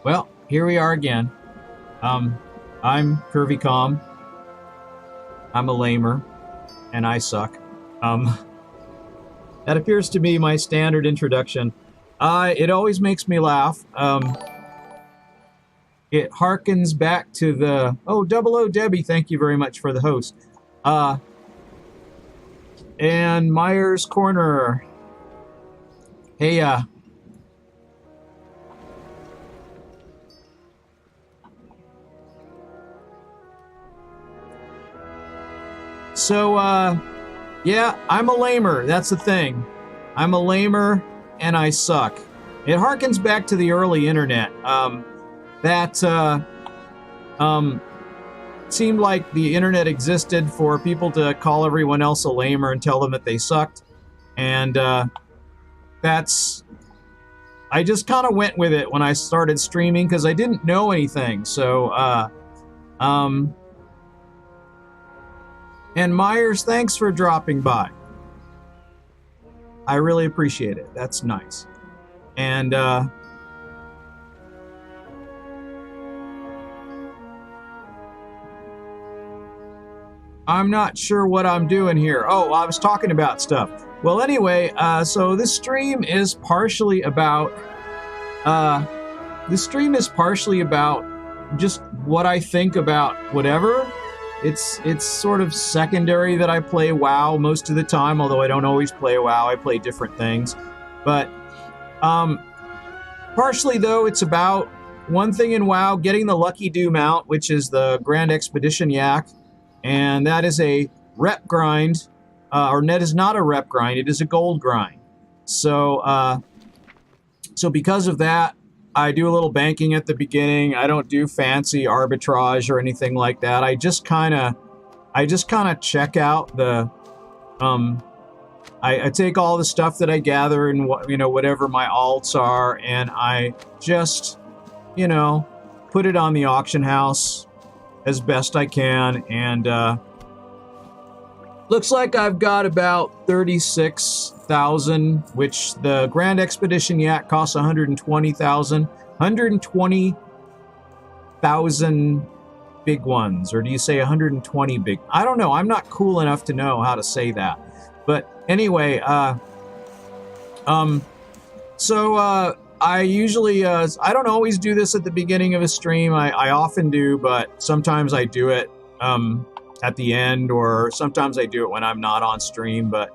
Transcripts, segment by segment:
Well, here we are again. I'm curvycom. I'm a lamer, and I suck. That appears to be my standard introduction. It always makes me laugh. It harkens back to the... Oh, Double O Debbie, thank you very much for the host. And Myers Corner. Hey, So, yeah, I'm a lamer. That's the thing. I'm a lamer, and I suck. It harkens back to the early internet. Seemed like the internet existed for people to call everyone else a lamer and tell them that they sucked. And that's... I just kind of went with it when I started streaming because I didn't know anything. So, and Myers, thanks for dropping by. I really appreciate it. That's nice. And I'm not sure what I'm doing here. Oh, I was talking about stuff. Well, anyway, so this stream is partially about just what I think about whatever. It's sort of secondary that I play WoW most of the time, although I don't always play WoW. I play different things. But partially, though, it's about one thing in WoW, getting the Luckydo mount, which is the Grand Expedition Yak. And that is a rep grind, or that is not a rep grind, it is a gold grind. So, so because of that, I do a little banking at the beginning. I don't do fancy arbitrage or anything like that. I just kind of check out the, I take all the stuff that I gather and whatever my alts are, and I just, put it on the auction house as best I can. And looks like I've got about 36,000, which the Grand Expedition Yak costs 120,000. 120,000 big ones, or do you say 120 big? I don't know. I'm not cool enough to know how to say that. But anyway, so I usually, I don't always do this at the beginning of a stream. I often do, but sometimes I do it at the end, or sometimes I do it when I'm not on stream. But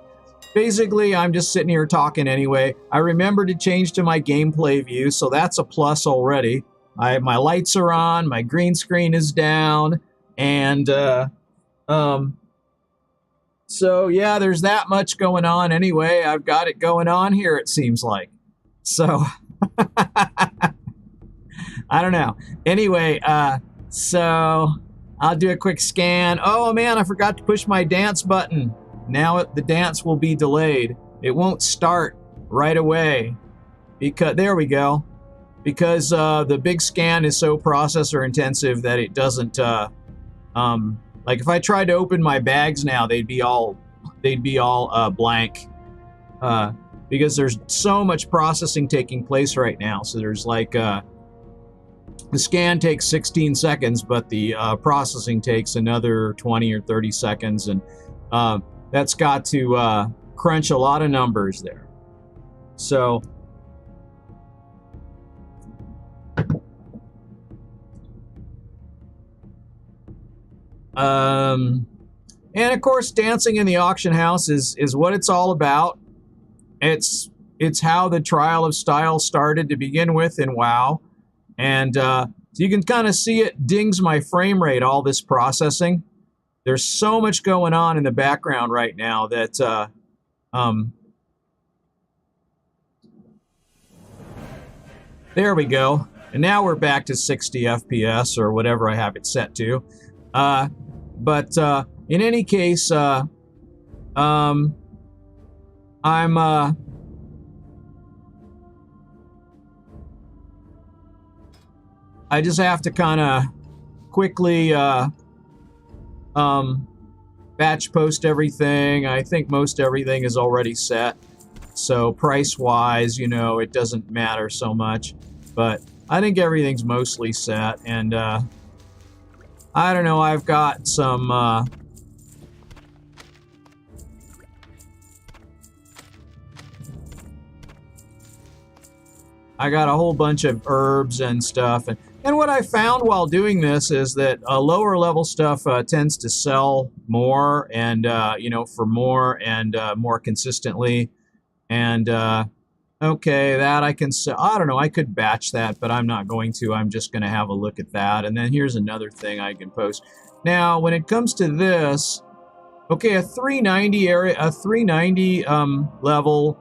basically, I'm just sitting here talking anyway. I remember to change to my gameplay view, so that's a plus already. My lights are on, my green screen is down, and so yeah, there's that much going on anyway. I've got it going on here, it seems like. So, I don't know. Anyway, so I'll do a quick scan. Oh man, I forgot to push my dance button. Now the dance will be delayed. It won't start right away. Because there we go. Because the big scan is so processor intensive that it doesn't like if I tried to open my bags now, they'd be all blank. Because there's so much processing taking place right now. So there's like the scan takes 16 seconds, but the processing takes another 20 or 30 seconds, and that's got to crunch a lot of numbers there. So, and of course, dancing in the auction house is what it's all about. It's how the trial of style started to begin with in WoW, and so you can kind of see it dings my frame rate. All this processing. There's so much going on in the background right now that there we go. And now we're back to 60 FPS or whatever I have it set to. But in any case, I'm I just have to kind of quickly batch post everything. I think most everything is already set. So price-wise, it doesn't matter so much. But I think everything's mostly set, and I don't know, I've got some I got a whole bunch of herbs and stuff, and what I found while doing this is that lower level stuff tends to sell more, and you know, for more and more consistently. And okay, that I can sell. I don't know, I could batch that, but I'm not going to. I'm just going to have a look at that. And then here's another thing I can post. Now, when it comes to this, okay, a 390 area, a 390 level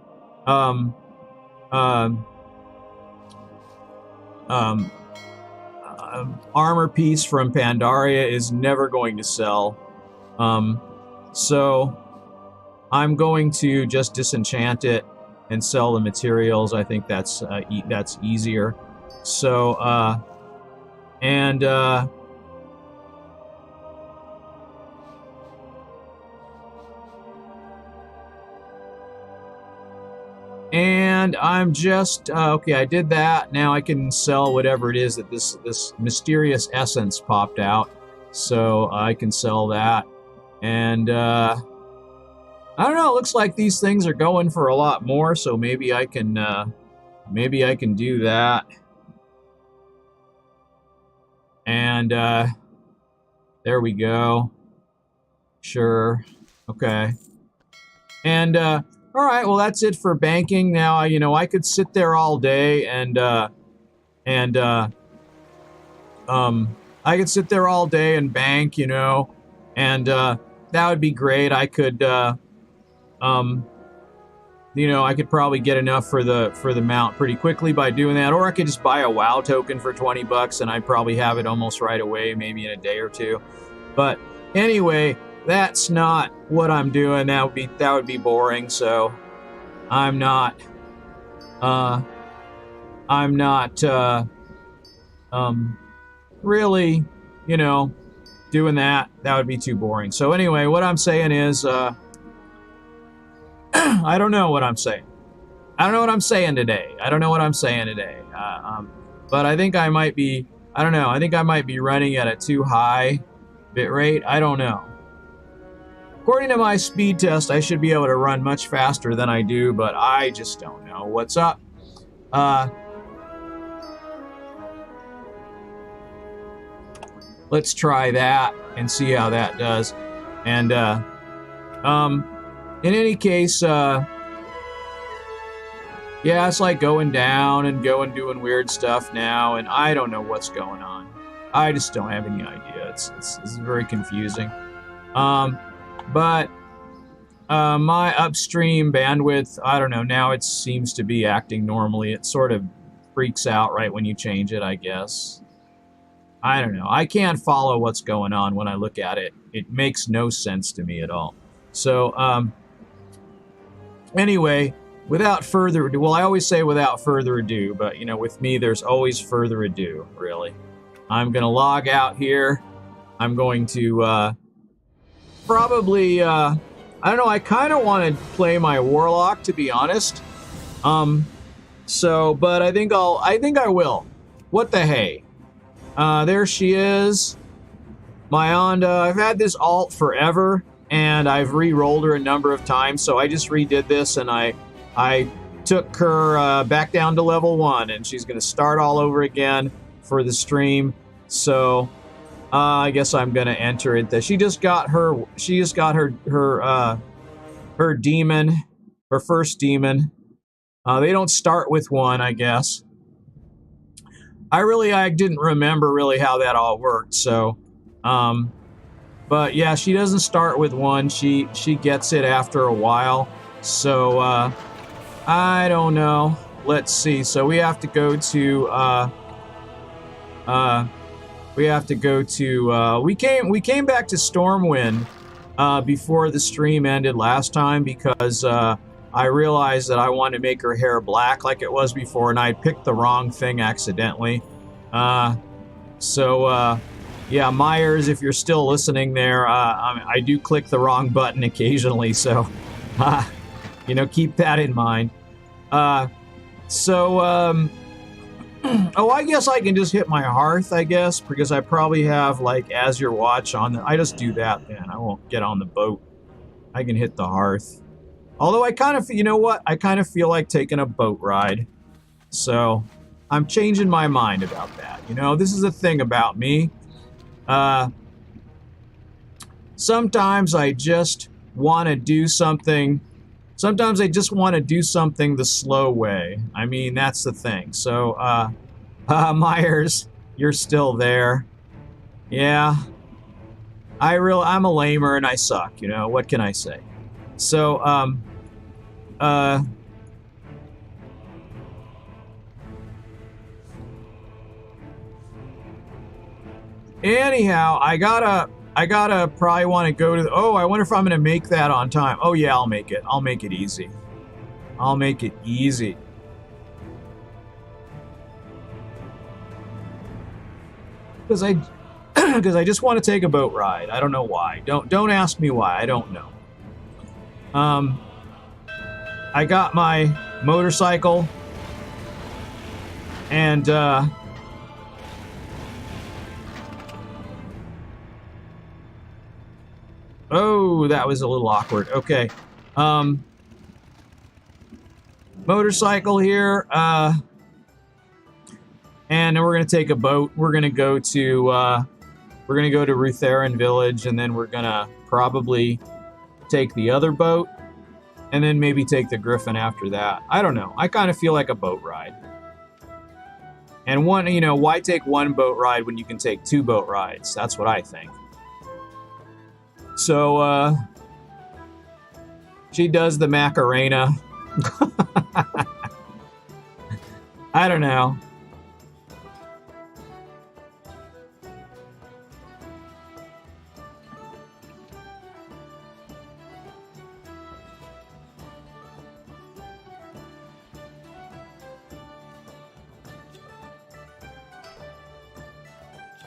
armor piece from Pandaria is never going to sell. So I'm going to just disenchant it and sell the materials. I think that's easier. So and I'm just okay, I did that. Now I can sell whatever it is that this mysterious essence popped out, so I can sell that. And I don't know, it looks like these things are going for a lot more, so maybe I can do that. And there we go. Sure. Okay. And all right, well, that's it for banking. Now, you know, I could sit there all day and I could sit there all day and bank, you know, and that would be great. I could, you know, I could probably get enough for the mount pretty quickly by doing that, or I could just buy a WoW token for 20 bucks and I'd probably have it almost right away, maybe in a day or two. But anyway, that's not what I'm doing. That would be boring. So I'm not really, you know, doing that. That would be too boring. So anyway, what I'm saying is, I don't know what I'm saying. I don't know what I'm saying today. But I think I might be, I don't know, I think I might be running at a too high bit rate. I don't know. According to my speed test, I should be able to run much faster than I do, but I just don't know what's up. Let's try that and see how that does. And in any case, yeah, it's like going down and doing weird stuff now, and I don't know what's going on. I just don't have any idea. It's very confusing. But my upstream bandwidth, I don't know, now it seems to be acting normally. It sort of freaks out right when you change it, I guess. I don't know. I can't follow what's going on when I look at it. It makes no sense to me at all. So, anyway, without further ado, well, I always say without further ado, but, you know, with me, there's always further ado, really. I'm going to log out here. I'm going to, probably, I don't know, I kind of want to play my Warlock, to be honest. So, but I think I will. What the hey? There she is. Mayanda. I've had this alt forever, and I've re-rolled her a number of times, so I just redid this, and I took her back down to level 1, and she's going to start all over again for the stream. So I guess I'm going to enter it. She just got her demon, her first demon. They don't start with one, I guess. I didn't remember really how that all worked, so, but yeah, she doesn't start with one. She gets it after a while, so, I don't know. Let's see. So we have to go to, we came back to Stormwind, before the stream ended last time because, I realized that I wanted to make her hair black like it was before, and I picked the wrong thing accidentally. So, yeah, Myers, if you're still listening there, I do click the wrong button occasionally, so, you know, keep that in mind. So, Oh, I guess I can just hit my hearth, I guess, because I probably have, like, Azure Watch on. I just do that then. I won't get on the boat. I can hit the hearth. Although I kind of, you know what? I kind of feel like taking a boat ride. So I'm changing my mind about that. You know, this is the thing about me. Sometimes I just want to do something. Sometimes I just want to do something the slow way. I mean, that's the thing. So, Myers, you're still there. Yeah. I'm a lamer and I suck, you know, what can I say? So, anyhow, I gotta probably want to go to oh, I wonder if I'm gonna make that on time. Oh yeah, I'll make it. I'll make it easy. I'll make it easy. Because I just want to take a boat ride. I don't know why. Don't ask me why. I don't know. I got my motorcycle and oh, that was a little awkward. Okay. Motorcycle here, and then we're gonna take a boat. We're gonna go to Rutheran Village, and then we're gonna probably take the other boat, and then maybe take the Griffin after that. I don't know. I kind of feel like a boat ride. And one, you know, why take one boat ride when you can take two boat rides? That's what I think. So, she does the Macarena. I don't know.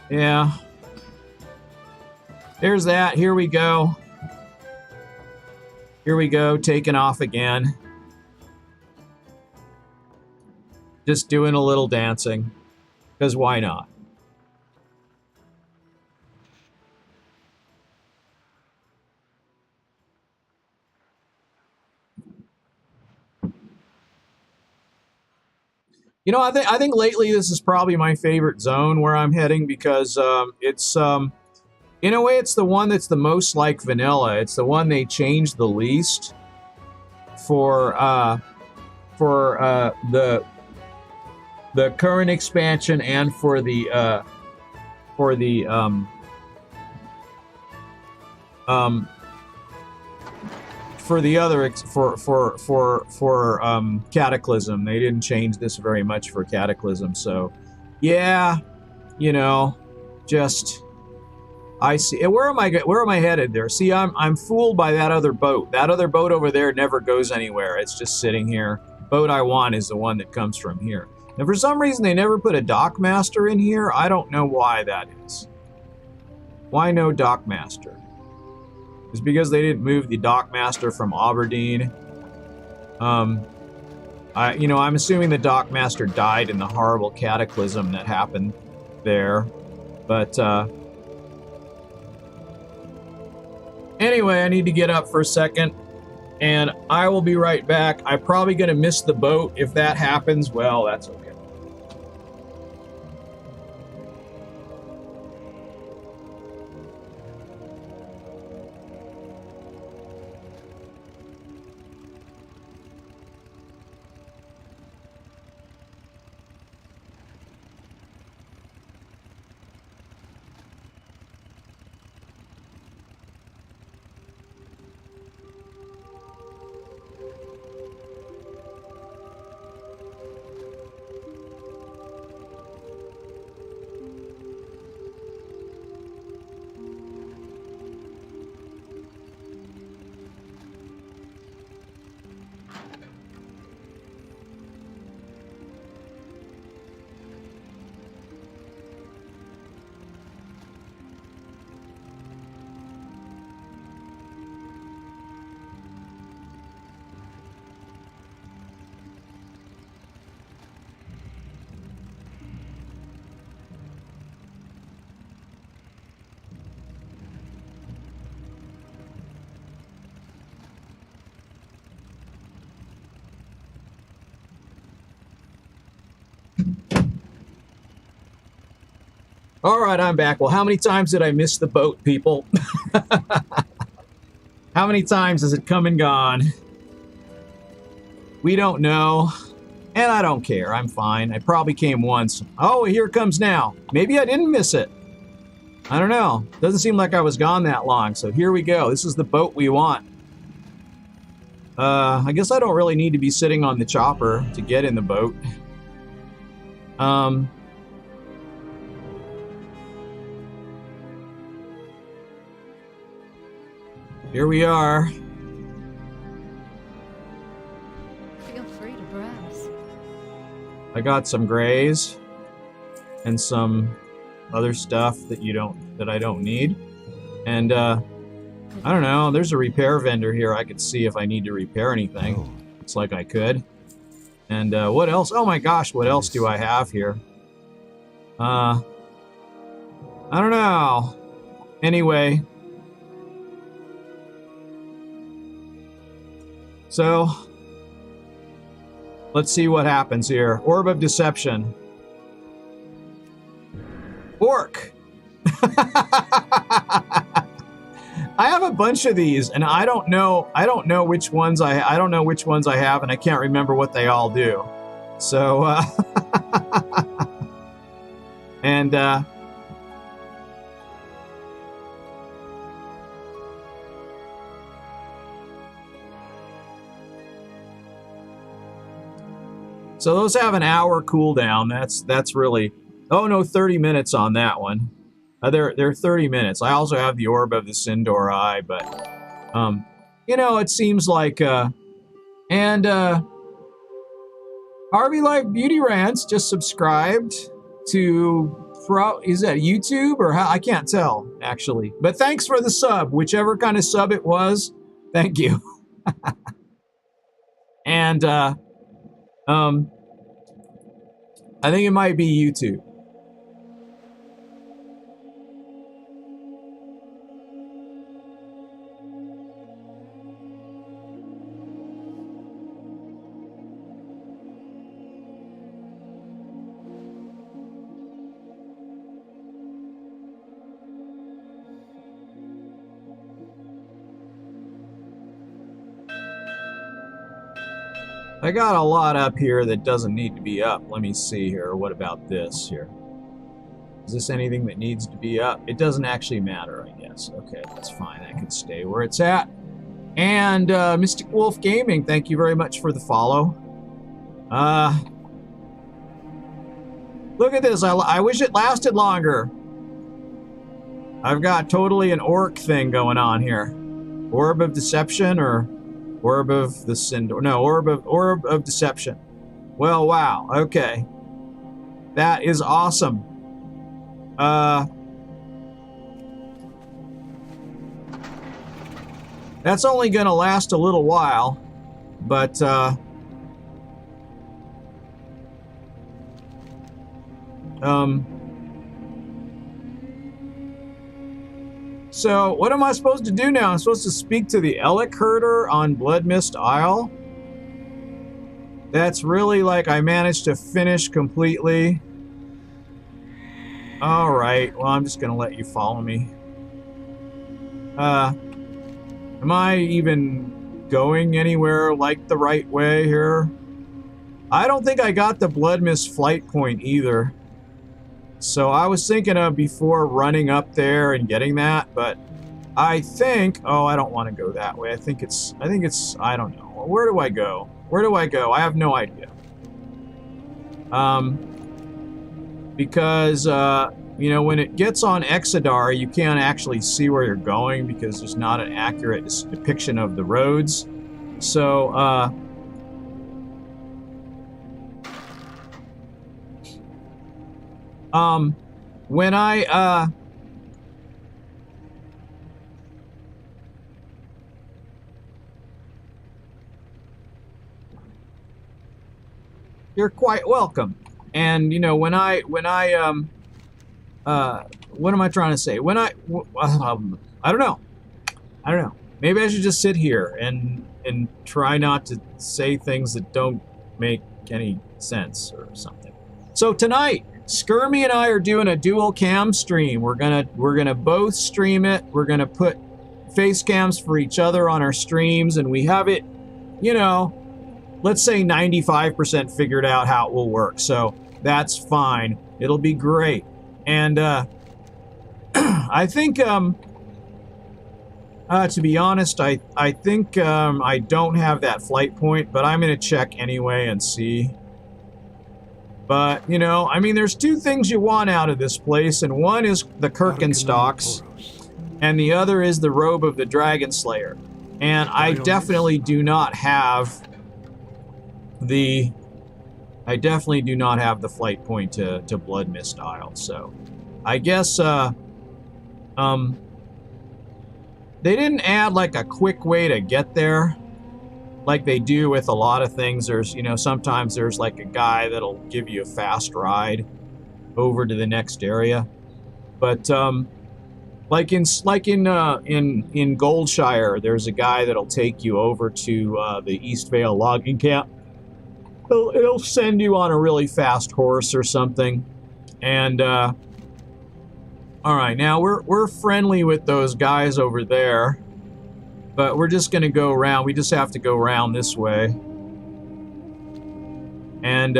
Yeah. There's that. Here we go. Here we go, taking off again. Just doing a little dancing. Because why not? You know, I think lately this is probably my favorite zone where I'm heading because it's in a way it's the one that's the most like vanilla. It's the one they changed the least for the current expansion and for the other Cataclysm. They didn't change this very much for Cataclysm, so yeah, you know, just I see. Where am I headed there? See, I'm fooled by that other boat. That other boat over there never goes anywhere. It's just sitting here. Boat I want is the one that comes from here. And for some reason they never put a dockmaster in here. I don't know why that is. Why no dockmaster? It's because they didn't move the dockmaster from Aberdeen. I'm assuming the dockmaster died in the horrible cataclysm that happened there. But anyway, I need to get up for a second, and I will be right back. I'm probably going to miss the boat. If that happens, well, that's okay. All right, I'm back. Well, how many times did I miss the boat, people? How many times has it come and gone? We don't know. And I don't care. I'm fine. I probably came once. Oh, here it comes now. Maybe I didn't miss it. I don't know. Doesn't seem like I was gone that long. So here we go. This is the boat we want. I guess I don't really need to be sitting on the chopper to get in the boat. Here we are. Feel free to browse. I got some grays and some other stuff that I don't need. And I don't know, there's a repair vendor here. I could see if I need to repair anything. Looks like I could. And what else? Oh my gosh, what else do I have here? I don't know. Anyway. So, let's see what happens here. Orb of Deception. Orc! I have a bunch of these, and I don't know which ones I have, and I can't remember what they all do. So, and, so those have an hour cooldown. That's really, oh no, 30 minutes on that one. They're 30 minutes. I also have the Orb of the Sindor Eye, but you know, it seems like and Harvey Life Beauty Rants just subscribed to is that YouTube or how? I can't tell actually. But thanks for the sub, whichever kind of sub it was. Thank you. And I think it might be YouTube. I got a lot up here that doesn't need to be up. Let me see here. What about this here? Is this anything that needs to be up? It doesn't actually matter, I guess. Okay, that's fine. That can stay where it's at. And Mystic Wolf Gaming, thank you very much for the follow. Look at this. I wish it lasted longer. I've got totally an orc thing going on here. Orb of Deception or Orb of the Sindor. No, Orb of Deception. Well, wow. Okay. That is awesome. That's only going to last a little while, but so what am I supposed to do now? I'm supposed to speak to the Elec Herder on Bloodmyst Isle. That's really like I managed to finish completely. All right, well, I'm just gonna let you follow me. Am I even going anywhere like the right way here? I don't think I got the Bloodmyst flight point either. So I was thinking of before running up there and getting that, but I think, oh, I don't want to go that way. I think it's, I don't know. Where do I go? Where do I go? I have no idea. Because, you know, when it gets on Exodar, you can't actually see where you're going because there's not an accurate depiction of the roads. So, when I, you're quite welcome. And, you know, when I, what am I trying to say? When I don't know. Maybe I should just sit here and try not to say things that don't make any sense or something. So tonight, Skirmy and I are doing a dual cam stream. We're gonna both stream it. We're gonna put face cams for each other on our streams, and we have it, you know, let's say 95% figured out how it will work. So that's fine. It'll be great. And I think, to be honest, I think I don't have that flight point, but I'm gonna check anyway and see. But, you know, I mean, there's two things you want out of this place, and one is the Kirkenstocks, and the other is the Robe of the Dragon Slayer. And I definitely do not have the... I definitely do not have the flight point to Bloodmyst Isle, so... I guess, they didn't add, like, a quick way to get there. Like they do with a lot of things. There's, you know, sometimes there's like a guy that'll give you a fast ride over to the next area. But like in Goldshire, there's a guy that'll take you over to the East Vale logging camp. It'll send you on a really fast horse or something. And all right, now we're friendly with those guys over there. But we're just going to go around. We just have to go around this way. And,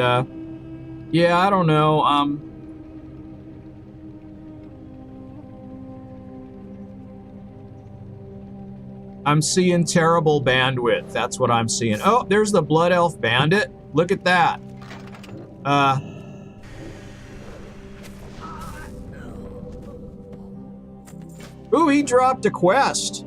yeah, I don't know. I'm seeing terrible bandwidth. That's what I'm seeing. Oh, there's the Blood Elf Bandit. Look at that. Ooh, he dropped a quest.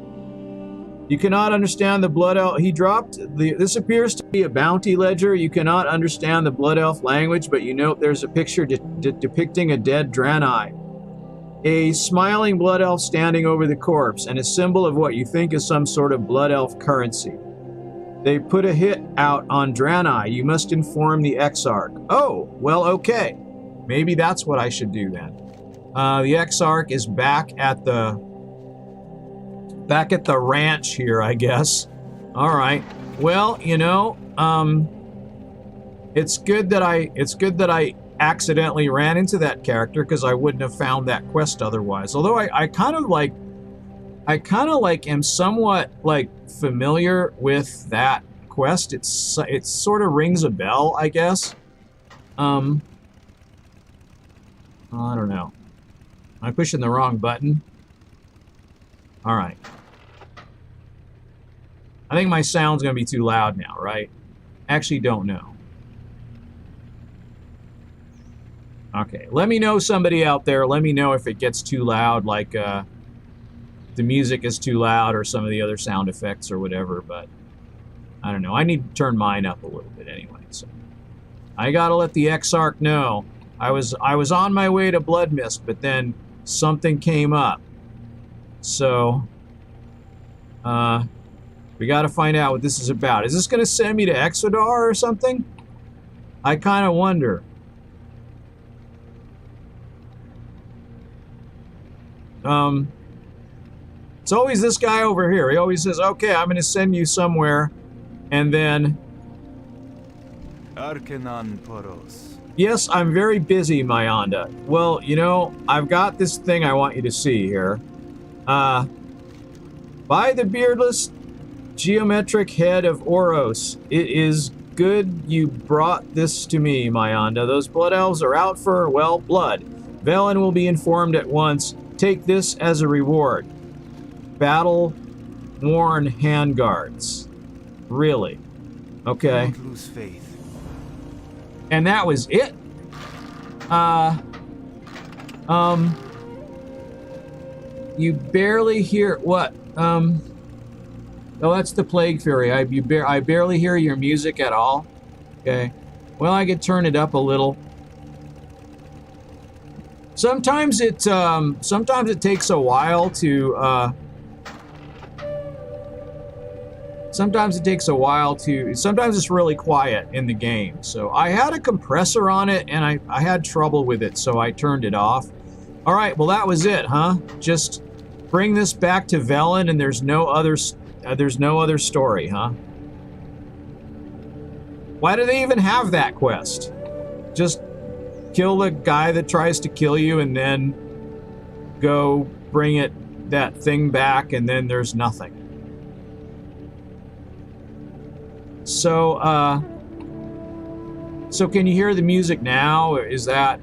You cannot understand the Blood Elf. He dropped the. This appears to be a bounty ledger. You cannot understand the Blood Elf language, but you note there's a picture depicting a dead Draenei. A smiling Blood Elf standing over the corpse, and a symbol of what you think is some sort of Blood Elf currency. They put a hit out on Draenei. You must inform the Exarch. Oh, well, okay. Maybe that's what I should do then. The Exarch is back at the ranch here, I guess. All right. Well, you know, it's good that I accidentally ran into that character, because I wouldn't have found that quest otherwise. Although I kind of am somewhat like familiar with that quest. It sort of rings a bell, I guess. I don't know. Am I pushing the wrong button? All right. I think my sound's going to be too loud now, right? Actually, don't know. Okay, let me know, somebody out there. Let me know if it gets too loud, like the music is too loud or some of the other sound effects or whatever, but I don't know. I need to turn mine up a little bit anyway, so I got to let the Exarch know. I was on my way to Bloodmyst, but then something came up. So, we got to find out what this is about. Is this going to send me to Exodar or something? I kind of wonder. It's always this guy over here. He always says, okay, I'm going to send you somewhere. And then... Yes, I'm very busy, Mayanda. Well, you know, I've got this thing I want you to see here. By the beardless geometric head of Oros, it is good you brought this to me, Mayanda. Those blood elves are out for, well, blood. Velen will be informed at once. Take this as a reward. Battle-worn handguards. Really? Okay. Don't lose faith. And that was it? You barely hear... What? Oh, that's the Plague Fury. I barely hear your music at all. Okay. Well, I could turn it up a little. Sometimes it takes a while to, sometimes it's really quiet in the game. So I had a compressor on it and I had trouble with it, so I turned it off. All right, well that was it, huh? Just bring this back to Velen and there's no other story, huh? Why do they even have that quest? Just kill the guy that tries to kill you and then go bring that thing back, and then there's nothing. So, so can you hear the music now? Is that,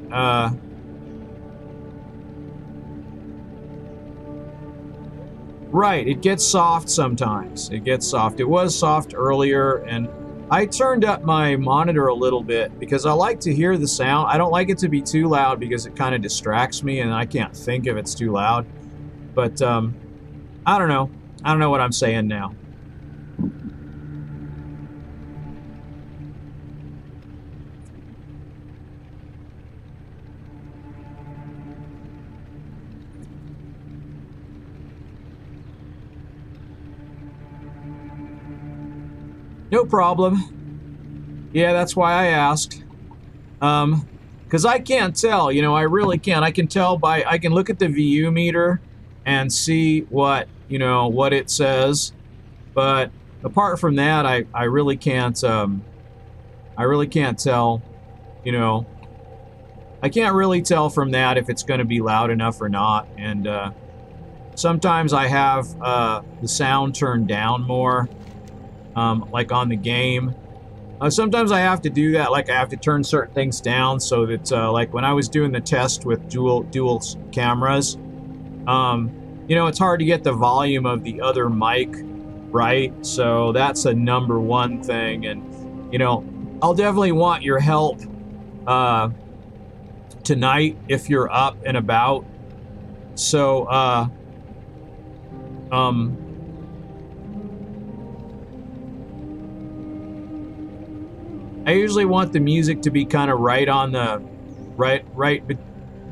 right, it gets soft sometimes. It gets soft. It was soft earlier, and I turned up my monitor a little bit because I like to hear the sound. I don't like it to be too loud because it kind of distracts me and I can't think if it's too loud. But, I don't know. I don't know what I'm saying now. No problem. Yeah, that's why I asked. Because I can't tell, you know, I really can't. I can tell I can look at the VU meter and see what, you know, what it says. But apart from that, I really can't, tell, you know. I can't really tell from that if it's going to be loud enough or not. And sometimes I have the sound turned down more. Like on the game. Sometimes I have to do that, like I have to turn certain things down so that, like when I was doing the test with dual cameras, you know, it's hard to get the volume of the other mic right, so that's a #1 thing, and, you know, I'll definitely want your help tonight if you're up and about, so, I usually want the music to be kind of right on the,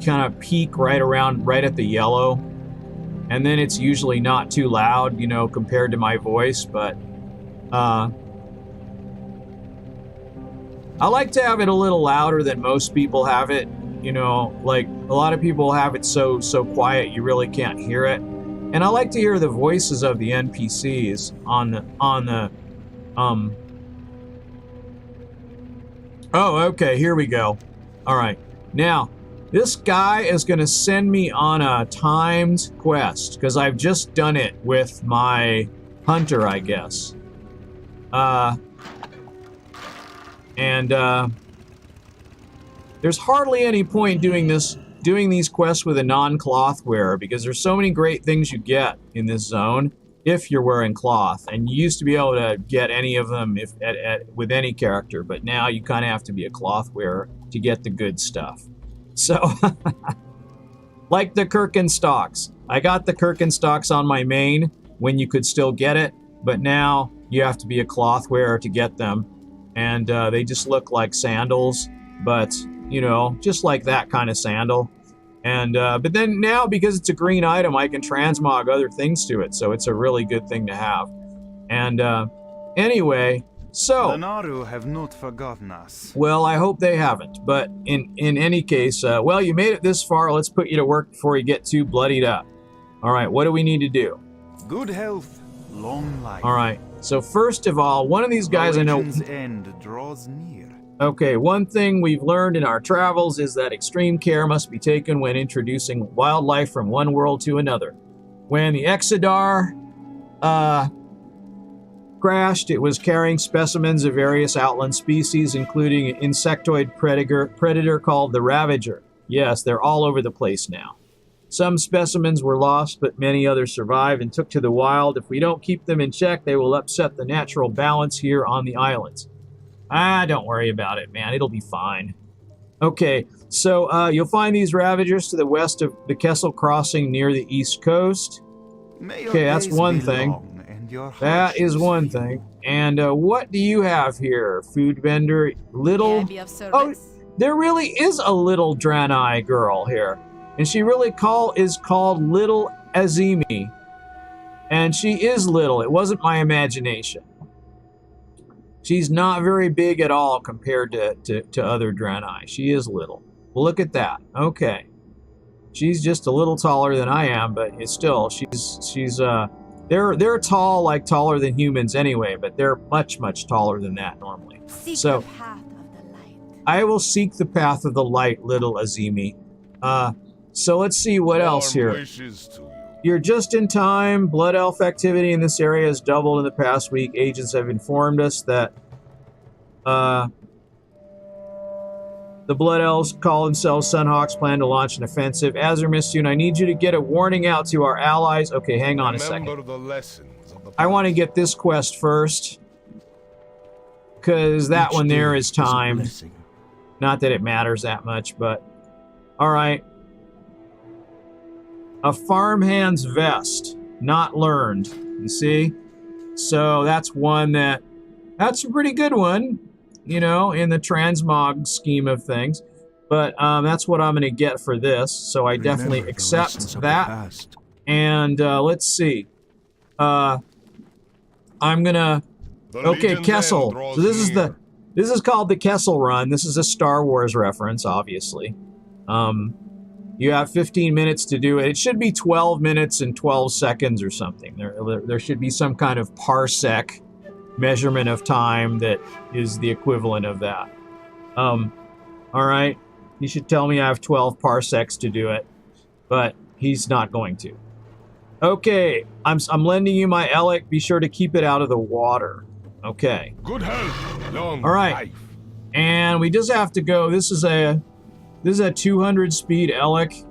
kind of peak right at the yellow. And then it's usually not too loud, you know, compared to my voice, but, I like to have it a little louder than most people have it, you know, like a lot of people have it so quiet you really can't hear it. And I like to hear the voices of the NPCs on the, oh, okay, here we go. All right. Now, this guy is going to send me on a timed quest because I've just done it with my hunter, I guess. There's hardly any point doing these quests with a non-cloth wearer because there's so many great things you get in this zone if you're wearing cloth, and you used to be able to get any of them with any character, but now you kind of have to be a cloth wearer to get the good stuff. So, like the Kirkenstocks. I got the Kirkenstocks on my main when you could still get it, but now you have to be a cloth wearer to get them, and they just look like sandals, but, you know, just like that kind of sandal. And but then now, because it's a green item, I can transmog other things to it, so it's a really good thing to have. And anyway, so the Naru have not forgotten us. Well, I hope they haven't. But in any case, well, you made it this far. Let's put you to work before you get too bloodied up. All right, what do we need to do? Good health, long life. All right. So first of all, one of these guys I know. End draws near. Okay, one thing we've learned in our travels is that extreme care must be taken when introducing wildlife from one world to another. When the Exodar crashed, it was carrying specimens of various outland species, including an insectoid predator called the Ravager. Yes, they're all over the place now. Some specimens were lost, but many others survived and took to the wild. If we don't keep them in check, they will upset the natural balance here on the islands. Don't worry about it, man. It'll be fine. Okay, so you'll find these Ravagers to the west of the Kessel Crossing near the east coast. Okay, that's one thing. That is one thing. And what do you have here? Food vendor, little... Oh, there really is a little Draenei girl here. And she really is called Little Azimi. And she is little. It wasn't my imagination. She's not very big at all compared to other Draenei. She is little. Well, look at that. Okay. She's just a little taller than I am, but it's still, they're tall, like taller than humans anyway, but they're much, much taller than that normally. Seek So, the path of the light. I will seek the path of the light, little Azimi. So let's see what else here. Wishes to you. You're just in time. Blood Elf activity in this area has doubled in the past week. Agents have informed us that the Blood Elves call themselves Sunhawks, plan to launch an offensive. Azure Mist soon. I need you to get a warning out to our allies. Okay, hang on a second. Remember the lessons of the I want to past. get this quest first, because that one there is timed. Not that it matters that much, but all right. A farmhand's vest, not learned. You see? So that's one that's a pretty good one, you know, in the transmog scheme of things. But that's what I'm going to get for this. So I definitely accept that. And let's see. I'm gonna. Okay, Kessel. So this is called the Kessel Run. This is a Star Wars reference, obviously. You have 15 minutes to do it. It should be 12 minutes and 12 seconds or something. There should be some kind of parsec measurement of time that is the equivalent of that. All right. You should tell me I have 12 parsecs to do it, but he's not going to. Okay, I'm lending you my Elec. Be sure to keep it out of the water. Okay. Good health, long All right. life. And we just have to go. This is a 200 speed Elec,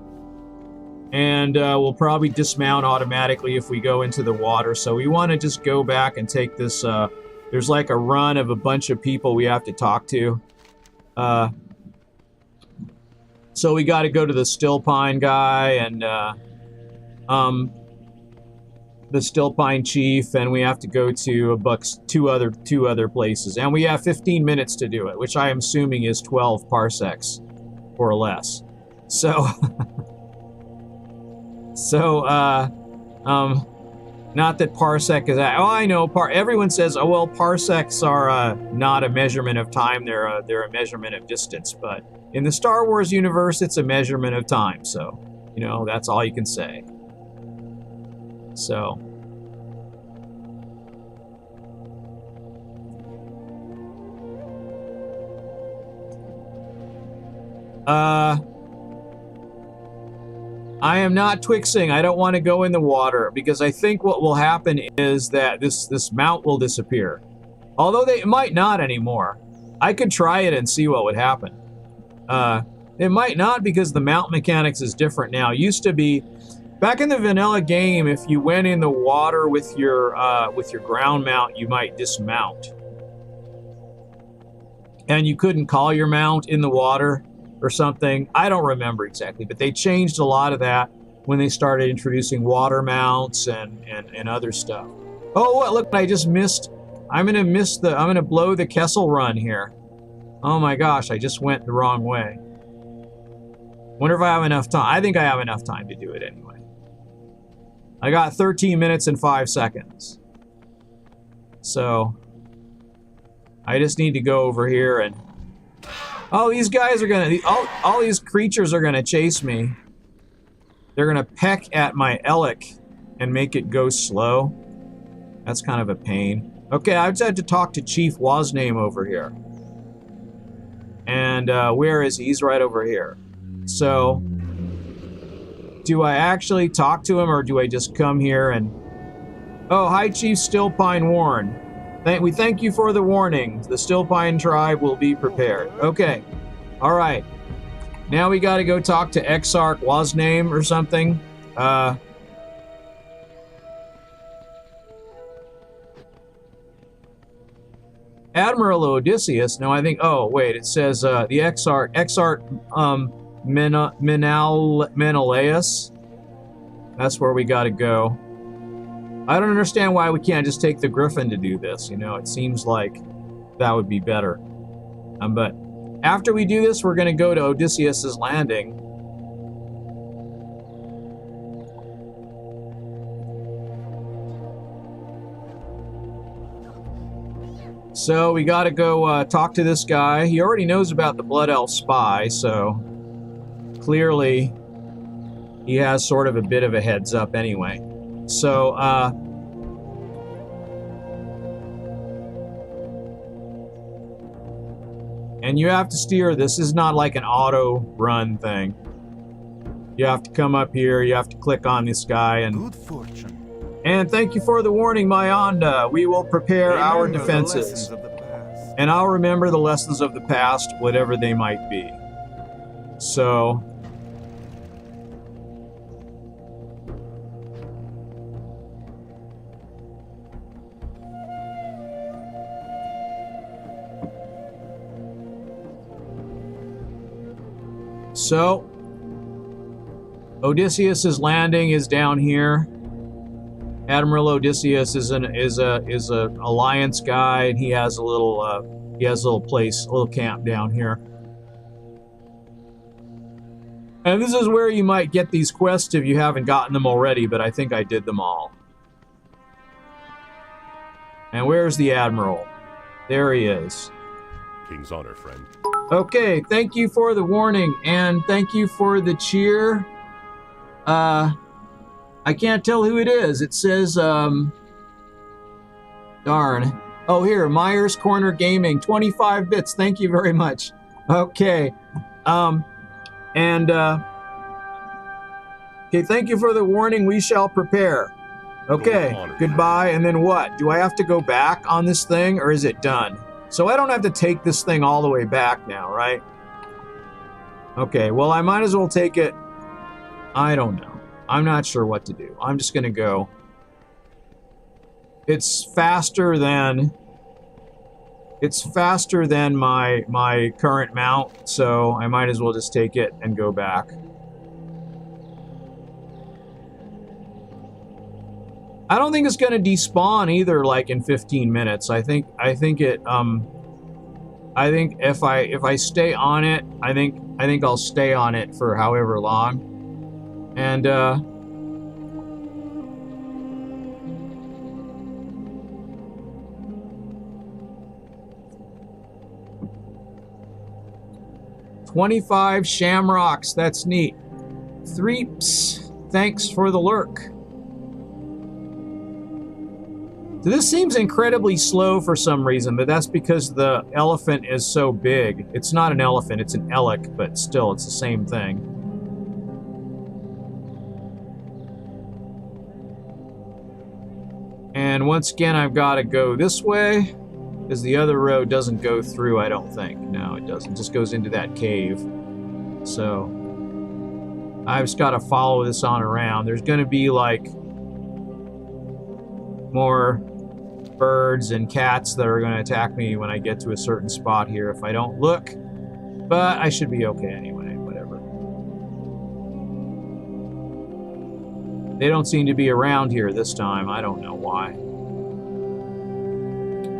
and we'll probably dismount automatically if we go into the water. So we want to just go back and take this. There's like a run of a bunch of people we have to talk to. So we got to go to the Still Pine guy and the Still Pine chief, and we have to go to two other places, and we have 15 minutes to do it, which I am assuming is 12 parsecs or less. So not that parsec is that. Oh, I know. Everyone says, oh well, parsecs are not a measurement of time. They're a measurement of distance. But in the Star Wars universe, it's a measurement of time. So, you know, that's all you can say. So. I am not twixing. I don't want to go in the water because I think what will happen is that this mount will disappear. Although it might not anymore. I could try it and see what would happen. It might not because the mount mechanics is different now. It used to be back in the vanilla game, if you went in the water with your ground mount, you might dismount. And you couldn't call your mount in the water or something. I don't remember exactly, but they changed a lot of that when they started introducing water mounts and other stuff. Oh, what? Look, I just missed. I'm gonna blow the Kessel Run here. Oh my gosh, I just went the wrong way. Wonder if I have enough time. I think I have enough time to do it anyway. I got 13 minutes and 5 seconds. So I just need to go over here and oh, these guys are gonna, all these creatures are gonna chase me. They're gonna peck at my Elec and make it go slow. That's kind of a pain. Okay, I just had to talk to Chief Wazname over here. And where is he? He's right over here. So, do I actually talk to him or do I just come here and... Oh, hi Chief Stillpine Warren. We thank you for the warning. The Stillpine tribe will be prepared. Okay. All right. Now we got to go talk to Exarch Wazname or something. Admiral Odysseus. No, I think... Oh, wait. It says the Exarch Menelaus. That's where we got to go. I don't understand why we can't just take the Griffin to do this. You know, it seems like that would be better. But after we do this, we're going to go to Odysseus's Landing. So we got to go talk to this guy. He already knows about the Blood Elf spy, so clearly he has sort of a bit of a heads up anyway. So, And you have to steer. This is not like an auto run thing. You have to come up here. You have to click on this guy. And Good fortune. And thank you for the warning, Mayanda. We will prepare our Remember the defenses. lessons of the past. And I'll remember the lessons of the past, whatever they might be. So... So, Odysseus's landing is down here. Admiral Odysseus is a alliance guy, and he has a little place, a little camp down here. And this is where you might get these quests if you haven't gotten them already, but I think I did them all. And where's the Admiral? There he is. King's honor, friend. Okay, thank you for the warning, and thank you for the cheer. I can't tell who it is. It says, darn. Oh, here, Myers Corner Gaming, 25 bits. Thank you very much. Okay. Okay, thank you for the warning. We shall prepare. Okay, goodbye, and then what? Do I have to go back on this thing, or is it done? So I don't have to take this thing all the way back now, right? Okay, well, I might as well take it. I don't know. I'm not sure what to do. I'm just going to go. It's faster than my current mount, so I might as well just take it and go back. I don't think it's going to despawn either, like in 15 minutes. I think if I stay on it, I think I'll stay on it for however long. And 25 shamrocks, that's neat. Threeps, thanks for the lurk. So this seems incredibly slow for some reason, but that's because the elephant is so big. It's not an elephant, it's an elk, but still, it's the same thing. And once again, I've got to go this way, because the other road doesn't go through, I don't think. No, it doesn't. It just goes into that cave. So, I've just got to follow this on around. There's going to be, like, more birds and cats that are going to attack me when I get to a certain spot here if I don't look. But I should be okay anyway, whatever. They don't seem to be around here this time. I don't know why.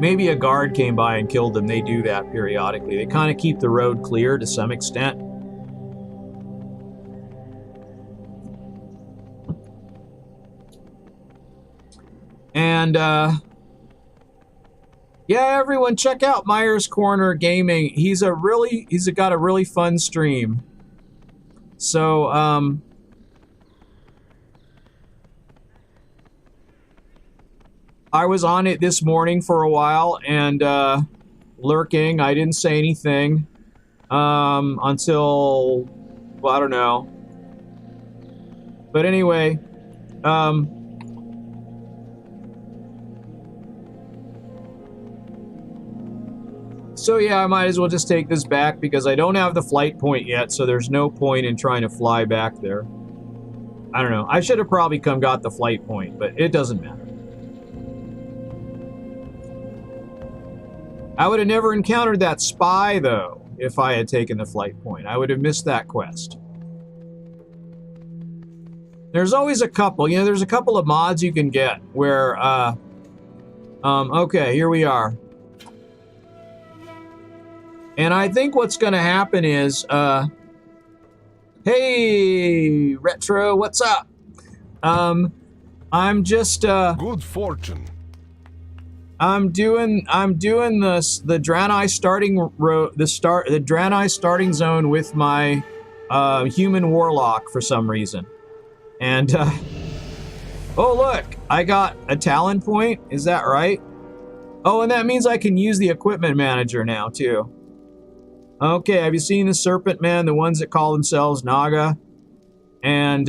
Maybe a guard came by and killed them. They do that periodically. They kind of keep the road clear to some extent. And, yeah, everyone check out Myers Corner Gaming. He's got a really fun stream. So, I was on it this morning for a while and, lurking. I didn't say anything, until, well, I don't know. But anyway, so yeah, I might as well just take this back because I don't have the flight point yet, so there's no point in trying to fly back there. I don't know. I should have probably got the flight point, but it doesn't matter. I would have never encountered that spy, though, if I had taken the flight point. I would have missed that quest. There's always a couple. You know, there's a couple of mods you can get where, okay, here we are. And I think what's going to happen is, hey, Retro, what's up? I'm just, Good fortune. I'm doing this, the Draenei starting the Draenei starting zone with my, human warlock for some reason. And, oh, look, I got a talent point. Is that right? Oh, and that means I can use the equipment manager now, too. Okay, have you seen the Serpent Men, the ones that call themselves Naga? And,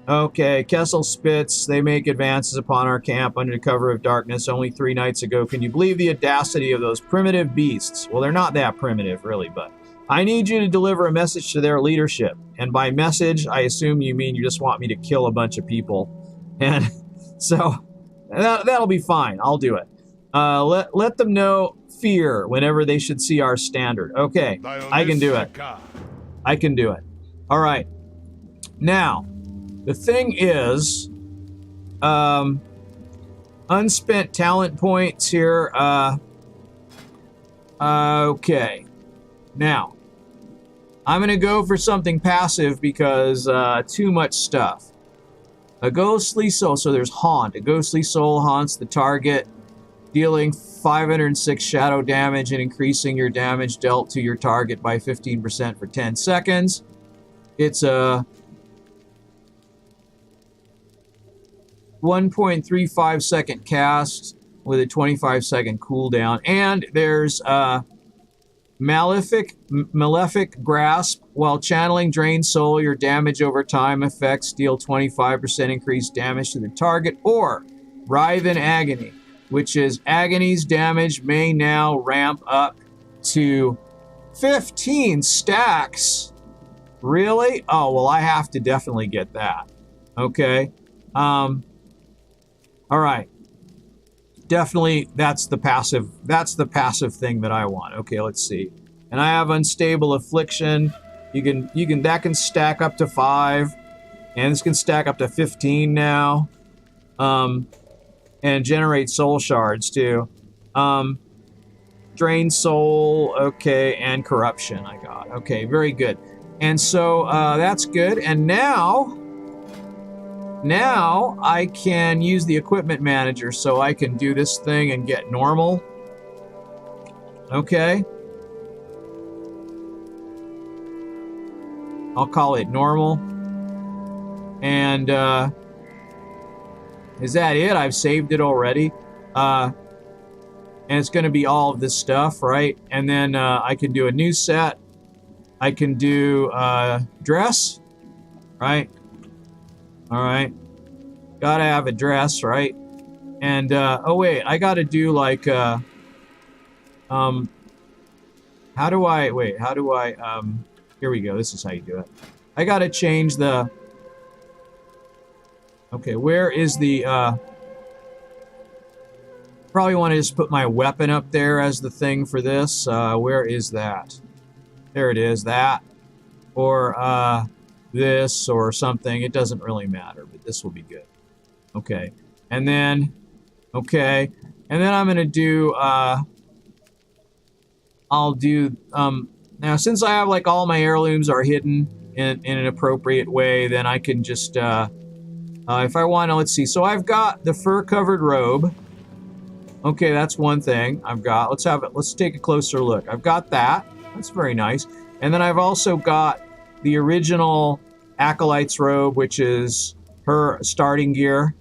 okay, Kessel Spitz, they make advances upon our camp under the cover of darkness only 3 nights ago. Can you believe the audacity of those primitive beasts? Well, they're not that primitive, really, but I need you to deliver a message to their leadership. And by message, I assume you mean you just want me to kill a bunch of people. And so, that'll be fine. I'll do it. Let them know fear whenever they should see our standard. Okay, I can do it. I can do it. All right. Now, the thing is, unspent talent points here. Okay. Now, I'm going to go for something passive because too much stuff. A ghostly soul. So there's haunt. A ghostly soul haunts the target, dealing 506 shadow damage and increasing your damage dealt to your target by 15% for 10 seconds. It's a 1.35 second cast with a 25 second cooldown. And there's Malefic Grasp. While channeling Drain Soul, your damage over time effects deal 25% increased damage to the target. Or Writhen Agony, which is Agony's damage may now ramp up to 15 stacks. Really? Oh, well, I have to definitely get that. Okay. All right. Definitely, that's the passive thing that I want. Okay, let's see. And I have Unstable Affliction. That can stack up to 5. And this can stack up to 15 now. And generate soul shards too. Drain soul, okay, and corruption I got. Okay, very good. And so that's good. And now I can use the equipment manager so I can do this thing and get normal. Okay. I'll call it normal. And is that it? I've saved it already. And it's going to be all of this stuff, right? And then I can do a new set. I can do dress, right? All right. Gotta have a dress, right? And, oh wait, I gotta do like, how do I, here we go. This is how you do it. I gotta change the, okay, where is the, probably want to just put my weapon up there as the thing for this. Where is that? There it is, that. Or, this or something. It doesn't really matter, but this will be good. Okay. And then, okay. And then I'm going to do, I'll do, now since I have like all my heirlooms are hidden in an appropriate way, then I can just, if I want to, let's see. So I've got the fur-covered robe. Okay, that's one thing I've got. Let's take a closer look. I've got that. That's very nice. And then I've also got the original Acolyte's robe, which is her starting gear.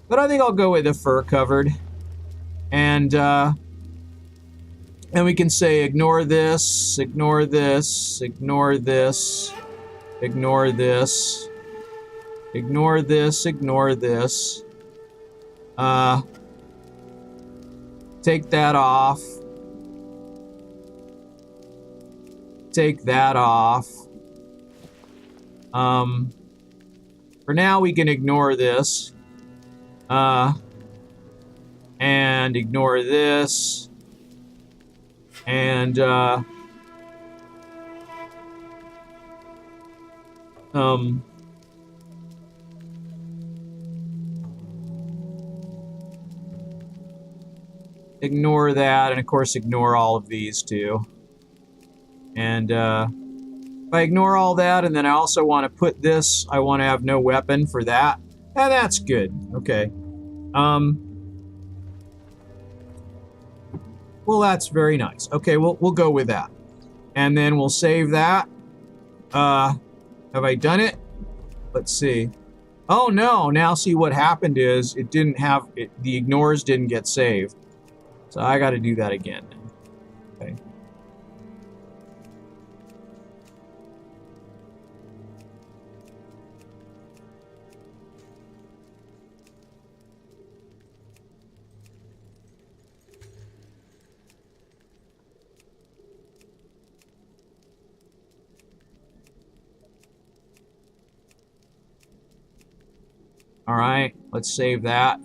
But I think I'll go with the fur-covered. And we can say ignore this, ignore this, ignore this, ignore this, ignore this, ignore this. Take that off. Take that off. For now, we can ignore this. And ignore this. And, ignore that, and of course ignore all of these too. And if I ignore all that, and then I also want to put this, I want to have no weapon for that. And that's good. Okay. Well, that's very nice. Okay, we'll go with that. And then we'll save that. Have I done it? Let's see. Oh no, now see what happened is it didn't have, the ignores didn't get saved. So I got to do that again. Okay. All right, let's save that.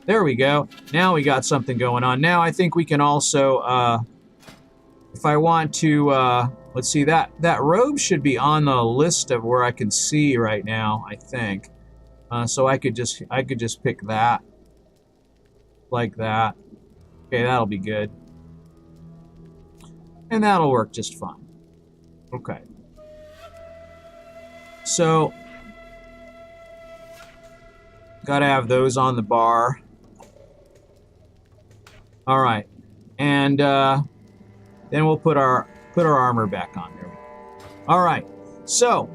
There we go. Now we got something going on. Now I think we can also, if I want to, let's see, that robe should be on the list of where I can see right now, I think. So I could just pick that. Like that. Okay, that'll be good. And that'll work just fine. Okay. So, gotta have those on the bar. All right, and then we'll put our armor back on there. All right, so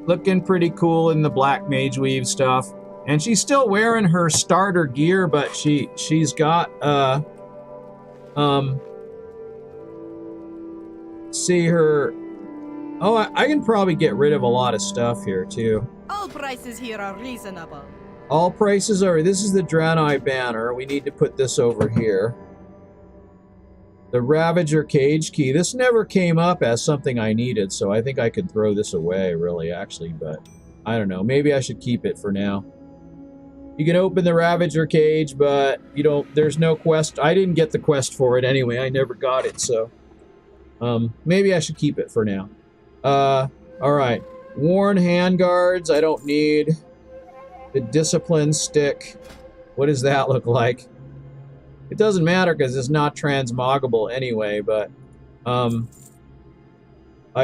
looking pretty cool in the black mage weave stuff, and she's still wearing her starter gear, but she's got see her. Oh, I can probably get rid of a lot of stuff here too. All prices here are reasonable. All prices are... This is the Draenei banner. We need to put this over here. The Ravager cage key. This never came up as something I needed, so I think I could throw this away, really, actually, but I don't know. Maybe I should keep it for now. You can open the Ravager cage, but you don't... There's no quest. I didn't get the quest for it anyway. I never got it, so... maybe I should keep it for now. Alright. Worn handguards, I don't need. The discipline stick. What does that look like? It doesn't matter because it's not transmoggable anyway, but I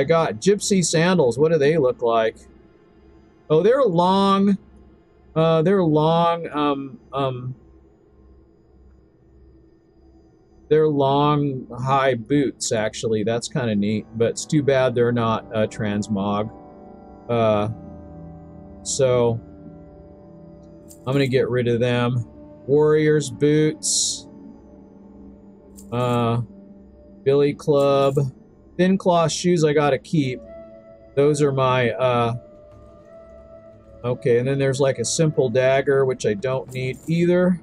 got gypsy sandals. What do they look like? Oh, they're long. They're long high boots, actually. That's kind of neat, but it's too bad they're not transmog. So I'm gonna get rid of them. Warrior's boots. Billy Club. Thin cloth shoes I gotta keep. Those are my, okay, and then there's like a simple dagger, which I don't need either.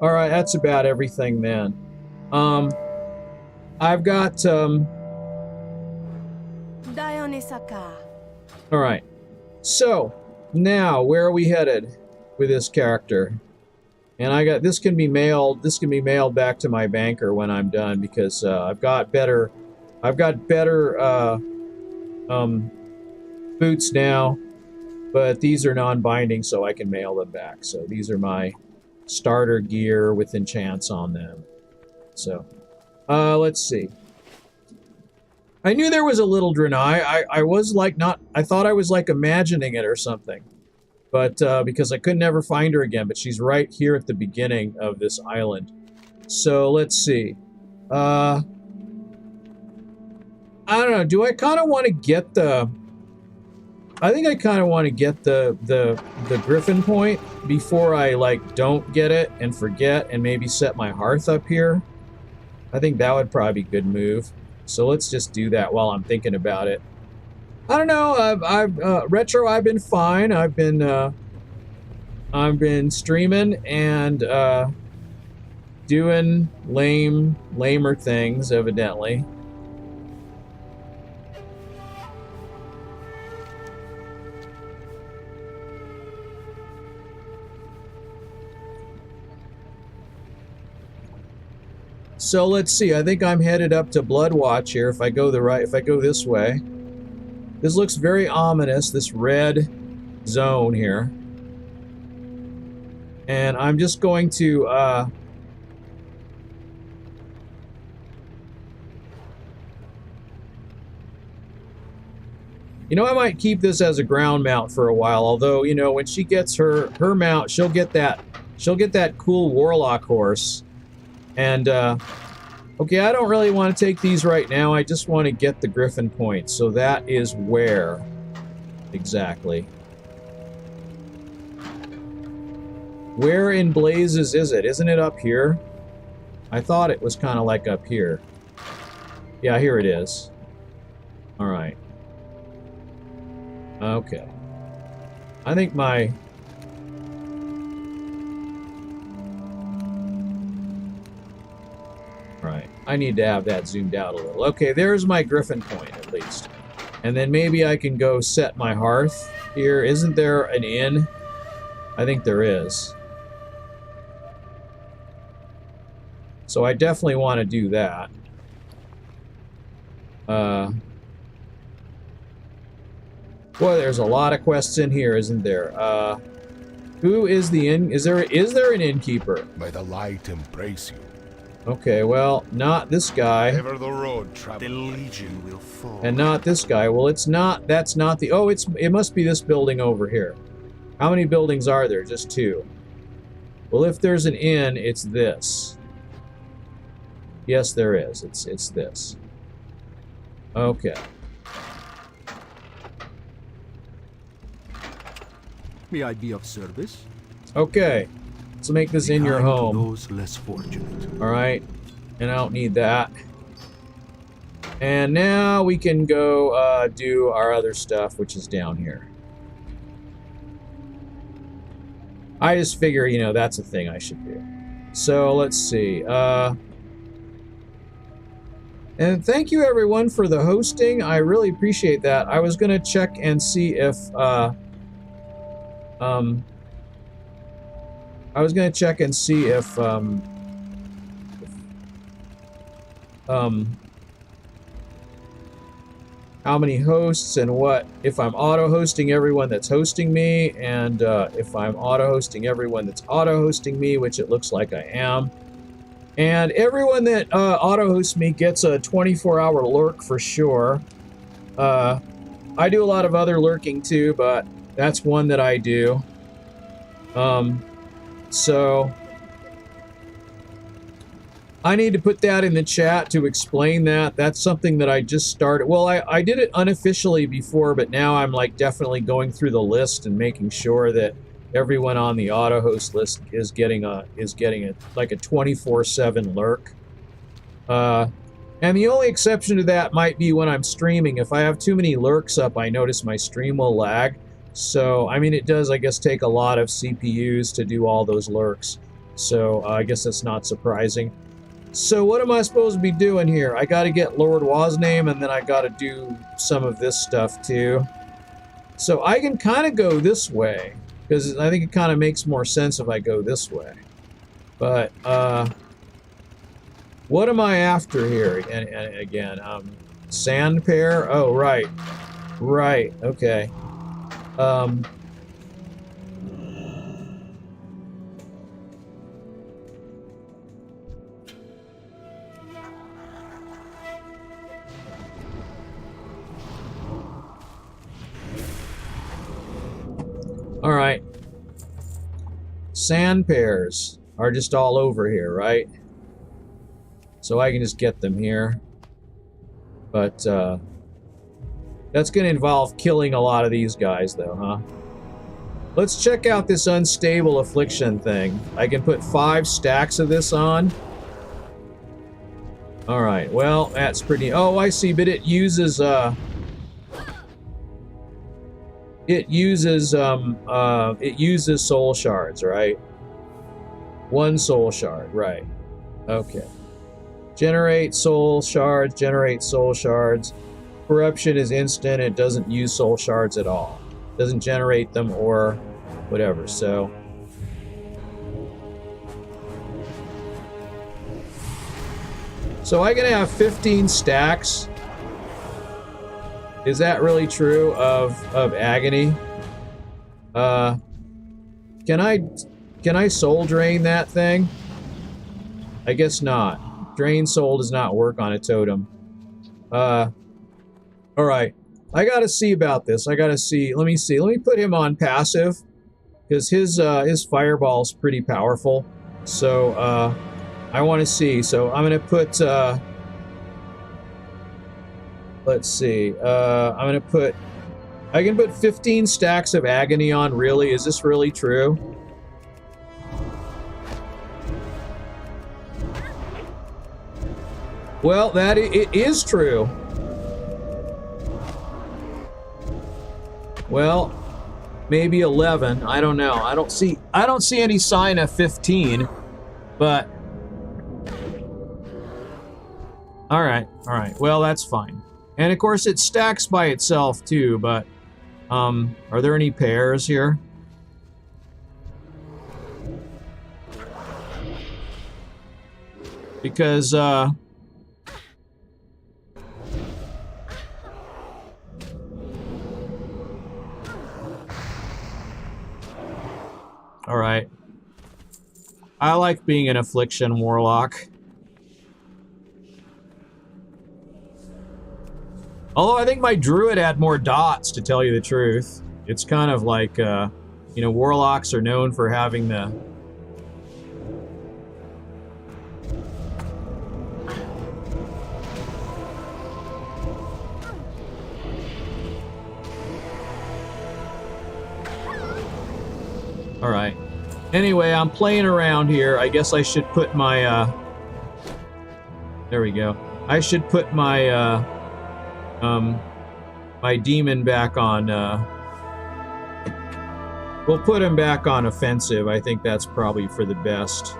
Alright, that's about everything then. I've got, Dionysaka. Alright, so, now, where are we headed with this character? And I got, this can be mailed back to my banker when I'm done, because, I've got better boots now, but these are non-binding, so I can mail them back. So these are my starter gear with enchants on them. So, let's see. I knew there was a little Draenei. I was like I thought I was like imagining it or something. But, because I could never find her again, but she's right here at the beginning of this island. So, let's see. I don't know, do I kind of want to get the... I think I kind of want to get the Griffin point before I, like, don't get it and forget and maybe set my hearth up here. I think that would probably be a good move. So let's just do that while I'm thinking about it. I don't know, Retro, I've been fine. I've been streaming and, doing lamer things, evidently. So let's see. I think I'm headed up to Bloodwatch here. If I go this way, this looks very ominous. This red zone here, and I'm just going to. You know, I might keep this as a ground mount for a while. Although, you know, when she gets her mount, she'll get that cool Warlock horse. And, okay, I don't really want to take these right now. I just want to get the Griffin point. So that is where exactly? Where in blazes is it? Isn't it up here? I thought it was kind of like up here. Yeah, here it is. All right. Okay. I think my... Right. I need to have that zoomed out a little. Okay, there's my Griffin point, at least. And then maybe I can go set my hearth here. Isn't there an inn? I think there is. So I definitely want to do that. Boy, there's a lot of quests in here, isn't there? Who is the inn? Is there an innkeeper? May the light embrace you. Okay, well, not this guy. Ever the road The traveled. Legion will fall. And not this guy. Well, it's not. That's not the. Oh, it must be this building over here. How many buildings are there? Just 2. Well, if there's an inn, it's this. Yes, there is. It's this. Okay. May I be of service? Okay. Let's make this in your Kind to home. those less fortunate. All right. And I don't need that. And now we can go do our other stuff, which is down here. I just figure, you know, that's a thing I should do. So let's see. And thank you everyone for the hosting. I really appreciate that. I was gonna check and see if how many hosts and what, if I'm auto-hosting everyone that's hosting me, and if I'm auto-hosting everyone that's auto-hosting me, which it looks like I am. And everyone that auto-hosts me gets a 24-hour lurk for sure. I do a lot of other lurking too, but that's one that I do. So I need to put that in the chat to explain that. That's something that I just started. Well, I did it unofficially before, but now I'm like definitely going through the list and making sure that everyone on the auto host list is getting a like a 24/7 lurk. And the only exception to that might be when I'm streaming. If I have too many lurks up, I notice my stream will lag. So, I mean, it does, I guess, take a lot of CPUs to do all those lurks. So, I guess that's not surprising. So, what am I supposed to be doing here? I got to get Lord WoW's name, and then I got to do some of this stuff, too. So, I can kind of go this way, because I think it kind of makes more sense if I go this way. But, what am I after here? And again, sand pair? Oh, right. Right, okay. All right. Sand pairs are just all over here, right? So I can just get them here. But, that's going to involve killing a lot of these guys, though, huh? Let's check out this unstable affliction thing. I can put 5 stacks of this on. Alright, well, that's pretty... Oh, I see, but it uses, it uses soul shards, right? 1 soul shard, right. Okay. Generate soul shards, generate soul shards. Corruption is instant. It doesn't use soul shards at all. Doesn't generate them or whatever. So I can have 15 stacks. Is that really true of agony? Can I soul drain that thing? I guess not. Drain soul does not work on a totem. Alright, I gotta see about this. I gotta see. Let me see. Let me put him on passive, because his fireball's pretty powerful. So, I want to see. So I'm gonna put, let's see. I'm gonna put, I can put 15 stacks of agony on, really? Is this really true? Well, it is true. Well, maybe 11. I don't know. I don't see any sign of 15, but all right. Well, that's fine. And of course it stacks by itself too, but are there any pairs here? Because all right. I like being an Affliction Warlock. Although I think my Druid had more dots, to tell you the truth. It's kind of like, you know, Warlocks are known for having the... Alright. Anyway, I'm playing around here. I guess I should put my, there we go. I should put my, my demon back on, we'll put him back on offensive. I think that's probably for the best.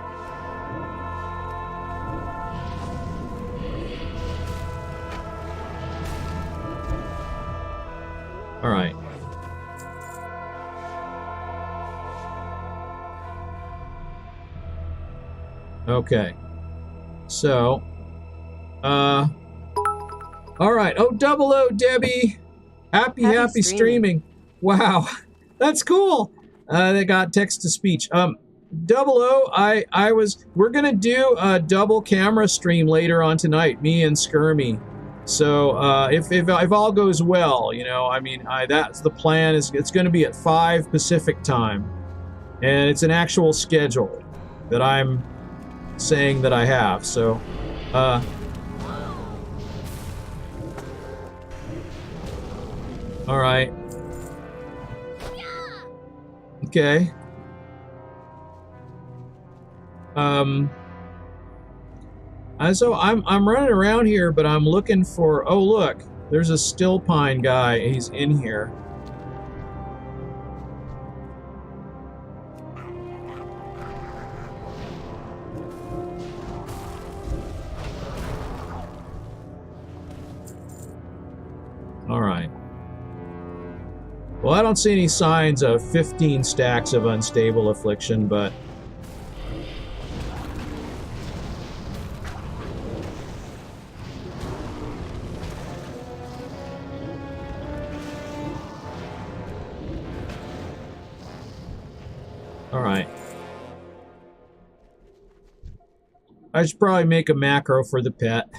All right. Okay. So, all right. Oh, 00, Debbie. Happy streaming. Wow. That's cool. They got text to speech. 00, we're going to do a double camera stream later on tonight, me and Skirmy. So, if all goes well, you know, I mean, that's the plan. It's going to be at 5 Pacific time. And it's an actual schedule that I'm saying that I have. So, all right. Okay. So I'm running around here, but I'm looking for. Oh, look, there's a still pine guy. He's in here. All right. Well, I don't see any signs of 15 stacks of unstable affliction, but... Alright. I should probably make a macro for the pet.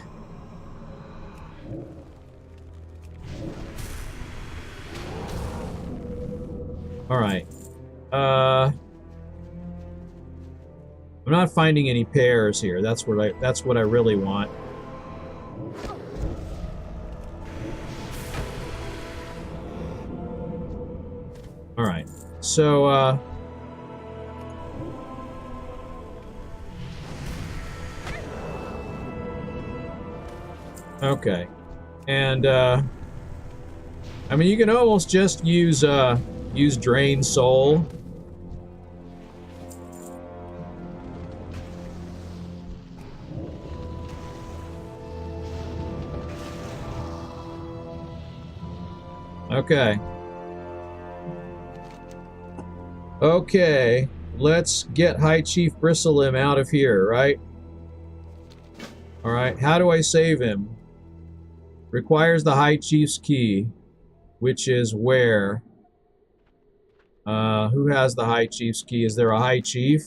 Alright. I'm not finding any pairs here. That's what I really want. Alright. So, okay. And, I mean, you can almost just use Drain Soul. Okay. Okay. Let's get High Chief Bristlelim out of here, right? Alright, how do I save him? Requires the High Chief's key, which is where? Who has the High Chief's key? Is there a High Chief?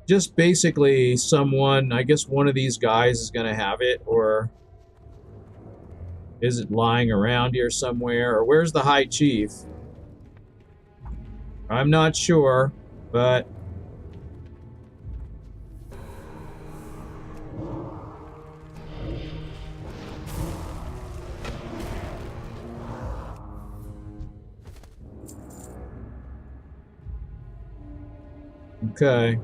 Just basically someone, I guess one of these guys is gonna have it, or is it lying around here somewhere? Or where's the High Chief? I'm not sure, but... Okay.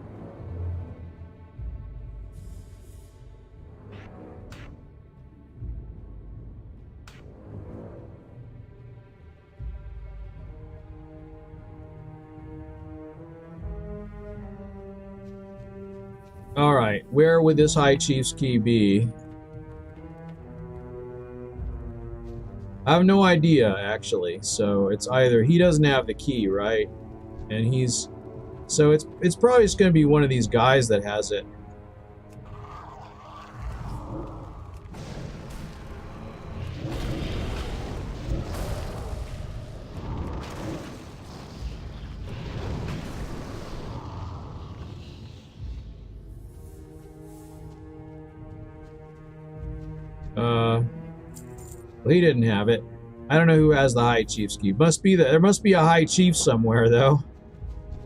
Alright, where would this High Chief's key be? I have no idea, actually. So it's either he doesn't have the key, right? And he's... So it's probably just going to be one of these guys that has it. Well, he didn't have it. I don't know who has the High Chief's key. There must be a High Chief somewhere, though.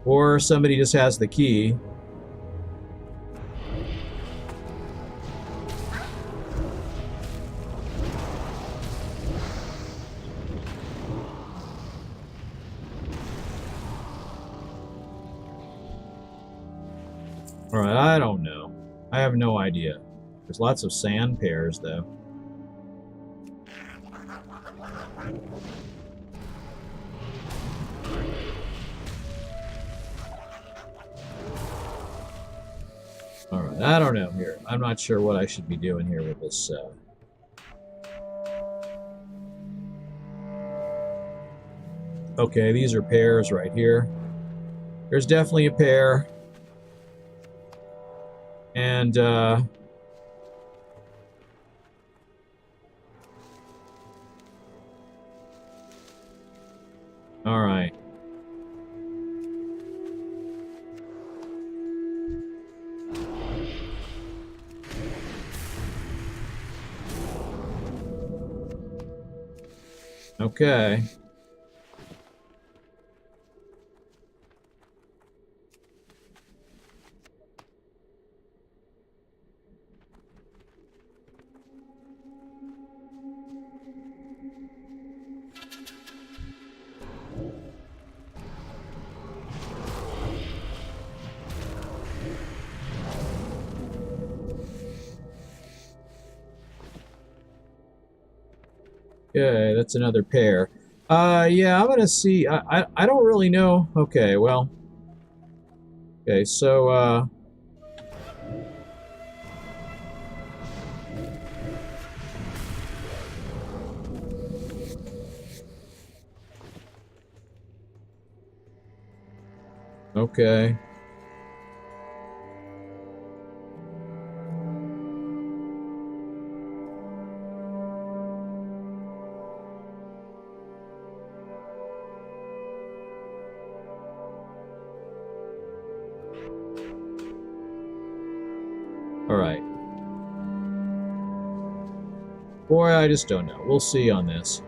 Or somebody just has the key. Alright, I don't know. I have no idea. There's lots of sand pears, though. Alright, I don't know here. I'm not sure what I should be doing here with this, Okay, these are pears right here. There's definitely a pear. And, Alright. Okay. Okay, that's another pair. Yeah, I'm gonna see. I don't really know. Okay, well. Okay, so, Okay. Alright. Boy, I just don't know. We'll see on this.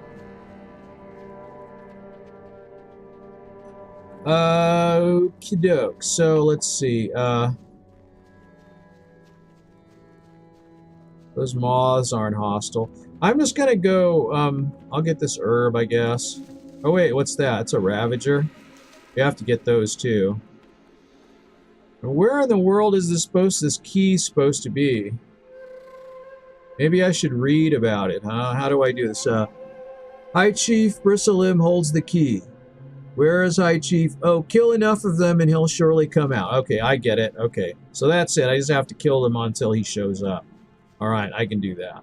Okie doke. So, let's see. Those moths aren't hostile. I'm just gonna go, I'll get this herb, I guess. Oh wait, what's that? It's a Ravager. We have to get those too. Where in the world is this key supposed to be? Maybe I should read about it, huh? How do I do this? High Chief Bristlelim holds the key. Where is High Chief? Oh, kill enough of them and he'll surely come out. Okay, I get it. Okay, so that's it. I just have to kill him until he shows up. Alright, I can do that.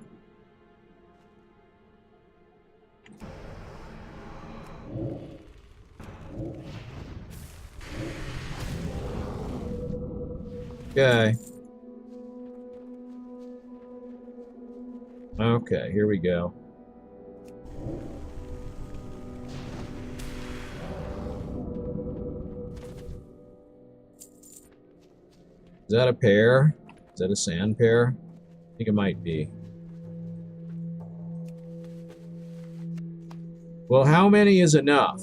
Okay. Okay, here we go. Is that a pear? Is that a sand pear? I think it might be. Well, how many is enough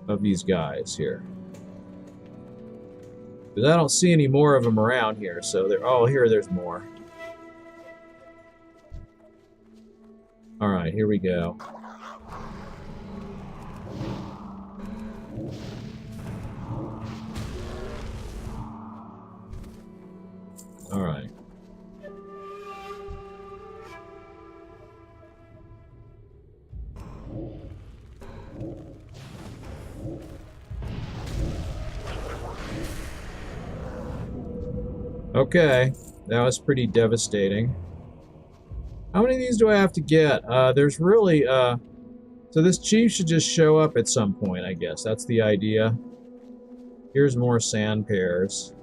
of these guys here? Because I don't see any more of them around here, so they're... Oh, here, there's more. Alright, here we go. Alright. Okay, that was pretty devastating. How many of these do I have to get? There's really, so this chief should just show up at some point, I guess. That's the idea. Here's more sand pears.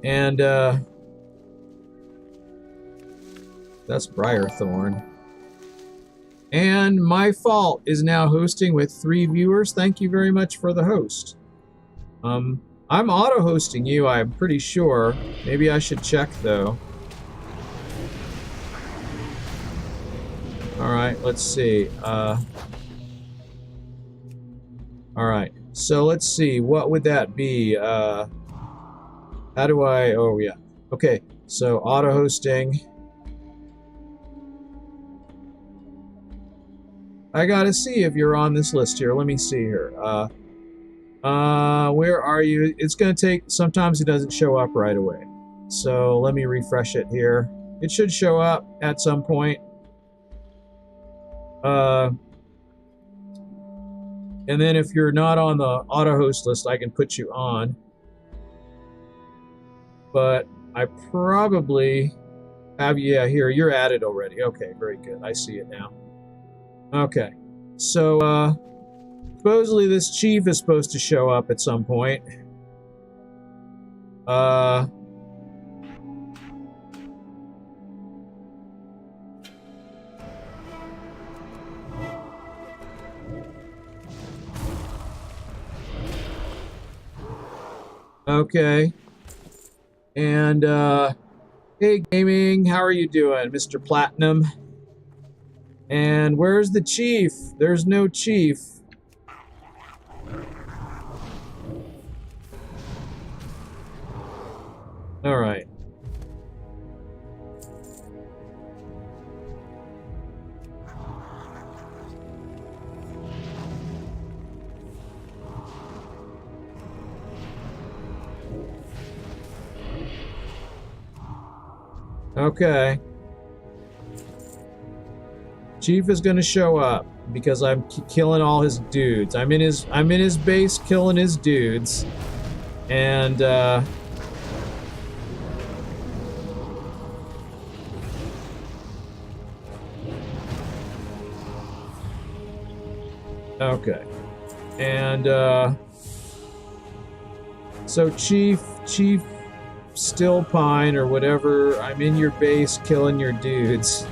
And, that's Briarthorn. And My Fault is now hosting with 3 viewers. Thank you very much for the host. I'm auto-hosting you, I'm pretty sure. Maybe I should check, though. Alright, let's see. Alright, so let's see. What would that be? How do I... Oh, yeah. Okay, so auto-hosting. I gotta see if you're on this list here. Let me see here. Where are you? It's gonna take... Sometimes it doesn't show up right away. So let me refresh it here. It should show up at some point. And then if you're not on the auto-host list, I can put you on. But I probably have... Yeah, here, you're added already. Okay, very good. I see it now. Okay. So, supposedly this chief is supposed to show up at some point. Okay. And, hey, gaming, how are you doing, Mr. Platinum? And where's the chief? There's no chief. All right. Okay. Chief is gonna show up because I'm killing all his dudes. I'm in his base killing his dudes, and okay, and so Chief Stillpine or whatever, I'm in your base killing your dudes.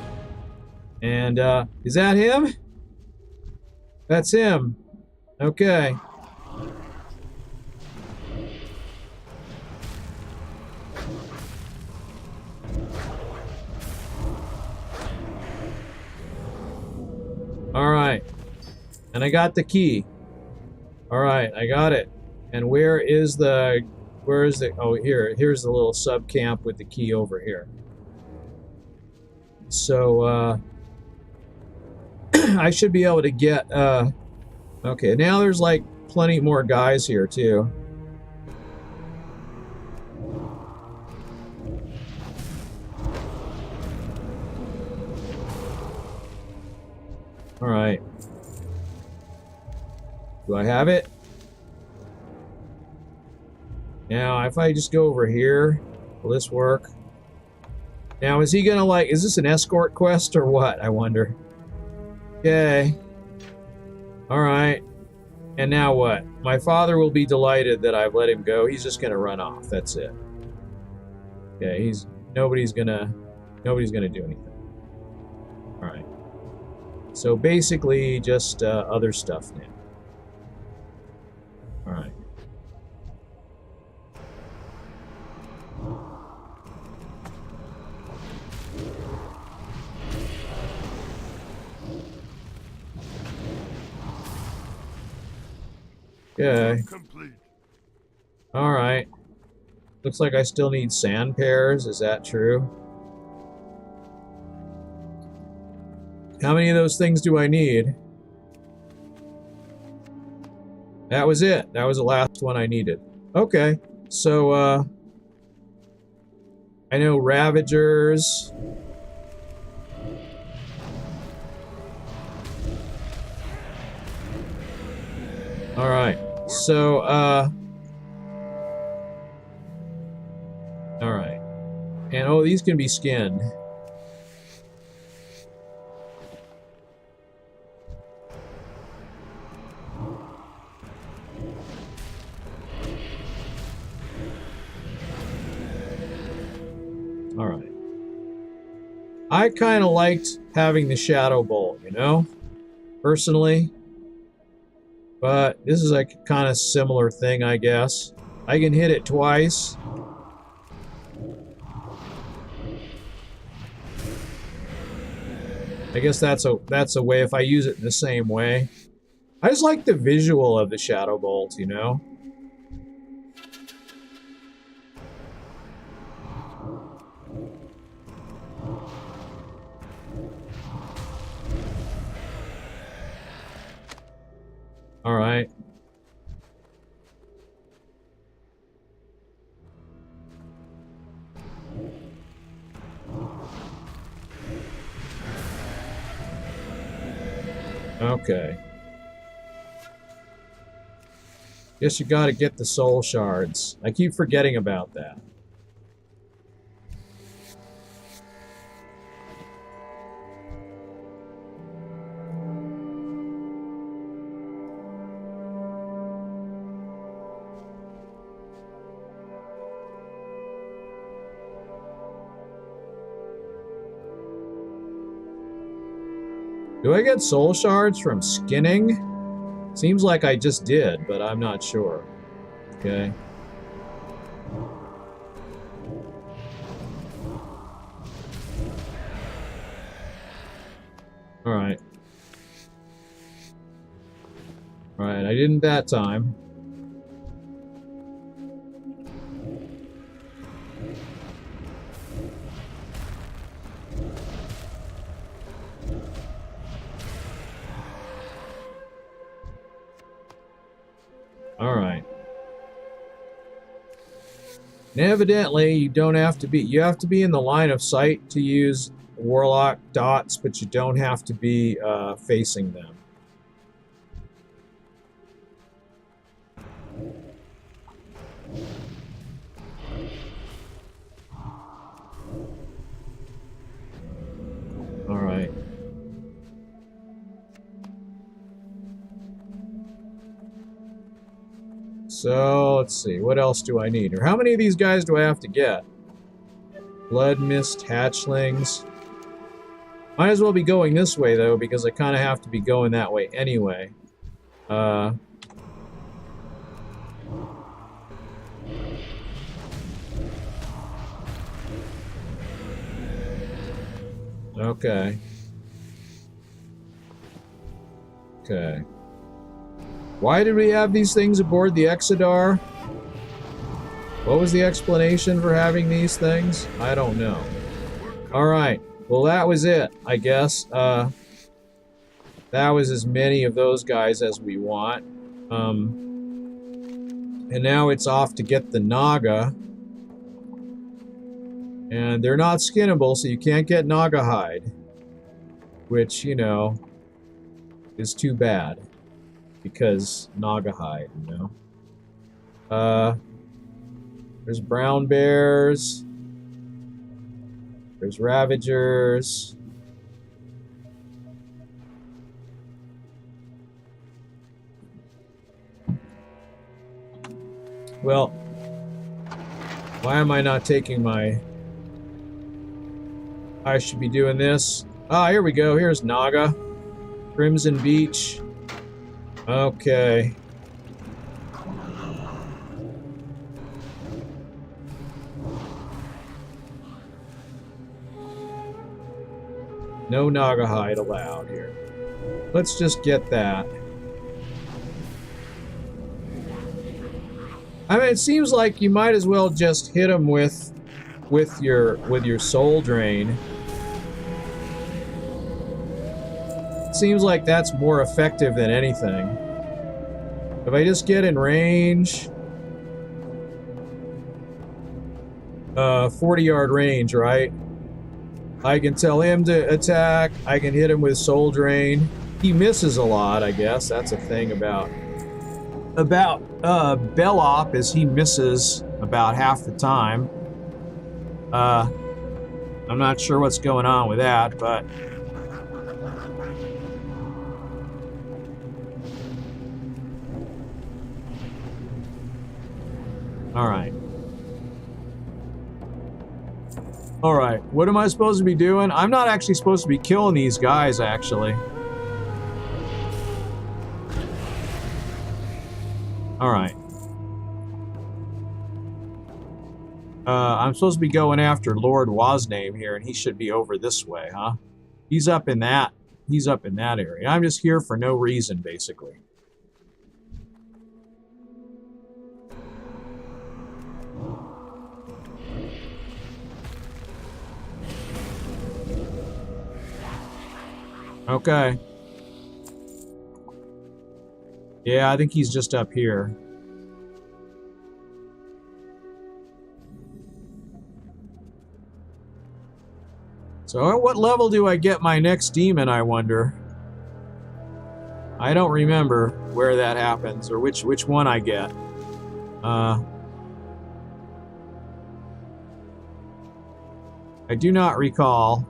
And, is that him? That's him. Okay. Alright. And I got the key. Alright, I got it. And where is the... Oh, here's the little sub camp with the key over here. So, I should be able to get, okay, now there's like plenty more guys here too. Alright. Do I have it? Now, if I just go over here, will this work? Now, is he gonna like, is this an escort quest or what, I wonder? Okay. Alright. And now what? My father will be delighted that I've let him go. He's just gonna run off. That's it. Okay, nobody's gonna do anything. Alright. So basically just other stuff now. Alright. Okay. Alright. Looks like I still need sand pears. Is that true? How many of those things do I need? That was it. That was the last one I needed. Okay. So, I know Ravagers. Alright. So, alright. And, oh, these can be skinned. Alright. I kind of liked having the Shadow Bolt, you know? Personally. But this is like a kind of similar thing, I guess. I can hit it twice. I guess that's a way if I use it in the same way. I just like the visual of the Shadow Bolt, you know? All right. Okay. Guess you gotta get the soul shards. I keep forgetting about that. Do I get soul shards from skinning? Seems like I just did, but I'm not sure. Okay. Alright. Alright, I didn't that time. Alright. And evidently, you don't have to be... You have to be in the line of sight to use Warlock dots, but you don't have to be facing them. Alright. So, let's see. What else do I need? Or how many of these guys do I have to get? Bloodmyst, hatchlings. Might as well be going this way, though, because I kind of have to be going that way anyway. Okay. Okay. Why did we have these things aboard the Exodar? What was the explanation for having these things? I don't know. Alright. Well, that was it, I guess. That was as many of those guys as we want. And now it's off to get the Naga. And they're not skinnable, so you can't get Naga hide. Which, you know, is too bad. Because Naga hide, you know. There's brown bears. There's ravagers. Well, why am I not taking my... I should be doing this. Ah, here we go. Here's Naga. Crimson Beach. Okay. No Naga hide allowed here. Let's just get that. I mean, it seems like you might as well just hit them with your soul drain. Seems like that's more effective than anything. If I just get in range, 40-yard range, right? I can tell him to attack. I can hit him with soul drain. He misses a lot, I guess. That's a thing about about Bellop, as he misses about half the time. I'm not sure what's going on with that, but... Alright. Alright, what am I supposed to be doing? I'm not actually supposed to be killing these guys, actually. Alright. I'm supposed to be going after Lord Wasname here, and he should be over this way, huh? He's up in that area. I'm just here for no reason, basically. Okay. Yeah, I think he's just up here. So at what level do I get my next demon, I wonder? I don't remember where that happens, or which one I get. I do not recall.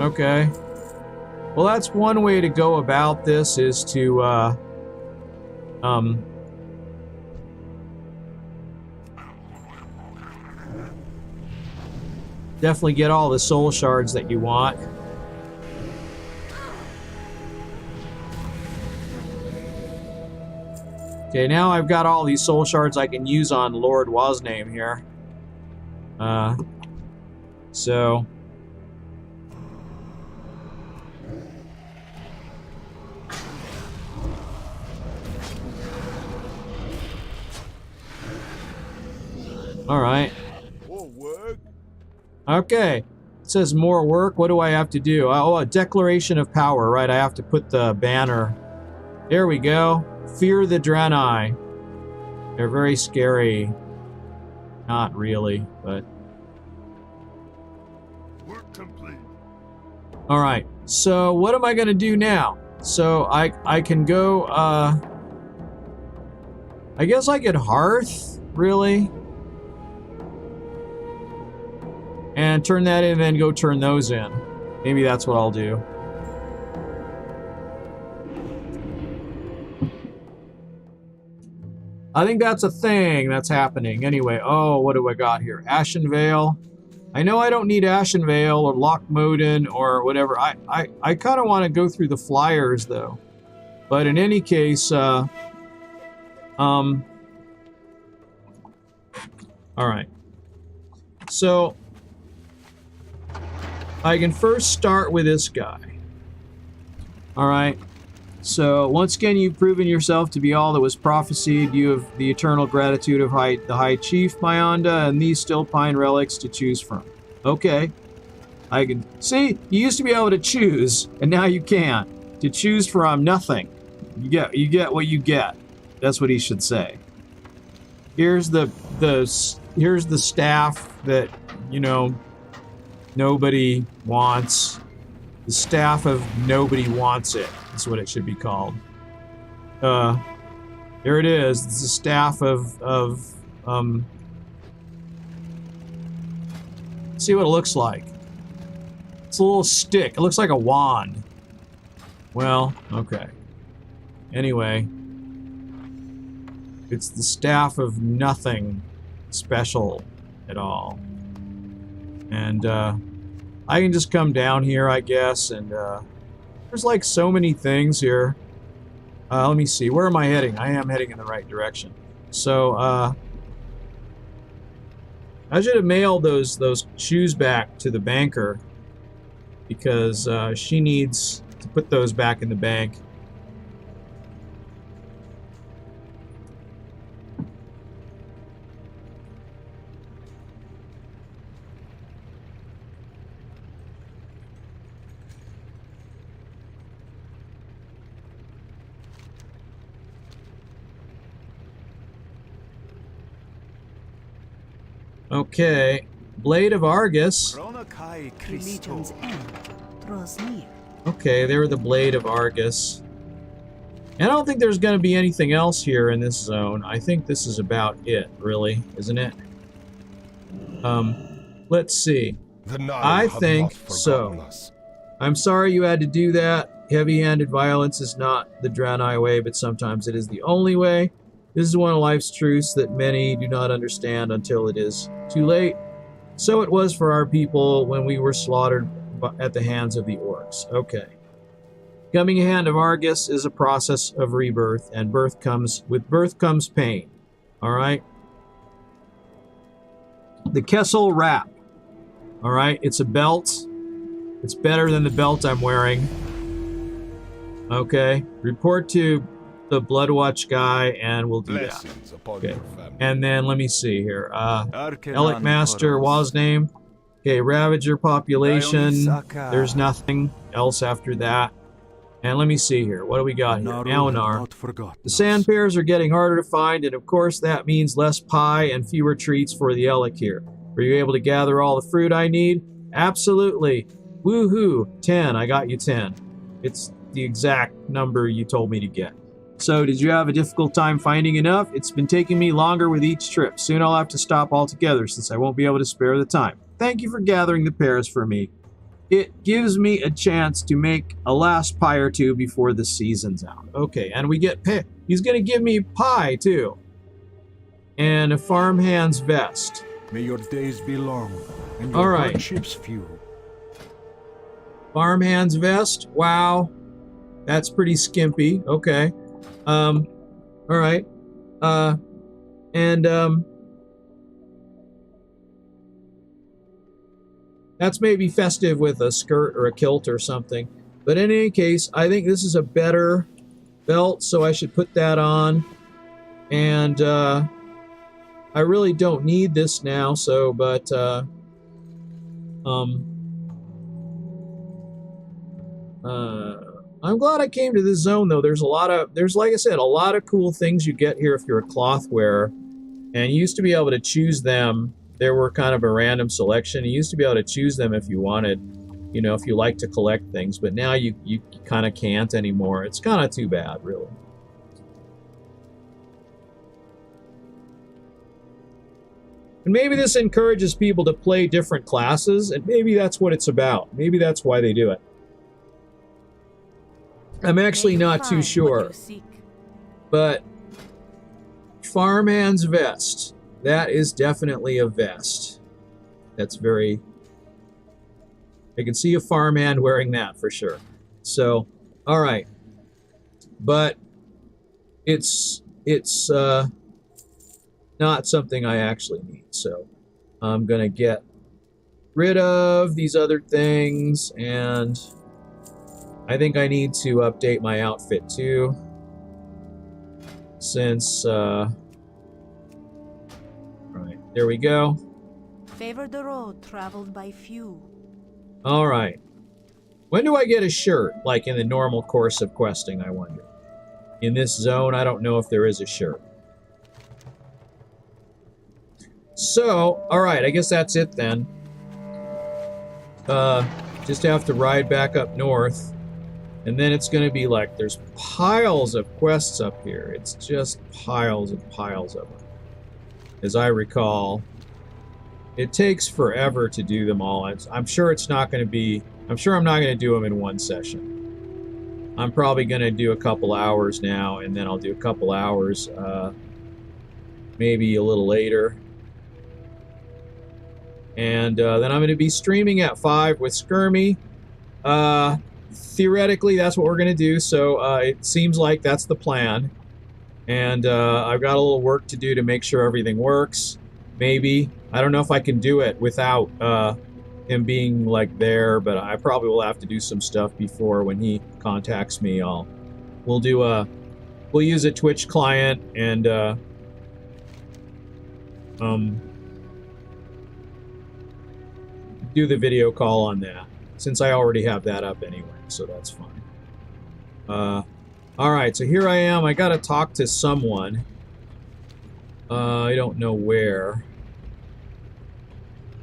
Okay. Well, that's one way to go about this, is to, definitely get all the soul shards that you want. Okay, now I've got all these soul shards I can use on Lord Wasname here. So... Alright. More work? Okay. It says more work. What do I have to do? Oh, a declaration of power, right? I have to put the banner. There we go. Fear the Draenei. They're very scary. Not really, but... Work complete. Alright. So, what am I going to do now? So, I can go, I guess I could Hearth, really? And turn that in and then go turn those in. Maybe that's what I'll do. I think that's a thing that's happening. Anyway, oh, what do I got here? Ashen Veil. I know I don't need Ashen Veil or Lockmoden or whatever. I kind of want to go through the flyers, though. But in any case, all right. So... I can first start with this guy. Alright. So, once again, you've proven yourself to be all that was prophesied. You have the eternal gratitude of the High Chief, Myonda, and these still pine relics to choose from. Okay. I can... See? You used to be able to choose, and now you can't. To choose from nothing. You get what you get. That's what he should say. Here's the staff that, you know... nobody wants. The staff of nobody wants it. That's what it should be called. There it is. It's the staff of see what it looks like. It's a little stick. It looks like a wand. Well, okay. Anyway. It's the staff of nothing special at all. And, I can just come down here, I guess, and, there's, like, so many things here. Let me see. Where am I heading? I am heading in the right direction. So, I should have mailed those shoes back to the banker, because, she needs to put those back in the bank. Okay. Blade of Argus. Chronokai The Legion's Christo. end draws near. Okay, they're the Blade of Argus. And I don't think there's going to be anything else here in this zone. I think this is about it, really, isn't it? Let's see. The Nile I have think not forgotten so. us. I'm sorry you had to do that. Heavy-handed violence is not the Draenei way, but sometimes it is the only way. This is one of life's truths that many do not understand until it is too late. So it was for our people when we were slaughtered at the hands of the orcs. Okay. Becoming a hand of Argus is a process of rebirth, and with birth comes pain. All right? The Kessel Wrap. All right? It's a belt. It's better than the belt I'm wearing. Okay. Report to the Bloodwatch guy, and we'll do that. Blessings upon Okay. your family. And then let me see here. Arcanon Elec Master, Toros. Wah's name. Okay, Ravager population. Dionysaka. There's nothing else after that. And let me see here. What do we got here? Naru have Aonar. not forgotten The us. sand pears are getting harder to find, and of course that means less pie and fewer treats for the Elec here. Were you able to gather all the fruit I need? Absolutely. Woohoo! 10. I got you 10. It's the exact number you told me to get. So, did you have a difficult time finding enough? It's been taking me longer with each trip. Soon I'll have to stop altogether since I won't be able to spare the time. Thank you for gathering the pears for me. It gives me a chance to make a last pie or two before the season's out. Okay, and we get pie. He's going to give me pie, too. And a farmhand's vest. May your days be long, and All your right. hardships few. Farmhand's vest. Wow. That's pretty skimpy. Okay. All right. That's maybe festive with a skirt or a kilt or something. But in any case, I think this is a better belt, so I should put that on. And I really don't need this now, so, but I'm glad I came to this zone, though. There's, like I said, a lot of cool things you get here if you're a cloth wearer. And you used to be able to choose them. There were kind of a random selection. You used to be able to choose them if you wanted, you know, if you like to collect things. But now you kind of can't anymore. It's kind of too bad, really. And maybe this encourages people to play different classes, and maybe that's what it's about. Maybe that's why they do it. I'm actually May you not too find what sure. you seek. But Farmhand's vest. That is definitely a vest. That's very... I can see a farmhand wearing that for sure. So, alright. But it's not something I actually need. So I'm going to get rid of these other things, and I think I need to update my outfit too. Since, right, there we go. Favor the road traveled by few. All right. When do I get a shirt? Like in the normal course of questing, I wonder. In this zone, I don't know if there is a shirt. So, all right, I guess that's it then. Just have to ride back up north. And then it's going to be like, there's piles of quests up here. It's just piles and piles of them. As I recall, it takes forever to do them all. I'm sure it's not going to be, I'm sure I'm not going to do them in one session. I'm probably going to do a couple hours now, and then I'll do a couple hours, maybe a little later. And then I'm going to be streaming at 5 with Skirmy. Theoretically, that's what we're going to do, so it seems like that's the plan. And I've got a little work to do to make sure everything works. Maybe. I don't know if I can do it without him being, like, there, but I probably will have to do some stuff before when he contacts me. We'll use a Twitch client and do the video call on that, since I already have that up anyway, so that's fine. Alright, so here I am. I gotta talk to someone. I don't know where.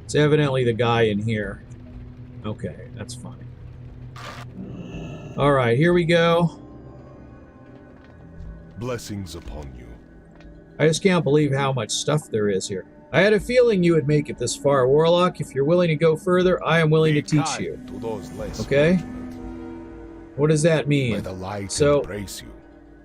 It's evidently the guy in here. Okay, that's fine. All right, here we go. Blessings upon you. I just can't believe how much stuff there is here. I had a feeling you would make it this far, Warlock. If you're willing to go further, I am willing to teach you. To those less Okay? What does that May mean? the light So, embrace you.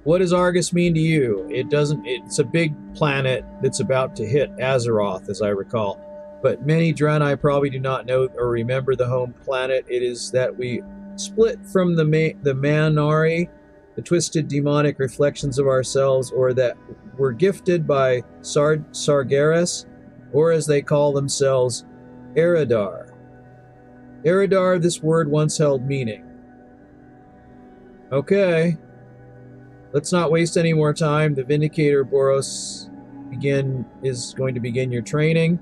what does Argus mean to you? It doesn't. It's a big planet that's about to hit Azeroth, as I recall. But many Draenei probably do not know or remember the home planet. It is that we split from the Manori, the twisted demonic reflections of ourselves, or that were gifted by Sargeras, or as they call themselves, Eridar. Eridar, this word once held meaning. Okay. Let's not waste any more time. The Vindicator Boros is going to begin your training.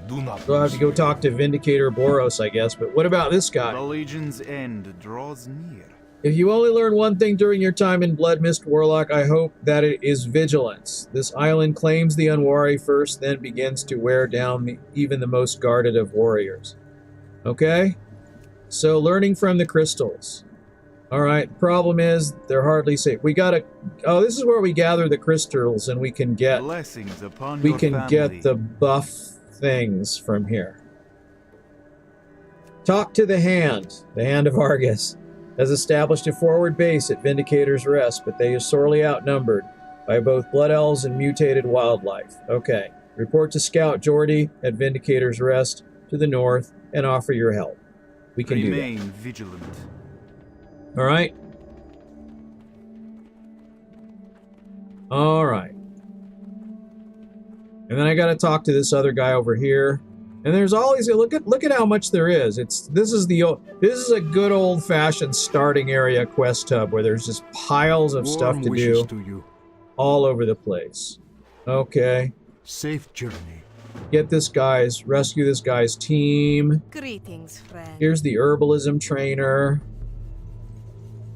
Do not We'll have to go lose talk to Vindicator Boros, I guess. But what about this The guy? legion's end draws near. If you only learn one thing during your time in Bloodmyst, Warlock, I hope that it is vigilance. This island claims the unwary first, then begins to wear down even the most guarded of warriors. Okay? So, learning from the crystals. Alright, the problem is, they're hardly safe. We gotta... Oh, this is where we gather the crystals, and we can get... Blessings upon We your can family. get the buff things from here. Talk to the Hand of Argus. Has established a forward base at Vindicator's Rest, but they are sorely outnumbered by both Blood Elves and mutated wildlife. Okay. Report to Scout Geordie at Vindicator's Rest to the north and offer your help. We can Remain do vigilant. that. Alright? Alright. And then I gotta talk to this other guy over here. And there's always look at how much there is. This is a good old-fashioned starting area quest hub where there's just piles of stuff to do to you. all over the place. Okay, Safe journey. rescue this guy's team. Greetings, friend. Here's the herbalism trainer.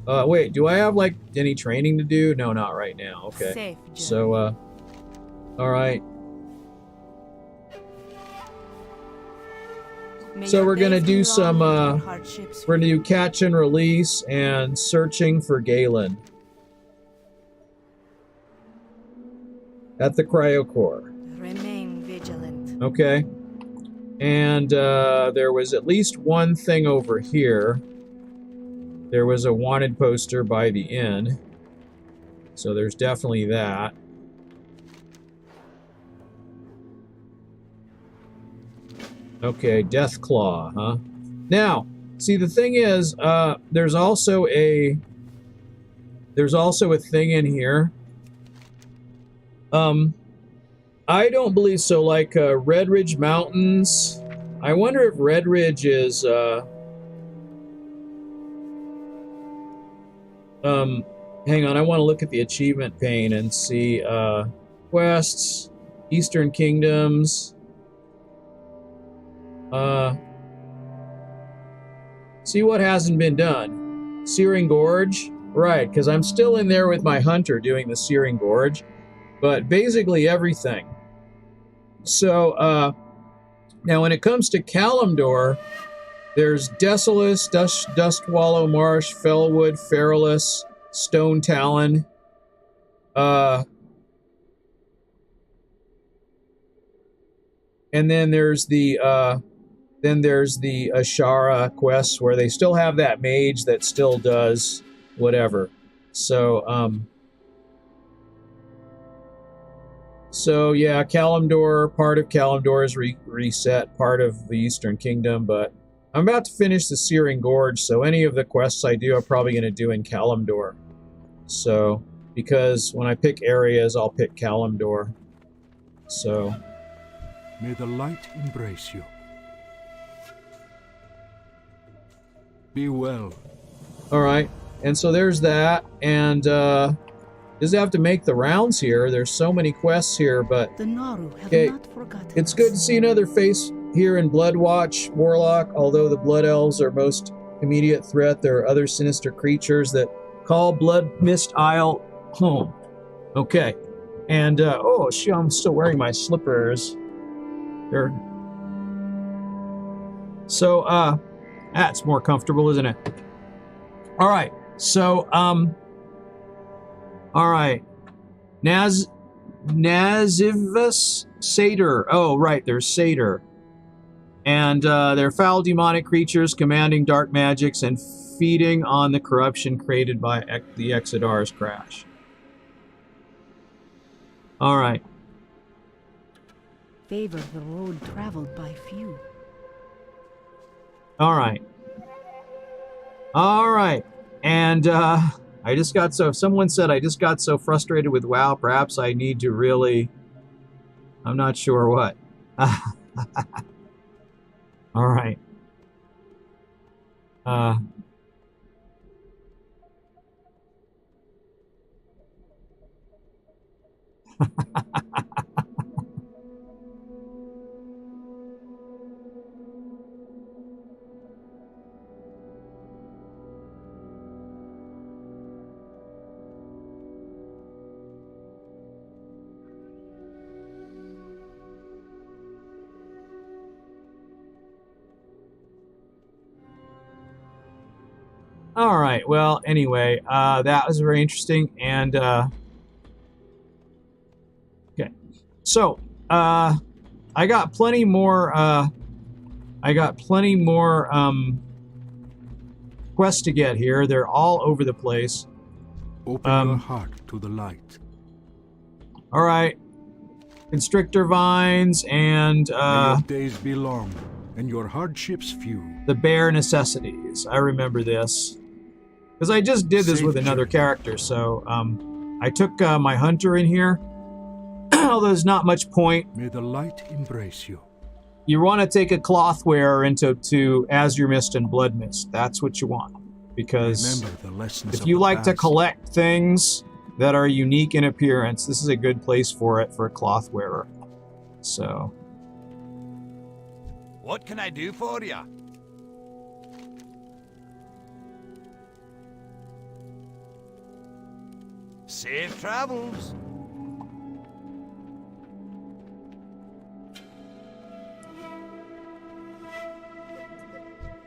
Wait, do I have like any training to do? No, not right now. Okay, Safe journey. so all right. May So your we're gonna days do be some, long and your hardships We're gonna few. do catch and release and searching for Galen at the cryocore. Remain vigilant. Okay. And there was at least one thing over here. There was a wanted poster by the inn. So there's definitely that. Okay, Deathclaw, huh? Now, see the thing is, there's also a thing in here. I don't believe so. Like Red Ridge Mountains. I wonder if Red Ridge is hang on, I want to look at the achievement pane and see quests, Eastern Kingdoms. See what hasn't been done. Searing Gorge? Right, because I'm still in there with my hunter doing the Searing Gorge. But basically everything. So, now when it comes to Kalimdor, there's Desolus, Dustwallow Marsh, Fellwood, Feralus, Stone Talon. And then there's the Ashara quests where they still have that mage that still does whatever. So, so yeah, Kalimdor, part of Kalimdor is reset, part of the Eastern Kingdom, but I'm about to finish the Searing Gorge, so any of the quests I do, I'm probably going to do in Kalimdor. So, because when I pick areas, I'll pick Kalimdor. So, May the light embrace you. Be well. alright, and so there's that, and just have to make the rounds here. There's so many quests here, but The Naru have Okay, not forgotten it's us. good to see another face here in Bloodwatch, Warlock. Although the Blood Elves are most immediate threat, there are other sinister creatures that call Bloodmyst Isle home. Okay, and oh, shit, I'm still wearing my slippers. They're So, that's more comfortable, isn't it? All right. So, all right. Nazivus Satyr. Oh, right. There's Satyr. And they're foul demonic creatures commanding dark magics and feeding on the corruption created by the Exodar's crash. All right. Favor the road traveled by few. All right. All right. And I just got so... Someone said I just got so frustrated with WoW. Perhaps I need to really... I'm not sure what. All right. All right. Well, anyway, that was very interesting. And okay, so I got plenty more. Quests to get here. They're all over the place. Open your heart to the light. All right, constrictor vines and May your days be long and your hardships few. the bare necessities. I remember this. Because I just did this with another character, so I took my hunter in here. Although there's not much point. May the light embrace you. You want to take a cloth wearer into Azure Mist and Bloodmyst. That's what you want. Because remember the lessons if of you the like to past. collect things that are unique in appearance, this is a good place for it, for a cloth wearer. So. What can I do for you? Safe travels.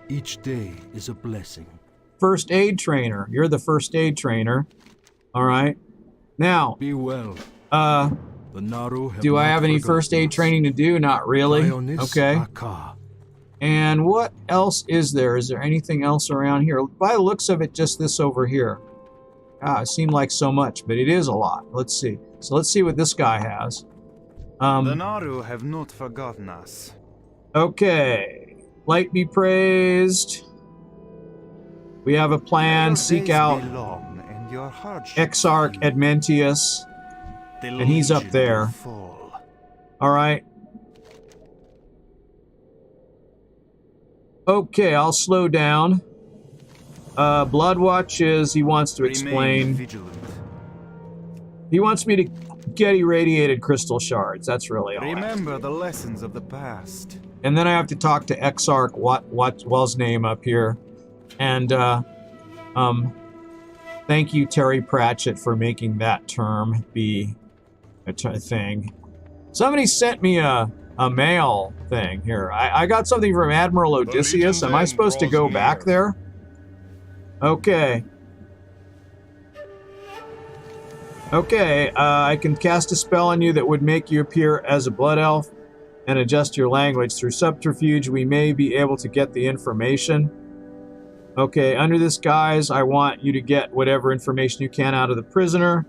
Each day is a blessing. First aid trainer. You're the first aid trainer. All right. Now, Be well. do The Naru have I not have any forgotten first aid us. training to do? Not really. Ionis Okay. Aka. And what else is there? Is there anything else around here? By the looks of it, just this over here. It seemed like so much, but it is a lot. Let's see. So let's see what this guy has. The Naru have not forgotten us. Okay. Light be praised. We have a plan. Your Seek days out be long and your hardships Exarch few. Admentius. The and he's up Legion there. will fall. All right. Okay, I'll slow down. Bloodwatch is, he wants to Remain explain. vigilant. He wants me to get irradiated crystal shards. That's really all. Remember the lessons of the past. And then I have to talk to Exarch, what's name up here. And, thank you, Terry Pratchett, for making that term be a thing. Somebody sent me a mail thing here. I got something from Admiral Odysseus. Am I supposed to go back there? Okay. Okay, I can cast a spell on you that would make you appear as a blood elf and adjust your language. Through subterfuge, we may be able to get the information. Okay, under this guise, I want you to get whatever information you can out of the prisoner.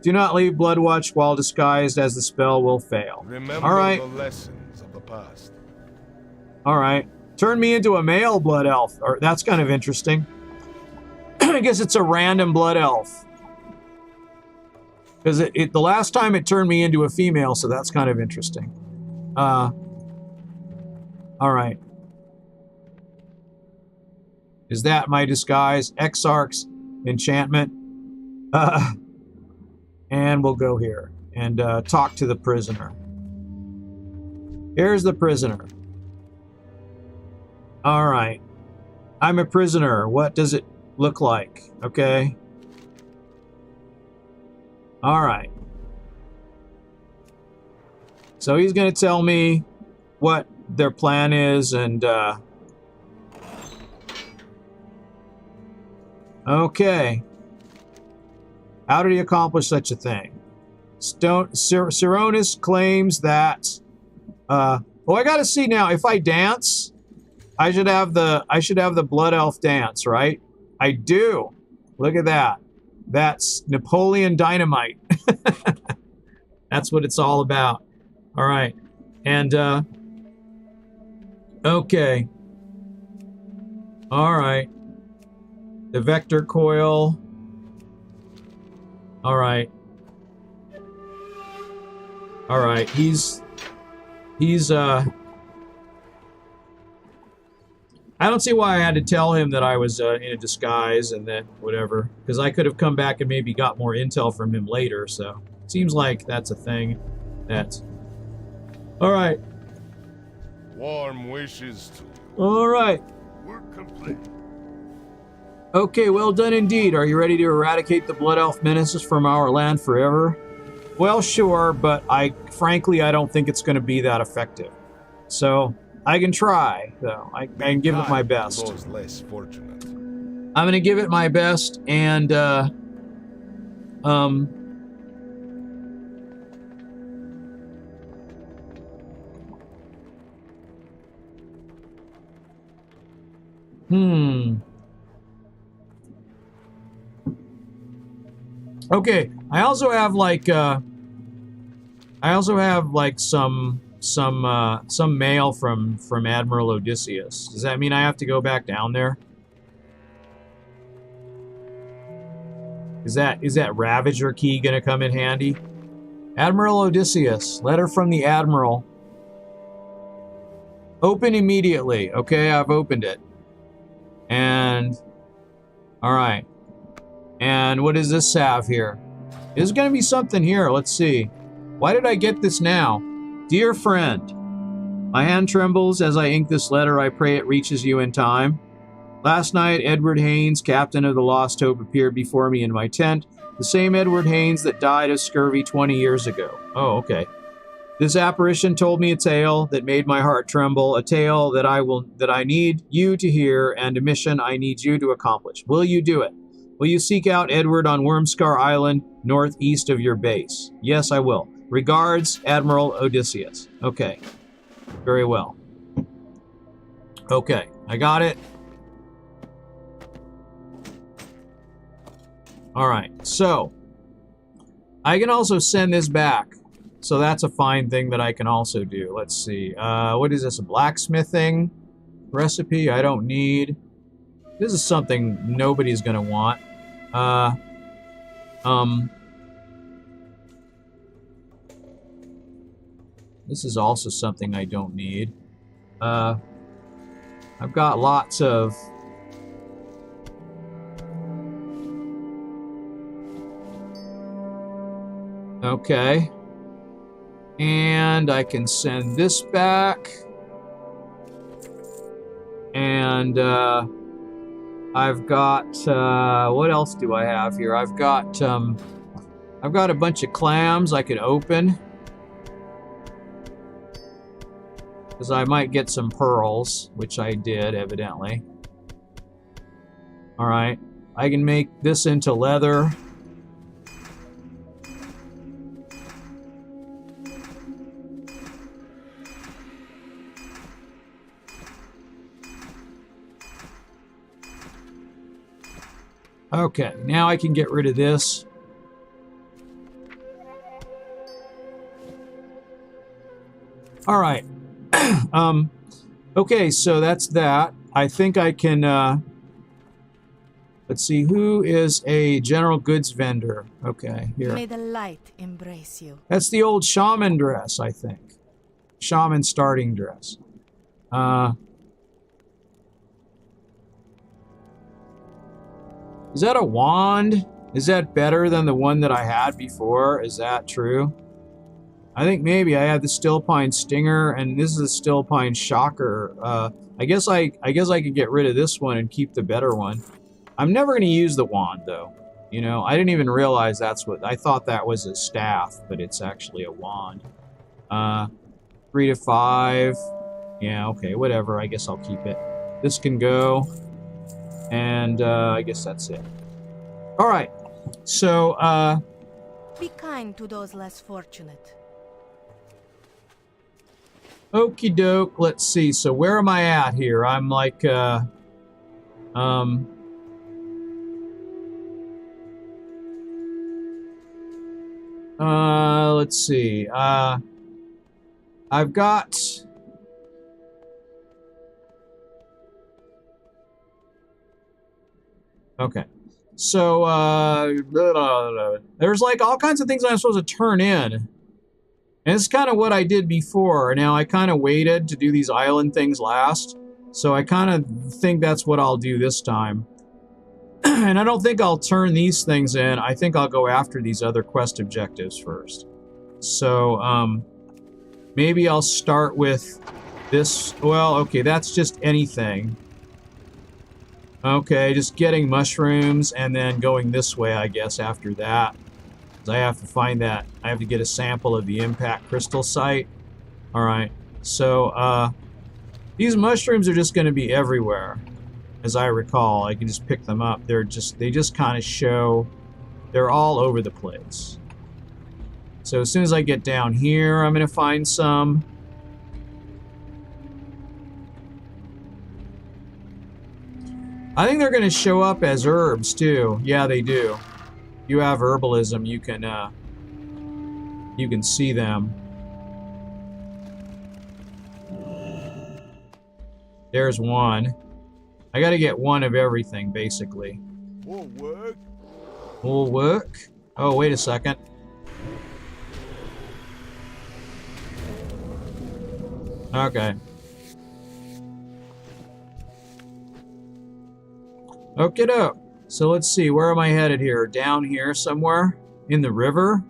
Do not leave Bloodwatch while disguised, as the spell will fail. Remember All right. the lessons of the past. All right. Turn me into a male blood elf. Or that's kind of interesting. I guess it's a random blood elf. Because the last time it turned me into a female, so that's kind of interesting. All right. Is that my disguise? Exarch's enchantment. And we'll go here and talk to the prisoner. Here's the prisoner. All right. I'm a prisoner. What does it look like? Okay. All right. So he's going to tell me what their plan is and Okay. How did he accomplish such a thing? Sironis claims that... oh, I gotta see now. If I dance, I should have the Blood Elf dance, right? I do. Look at that. That's Napoleon Dynamite. That's what it's all about. All right. And, okay. All right. The vector coil. All right. All right. He's, I don't see why I had to tell him that I was in a disguise and that whatever, because I could have come back and maybe got more intel from him later, so seems like that's a thing. That's... All right. Warm wishes to you. All right. Work complete. Okay, well done indeed. Are you ready to eradicate the Blood Elf menaces from our land forever? Well, sure, but frankly, I don't think it's going to be that effective. So... I can try, though. I can give it my best. Those less fortunate. I'm gonna give it my best, and Okay, I also have some mail from Admiral Odysseus. Does that mean I have to go back down there? Is that Ravager key gonna come in handy? Admiral Odysseus, letter from the Admiral. Open immediately. Okay, I've opened it. And all right. And what does this have here? There's gonna be something here. Let's see. Why did I get this now? Dear friend, my hand trembles as I ink this letter. I pray it reaches you in time. Last night, Edward Haynes, captain of the Lost Hope, appeared before me in my tent. The same Edward Haynes that died of scurvy 20 years ago. Oh, okay. This apparition told me a tale that made my heart tremble, a tale that I need you to hear, and a mission I need you to accomplish. Will you do it? Will you seek out Edward on Wormscar Island, northeast of your base? Yes, I will. Regards, Admiral Odysseus. Okay. Very well. Okay, I got it. Alright, so I can also send this back. So that's a fine thing that I can also do. Let's see. What is this? A blacksmithing recipe I don't need. This is something nobody's gonna want. This is also something I don't need. I've got lots of... Okay. And I can send this back. And, I've got, what else do I have here? I've got a bunch of clams I could open. Because I might get some pearls, which I did, evidently. Alright. I can make this into leather. Okay, now I can get rid of this. Alright. Okay, so that's that. I think I can, let's see, who is a general goods vendor? Okay, here. May the light embrace you. That's the old shaman dress, I think. Shaman starting dress. Is that a wand? Is that better than the one that I had before? Is that true? I think maybe I had the Stillpine Stinger, and this is a Stillpine Shocker. I guess I could get rid of this one and keep the better one. I'm never going to use the wand, though. You know, I didn't even realize that's what... I thought that was a staff, but it's actually a wand. 3 to 5. Yeah, okay, whatever. I guess I'll keep it. This can go. And I guess that's it. All right. So, Be kind to those less fortunate. okie doke. Let's see. So where am I at here? I'm like, let's see. I've got... Okay. So, there's like all kinds of things I'm supposed to turn in. And it's kind of what I did before. Now, I kind of waited to do these island things last. So I kind of think that's what I'll do this time. And I don't think I'll turn these things in. I think I'll go after these other quest objectives first. So, maybe I'll start with this. Well, okay, that's just anything. Okay, just getting mushrooms and then going this way, I guess, after that. Because I have to find that. I have to get a sample of the impact crystal site. Alright, so, these mushrooms are just going to be everywhere. As I recall, I can just pick them up. They just kind of show, they're all over the place. So as soon as I get down here, I'm going to find some. I think they're going to show up as herbs too. Yeah, they do. You have herbalism, you can see them. There's one. I got to get one of everything, basically. Will work. Will work? Oh, wait a second. Okay. Okie doke. So let's see, where am I headed here? Down here somewhere? In the river?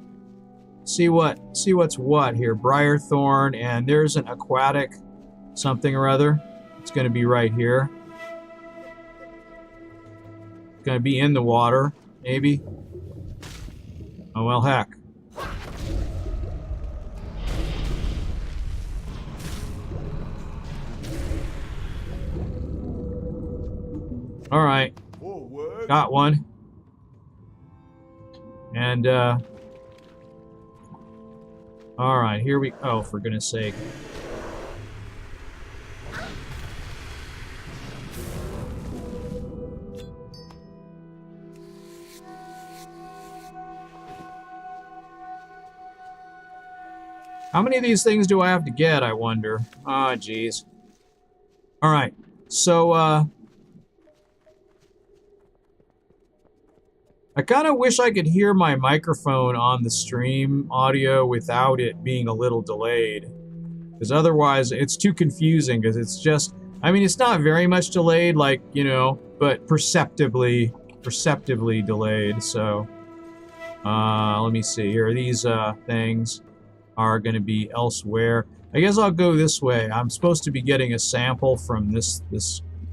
See what's what here. Briarthorn, and there's an aquatic something or other. It's going to be right here. It's going to be in the water, maybe. Oh, well, heck. All right. Got one. And, all right, here we... Oh, for goodness sake. How many of these things do I have to get, I wonder? Ah, geez. All right, so, I kind of wish I could hear my microphone on the stream audio without it being a little delayed. Because otherwise, it's too confusing, because it's just... I mean, it's not very much delayed, like, you know, but perceptibly delayed, so... let me see here. These, things are going to be elsewhere. I guess I'll go this way. I'm supposed to be getting a sample from this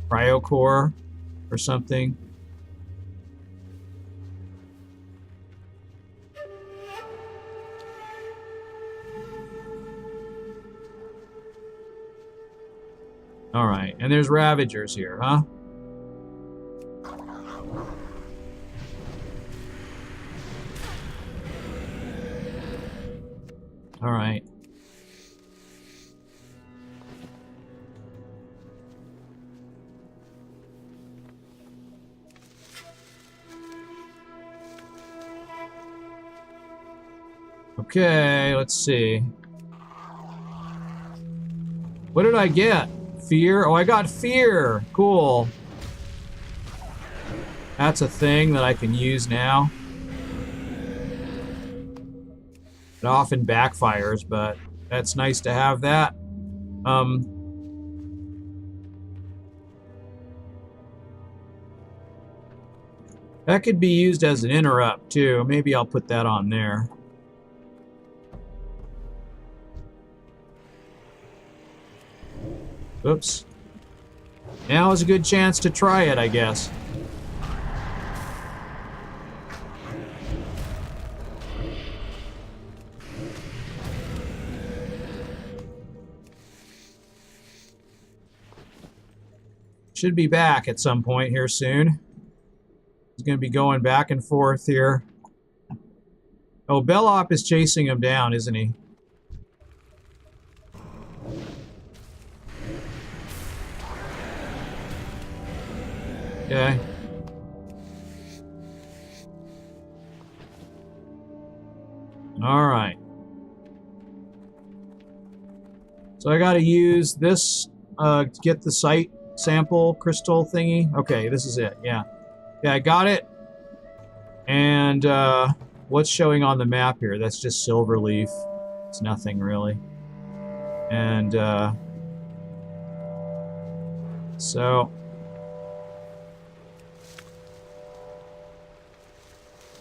cryocore or something. Alright, and there's Ravagers here, huh? Alright. Okay, let's see. What did I get? Fear? Oh, I got fear! Cool. That's a thing that I can use now. It often backfires, but that's nice to have that. That could be used as an interrupt, too. Maybe I'll put that on there. Oops. Now is a good chance to try it, I guess. should be back at some point here soon. He's going to be going back and forth here. Oh, Bellop is chasing him down, isn't he? Okay. All right. So I got to use this to get the site sample crystal thingy. Okay, this is it. Yeah. Yeah, I got it. And what's showing on the map here? That's just Silverleaf. It's nothing really. And so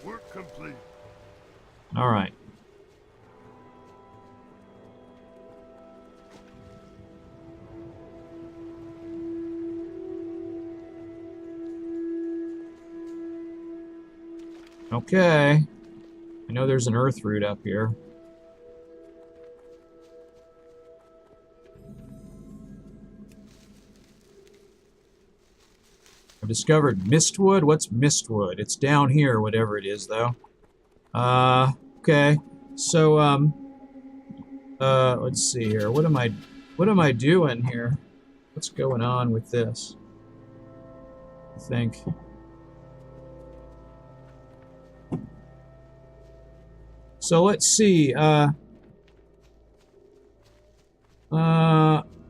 Work complete. all right. Okay. I know there's an earth root up here. I've discovered mistwood. What's mistwood? It's down here, whatever it is, though. Okay. So, let's see here. What am I doing here? What's going on with this? I think. So let's see.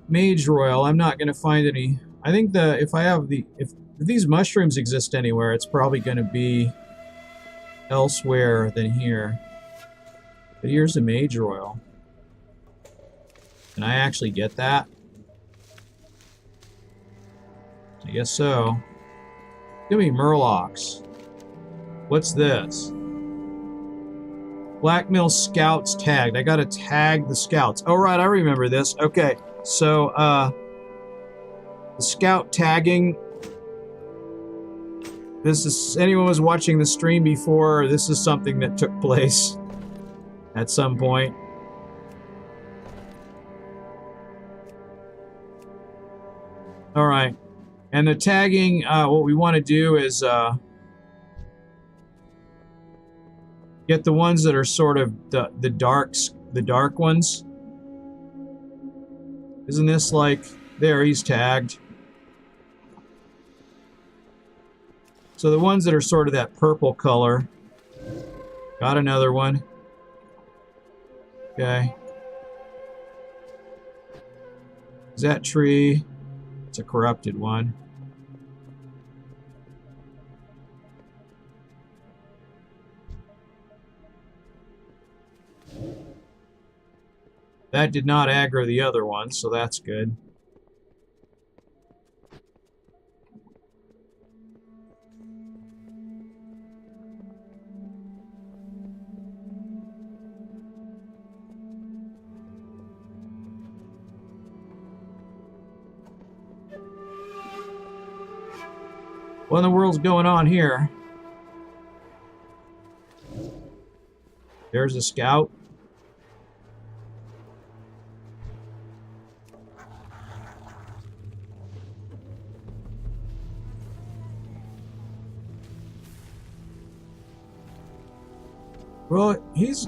Mage Royal. I'm not going to find any. I think if these mushrooms exist anywhere, it's probably going to be elsewhere than here. But here's a Mage Royal. Can I actually get that? I guess so. Give me Murlocs. What's this? Blackmill Scouts tagged. I gotta tag the scouts. Oh, right, I remember this. Okay, so, the scout tagging. This is, anyone was watching the stream before, this is something that took place at some point. All right, and the tagging, what we want to do is, get the ones that are sort of the dark ones. Isn't this like, there, he's tagged. So the ones that are sort of that purple color. Got another one. Okay. Is that tree? It's a corrupted one. That did not aggro the other one, so that's good. What in the world's going on here? There's a scout. Well, he's...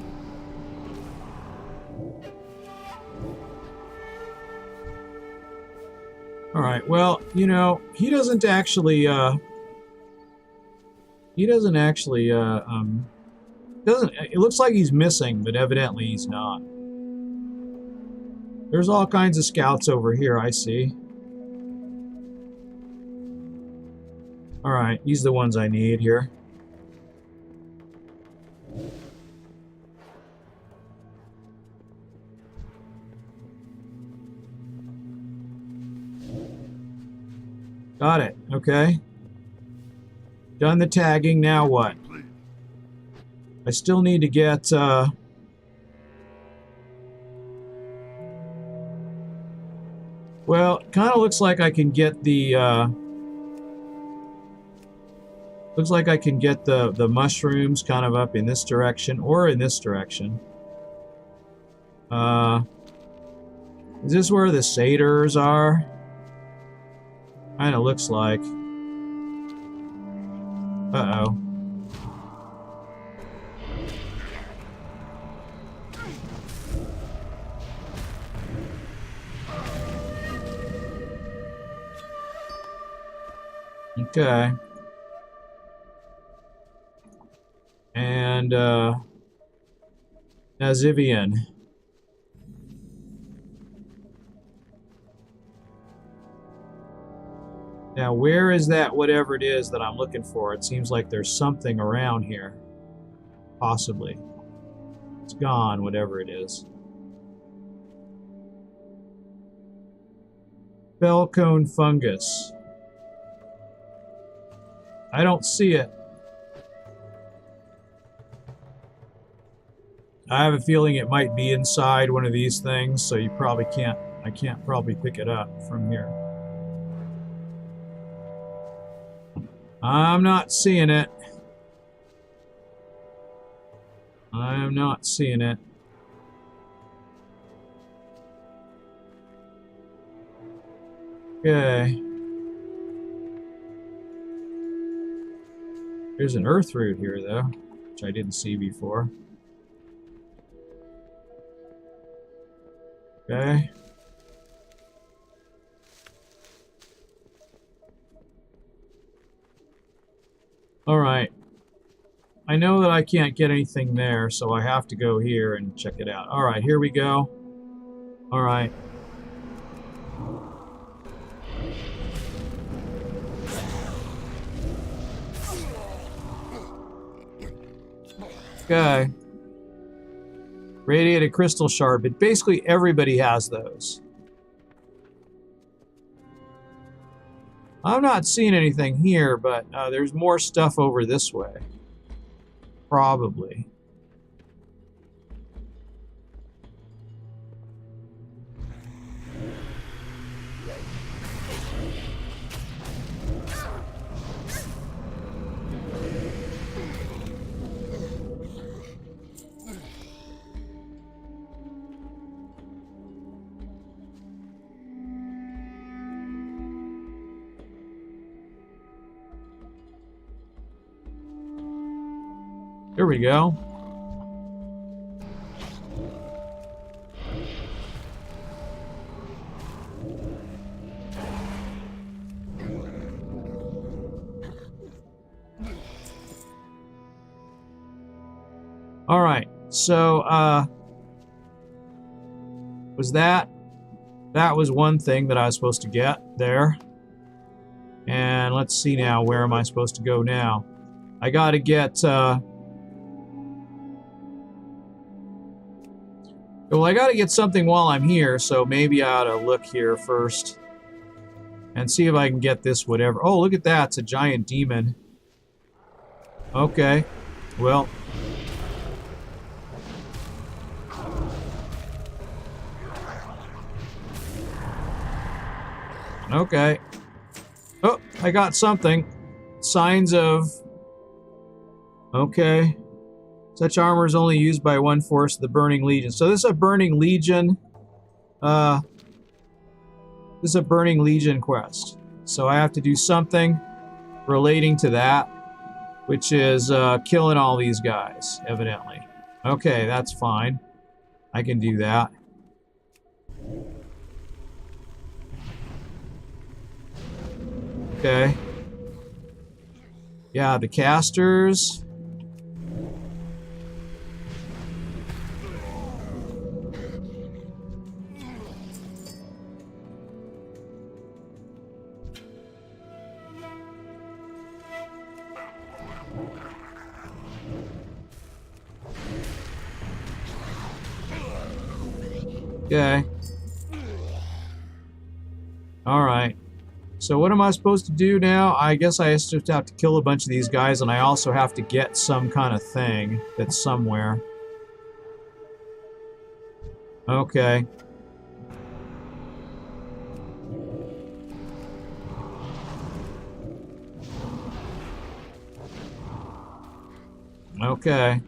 Alright, well, you know, he doesn't actually, it looks like he's missing, but evidently he's not. There's all kinds of scouts over here, I see. Alright, these are the ones I need here. Got it. Okay. Done the tagging. Now what? I still need to get, well, kind of looks like I can get the, looks like I can get the mushrooms kind of up in this direction or in this direction. Is this where the satyrs are? Kind of looks like. Uh-oh. Okay. And, Nazivian. Now, where is that whatever it is that I'm looking for? It seems like there's something around here. Possibly. It's gone, whatever it is. Bellcone fungus. I don't see it. I have a feeling it might be inside one of these things, so you probably can't, I can't probably pick it up from here. I'm not seeing it. I am not seeing it. Okay. There's an earth root here, though, which I didn't see before. Okay. Alright. I know that I can't get anything there, so I have to go here and check it out. Alright, here we go. Alright. Okay. Radiated crystal shard, but basically everybody has those. I'm not seeing anything here, but there's more stuff over this way. Probably. Here we go. All right. So, was that was one thing that I was supposed to get there. And let's see now, where am I supposed to go now? I got to get well, I gotta get something while I'm here, so maybe I ought to look here first and see if I can get this whatever. Oh, look at that. It's a giant demon. Okay. Well. Okay. Oh, I got something. Signs of... Okay. Such armor is only used by one force of the Burning Legion. So this is a Burning Legion. This is a Burning Legion quest. So I have to do something relating to that, which is killing all these guys, evidently. Okay, that's fine. I can do that. Okay. Yeah, the casters. Okay. Alright. So what am I supposed to do now? I guess I just have to kill a bunch of these guys, and I also have to get some kind of thing that's somewhere. Okay. Okay.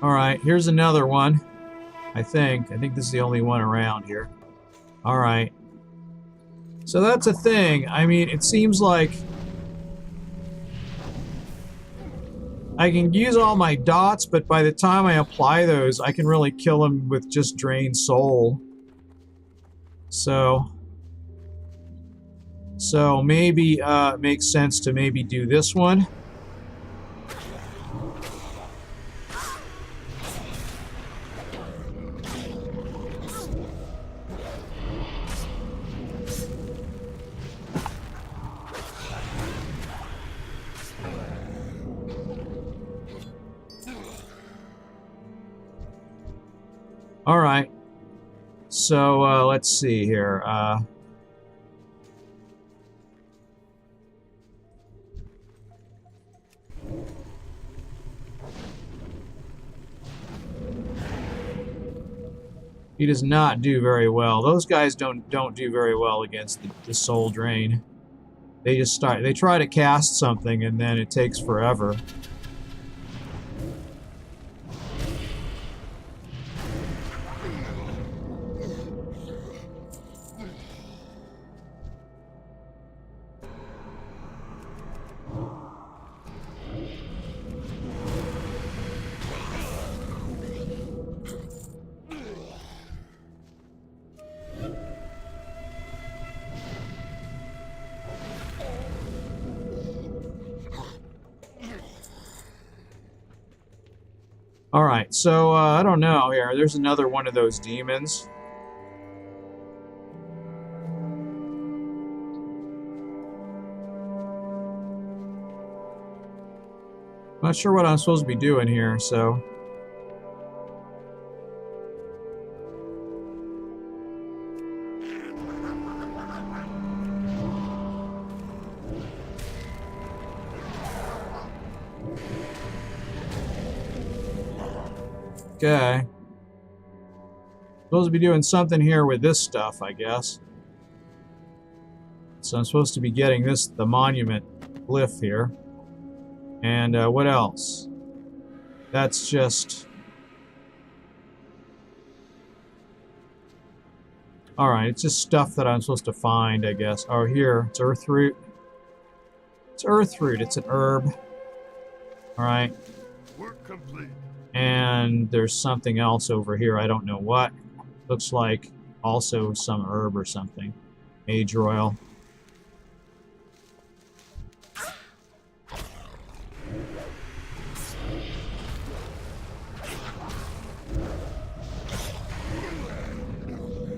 Alright, here's another one. I think this is the only one around here. Alright. So that's a thing. I mean, it seems like I can use all my dots, but by the time I apply those, I can really kill him with just drained soul. So maybe it makes sense to maybe do this one. Alright, so let's see here. He does not do very well. Those guys don't do very well against the soul drain. They just they try to cast something and then it takes forever. Alright, so I don't know here. There's another one of those demons. Not sure what I'm supposed to be doing here, so... Okay. Supposed to be doing something here with this stuff, I guess. So I'm supposed to be getting this, the monument glyph here. And what else? That's just... Alright, it's just stuff that I'm supposed to find, I guess. Oh, here, it's earthroot. It's earthroot, it's an herb. Alright. Work complete. And there's something else over here, I don't know what. Looks like also some herb or something. Mage oil.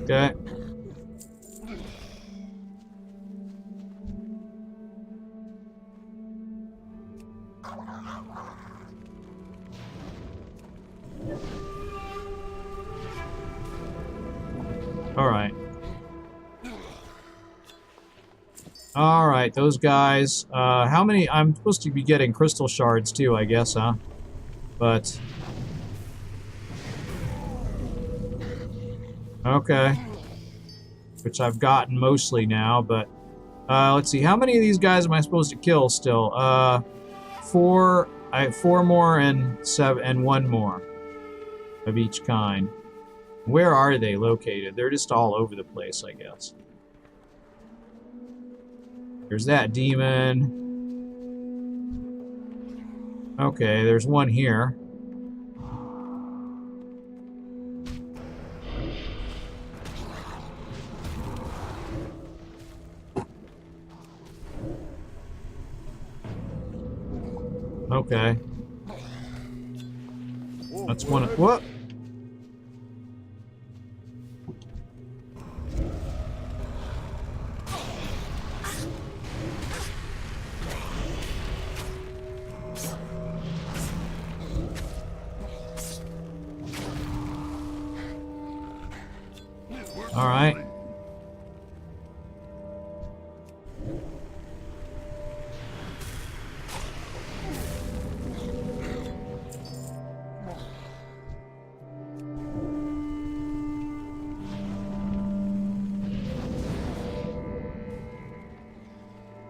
Okay. Alright, those guys. How many? I'm supposed to be getting crystal shards too, I guess, huh? But... Okay. Which I've gotten mostly now, but... let's see, how many of these guys am I supposed to kill still? 4... I have 4 more and 7 and 1 more of each kind. Where are they located? They're just all over the place, I guess. There's that demon. Okay, there's one here. Okay. That's one of... What? All right.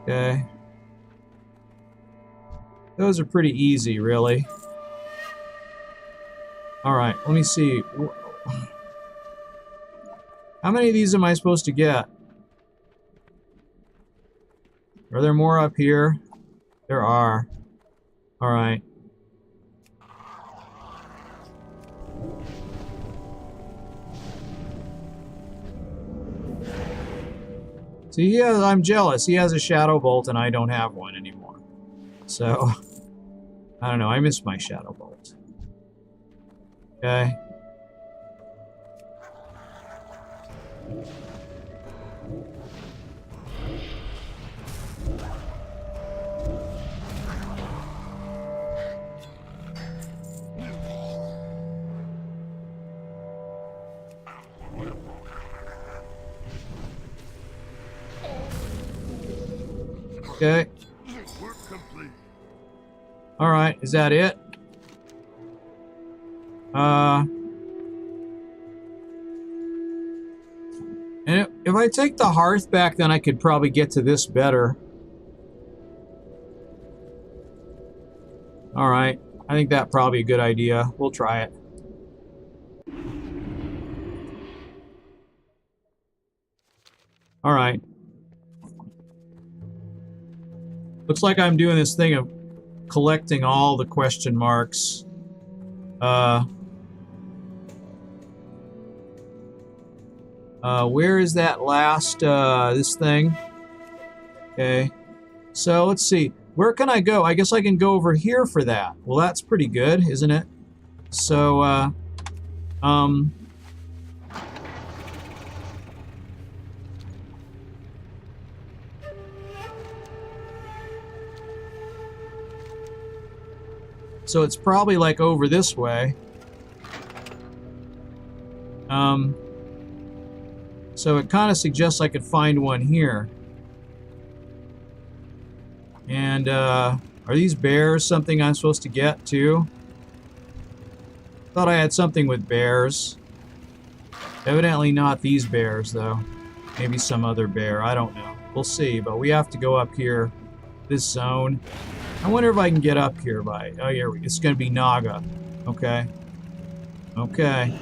Okay. Those are pretty easy, really. All right, let me see. How many of these am I supposed to get? Are there more up here? There are. All right. See, I'm jealous. He has a Shadow Bolt and I don't have one anymore. So, I don't know. I miss my Shadow Bolt. Okay. Okay. Work complete. All right. Is that it? And if I take the hearth back, then I could probably get to this better. All right. I think that's probably a good idea. We'll try it. All right. Looks like I'm doing this thing of collecting all the question marks. Where is that last, this thing? Okay. So, let's see. Where can I go? I guess I can go over here for that. Well, that's pretty good, isn't it? So, so it's probably like over this way. So it kind of suggests I could find one here. And, are these bears something I'm supposed to get, too? Thought I had something with bears. Evidently not these bears, though. Maybe some other bear, I don't know. We'll see, but we have to go up here, this zone. I wonder if I can get up here by... Oh, here we go. It's going to be Naga. Okay. Okay.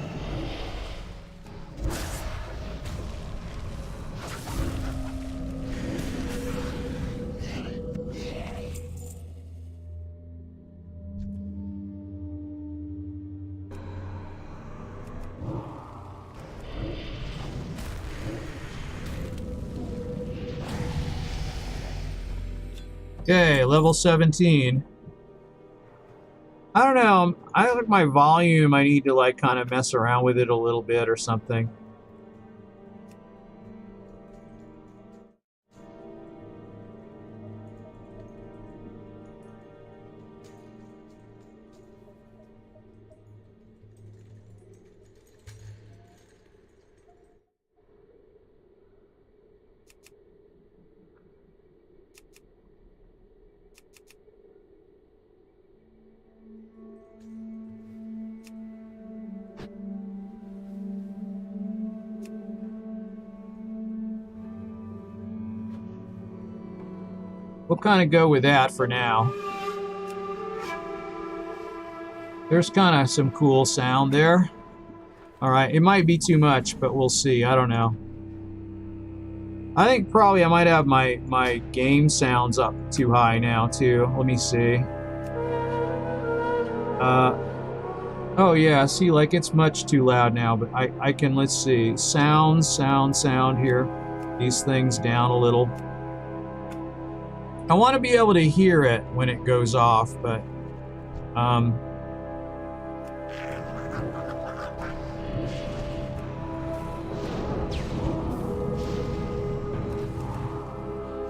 Okay, level 17. I don't know. I like my volume. I need to like kind of mess around with it a little bit or something. We'll kind of go with that for now. There's kind of some cool sound there. Alright, it might be too much, but we'll see. I don't know. I think probably I might have my game sounds up too high now, too. Let me see. Oh yeah, see, like it's much too loud now, but I can, let's see. Sound here. These things down a little. I want to be able to hear it when it goes off, but all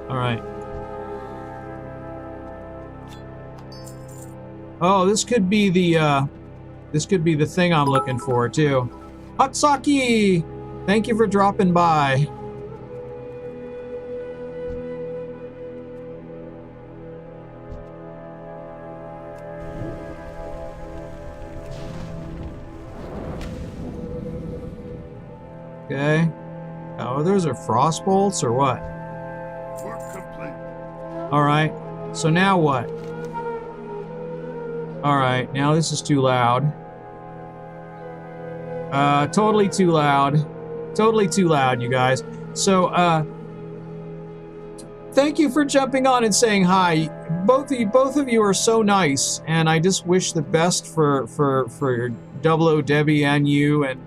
right. Oh, this could be the thing I'm looking for too. Hatsaki, thank you for dropping by. Okay. Oh, those are frost bolts or what? Work complete. Alright. So now what? Alright, now this is too loud. Totally too loud. Totally too loud, you guys. So, thank you for jumping on and saying hi. Both of you are so nice, and I just wish the best for Double O Debbie and you, and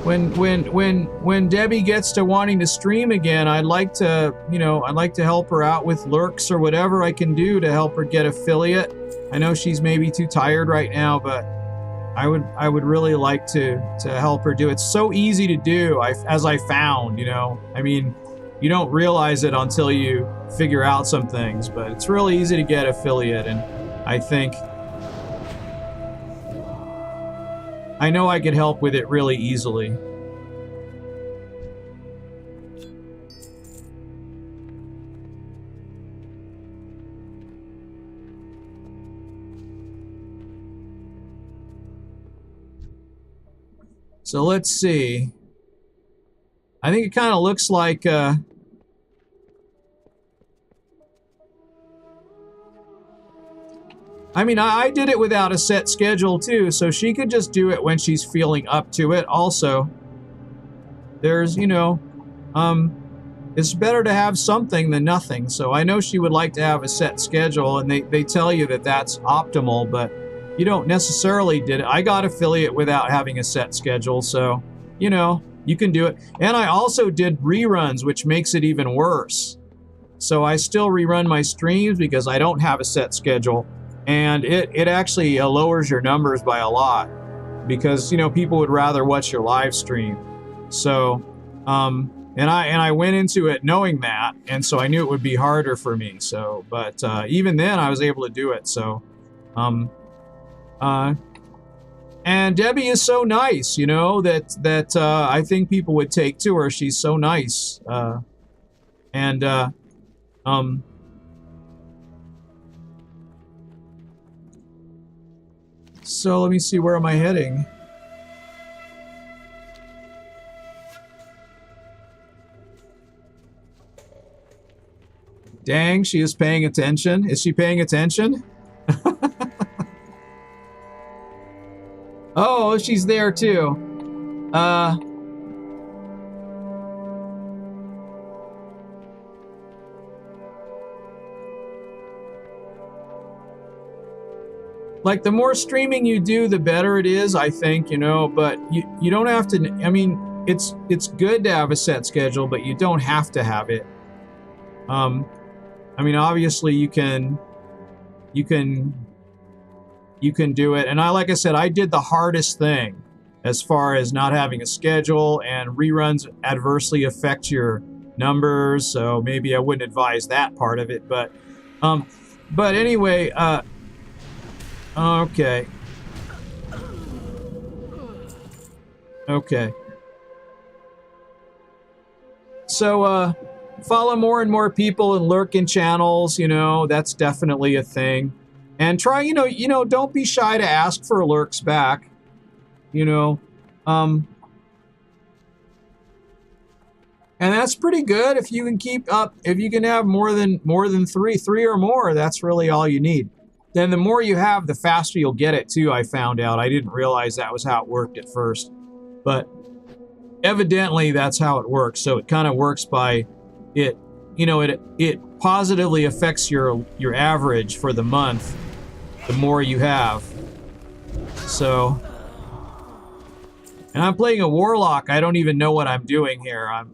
when Debbie gets to wanting to stream again, I'd like to, I'd like to help her out with lurks or whatever I can do to help her get affiliate. I know she's maybe too tired right now, but I would really like to help her do it. It's so easy to do, as I found, I mean, you don't realize it until you figure out some things, but it's really easy to get affiliate, and I know I could help with it really easily. So let's see. I think it kind of looks like I mean, I did it without a set schedule too, so she could just do it when she's feeling up to it. Also, there's, it's better to have something than nothing. So I know she would like to have a set schedule, and they tell you that that's optimal, but you don't necessarily did it. I got affiliate without having a set schedule, so, you can do it. And I also did reruns, which makes it even worse. So I still rerun my streams because I don't have a set schedule. And it actually lowers your numbers by a lot because, people would rather watch your live stream. So, and I went into it knowing that, and so I knew it would be harder for me. So, but even then I was able to do it. So, and Debbie is so nice, that I think people would take to her. She's so nice. So let me see, where am I heading? Dang, she is paying attention. Is she paying attention? Oh, she's there too. Like, the more streaming you do, the better it is, I think, but you don't have to, I mean, it's good to have a set schedule, but you don't have to have it. I mean, obviously you can do it. And like I said, I did the hardest thing as far as not having a schedule, and reruns adversely affect your numbers. So maybe I wouldn't advise that part of it, but anyway, okay. Okay. So, follow more and more people and lurk in channels, that's definitely a thing. And try, don't be shy to ask for lurks back, and that's pretty good if you can keep up, if you can have more than three or more, that's really all you need. Then the more you have, the faster you'll get it too, I found out. I didn't realize that was how it worked at first. But evidently that's how it works. So it kind of works by it, it positively affects your average for the month, the more you have. So, and I'm playing a Warlock. I don't even know what I'm doing here. I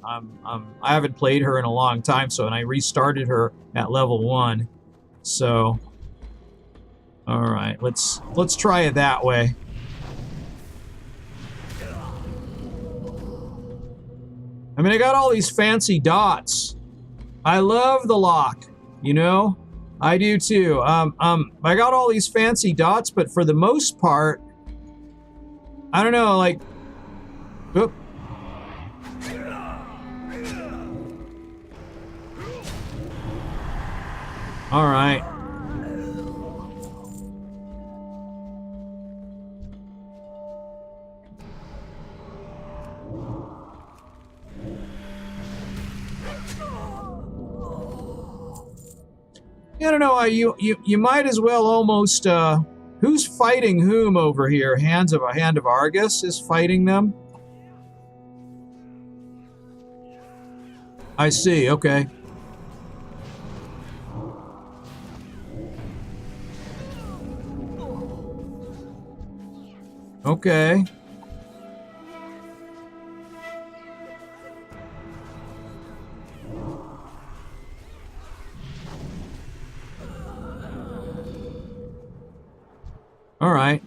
haven't played her in a long time, and I restarted her at level 1. So, all right, let's try it that way. I mean, I got all these fancy dots. I love the lock, I do too. I got all these fancy dots, but for the most part, I don't know, like, oop. All right. I don't know. You might as well almost. Who's fighting whom over here? Hand of Argus is fighting them. I see. Okay. Okay. All right.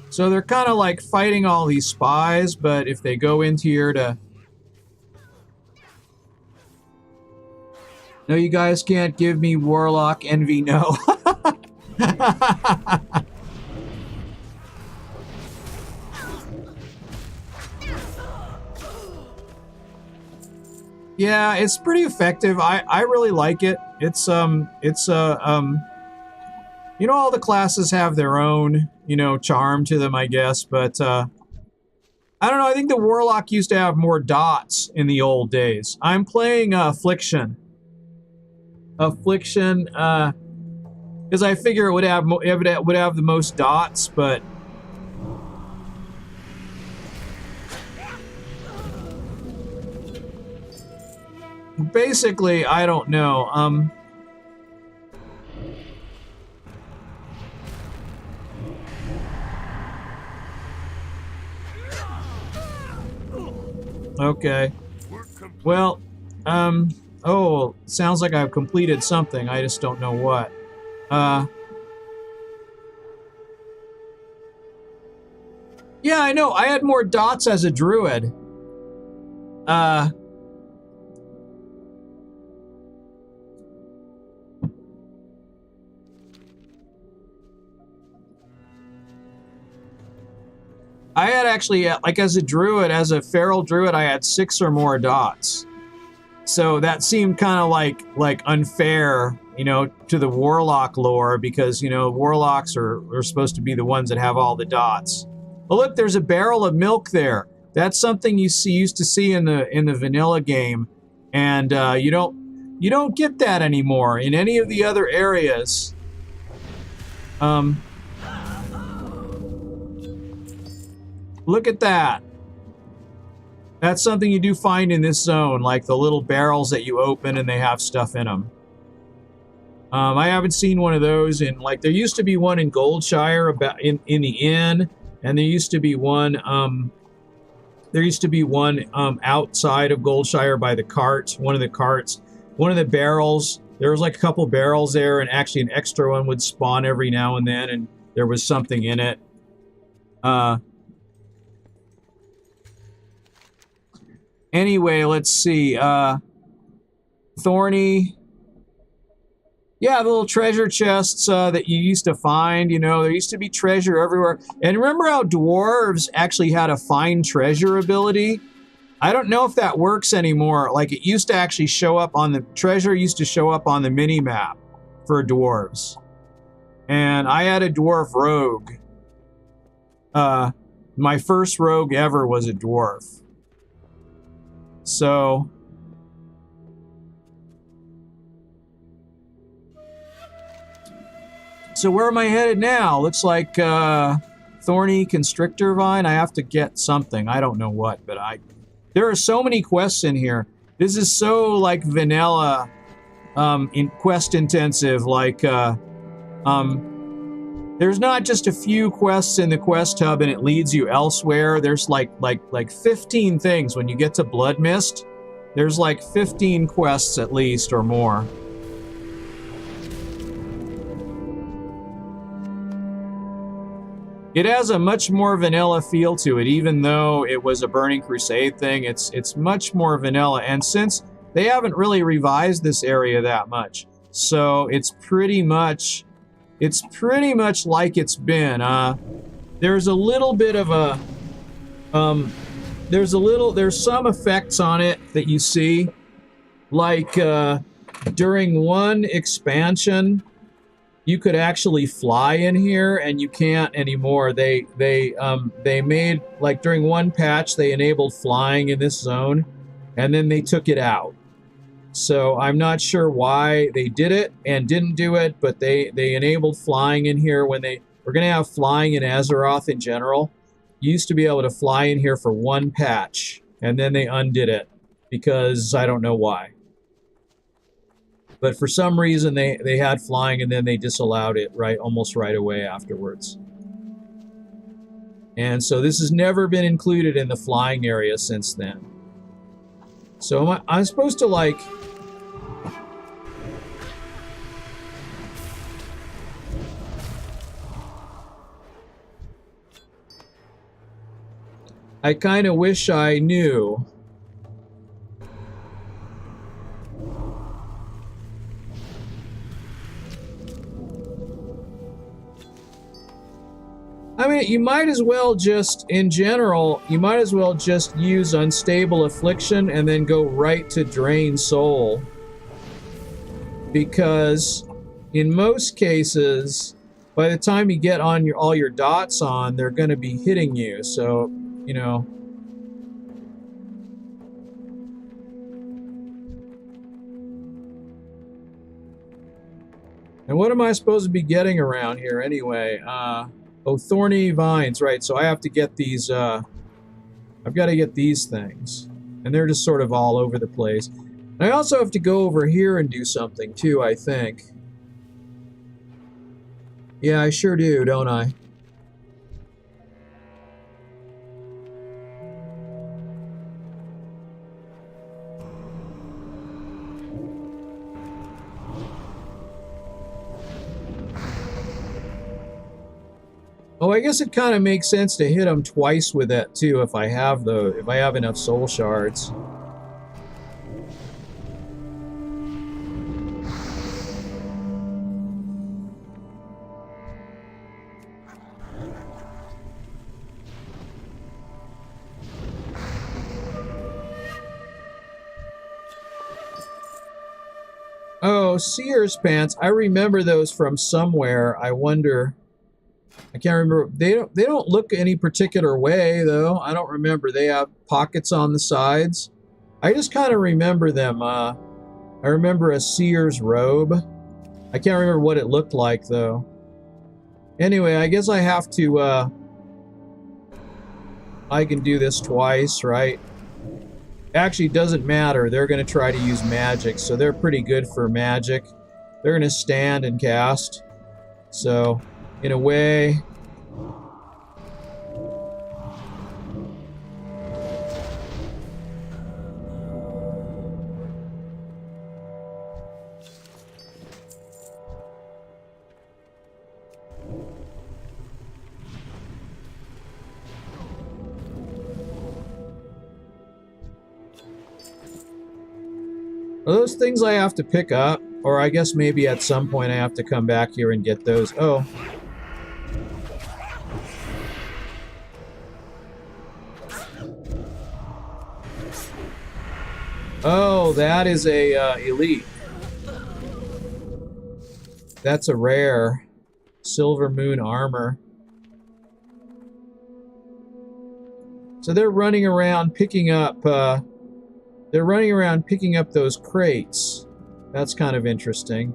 So they're kind of like fighting all these spies, but if they go into here to... No, you guys can't give me Warlock envy, no. Yeah, it's pretty effective. I really like it. You know, all the classes have their own, you know, charm to them, I guess, but, I don't know, I think the Warlock used to have more dots in the old days. I'm playing, Affliction. Affliction, because I figure it would have the most dots, but... Basically, I don't know, Okay. Well, oh, sounds like I've completed something. I just don't know what. Yeah, I know. I had more dots as a druid. I had actually, like as a druid, as a feral druid, I had 6 or more dots. So that seemed kind of like unfair, you know, to the Warlock lore, because, you know, Warlocks are supposed to be the ones that have all the dots. Well, look, there's a barrel of milk there. That's something you used to see in the vanilla game, and you don't get that anymore in any of the other areas. Look at that. That's something you do find in this zone, like the little barrels that you open and they have stuff in them. I haven't seen one of those in, like, there used to be one in Goldshire about in the inn, and there used to be one outside of Goldshire by the cart, one of the carts. One of the barrels, there was like a couple barrels there, and actually an extra one would spawn every now and then, and there was something in it. Anyway, let's see. Thorny. Yeah, the little treasure chests that you used to find, you know, there used to be treasure everywhere. And remember how dwarves actually had a find treasure ability? I don't know if that works anymore. Like, it used to actually show up on the... Treasure used to show up on the mini-map for dwarves. And I had a dwarf rogue. My first rogue ever was a dwarf. So... So where am I headed now? Looks like Thorny Constrictor Vine. I have to get something. I don't know what, but there are so many quests in here. This is so like vanilla, in quest intensive. Like, there's not just a few quests in the quest hub and it leads you elsewhere. There's like 15 things. When you get to Bloodmyst, there's like 15 quests at least or more. It has a much more vanilla feel to it, even though it was a Burning Crusade thing. It's much more vanilla, and since they haven't really revised this area that much, so it's pretty much like it's been. There's a little bit of a there's some effects on it that you see, like during one expansion. You could actually fly in here, and you can't anymore. They made, like, during one patch, they enabled flying in this zone, and then they took it out. So I'm not sure why they did it and didn't do it, but they enabled flying in here when we're going to have flying in Azeroth in general. You used to be able to fly in here for one patch, and then they undid it because I don't know why. But for some reason, they had flying, and then they disallowed it almost right away afterwards. And so this has never been included in the flying area since then. So I'm supposed to, like... I kind of wish I knew. I mean, you might as well just, in general, you might as well just use Unstable Affliction and then go right to Drain Soul. Because in most cases, by the time you get on all your dots on, they're going to be hitting you. So, you know. And what am I supposed to be getting around here anyway? Oh, thorny vines, right. So I have to get these, I've got to get these things. And they're just sort of all over the place. I also have to go over here and do something too, I think. Yeah, I sure do, don't I? Oh, I guess it kind of makes sense to hit them twice with that too if I have enough soul shards. Oh, Seer's Pants. I remember those from somewhere. I wonder. I can't remember. They don't look any particular way though. I don't remember. They have pockets on the sides. I just kind of remember them. I remember a Seer's robe. I can't remember what it looked like though. Anyway, I guess I have to. I can do this twice, right? Actually, it doesn't matter. They're going to try to use magic, so they're pretty good for magic. They're going to stand and cast. So, in a way... Are those things I have to pick up? Or I guess maybe at some point I have to come back here and get those. Oh. Oh, that is a elite. That's a rare. Silver Moon armor. So they're running around picking up... They're running around picking up those crates. That's kind of interesting.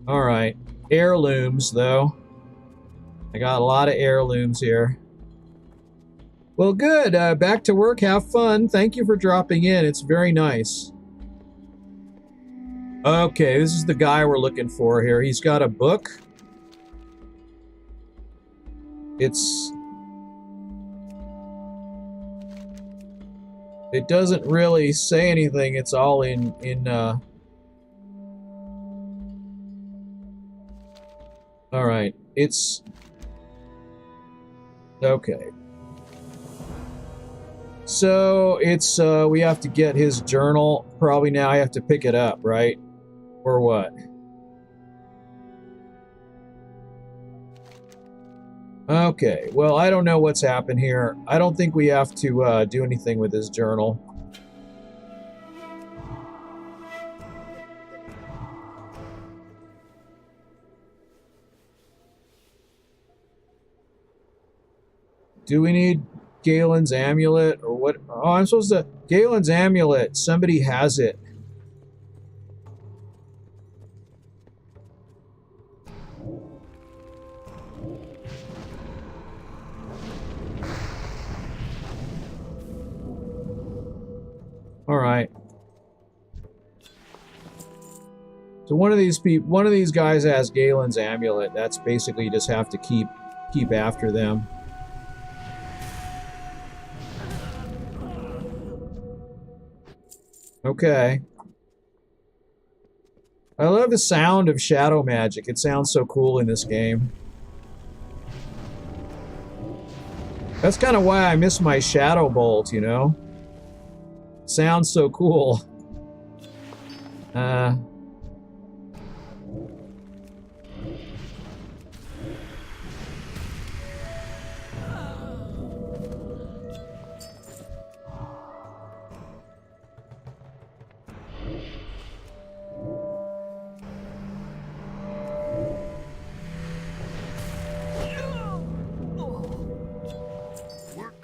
Alright. Heirlooms, though. I got a lot of heirlooms here. Well, good. Back to work. Have fun. Thank you for dropping in. It's very nice. Okay, this is the guy we're looking for here. He's got a book. It doesn't really say anything. It's all in all right, it's okay. So it's we have to get his journal. Probably now I have to pick it up, right? Or what? Okay, well, I don't know what's happened here. I don't think we have to do anything with this journal. Do we need Galen's amulet or what? Oh, I'm supposed to... Galen's amulet. Somebody has it. All right. So one of these guys has Galen's amulet. That's basically you just have to keep after them. Okay. I love the sound of shadow magic. It sounds so cool in this game. That's kind of why I miss my shadow bolt, you know? Sounds so cool.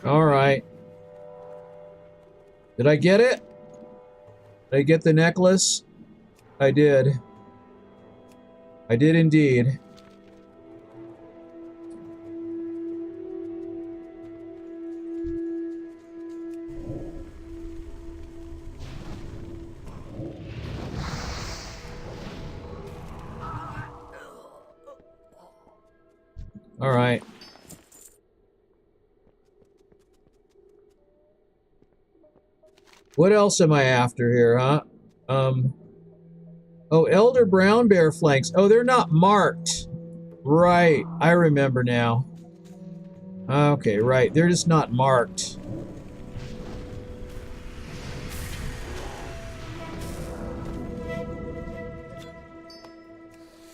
All right. Did I get it? Did I get the necklace? I did. I did indeed. All right. What else am I after here, huh? Oh, Elder Brown Bear flanks. Oh, they're not marked. Right, I remember now. Okay, right, they're just not marked.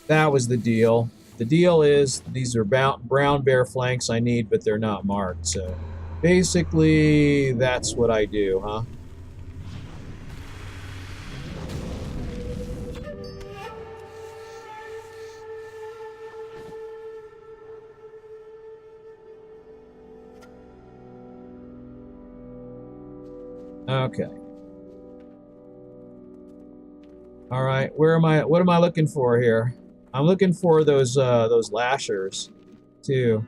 That was the deal. The deal is these are brown bear flanks I need, but they're not marked. So basically, that's what I do, huh? Okay. All right. Where am I? What am I looking for here? I'm looking for those lashers, too.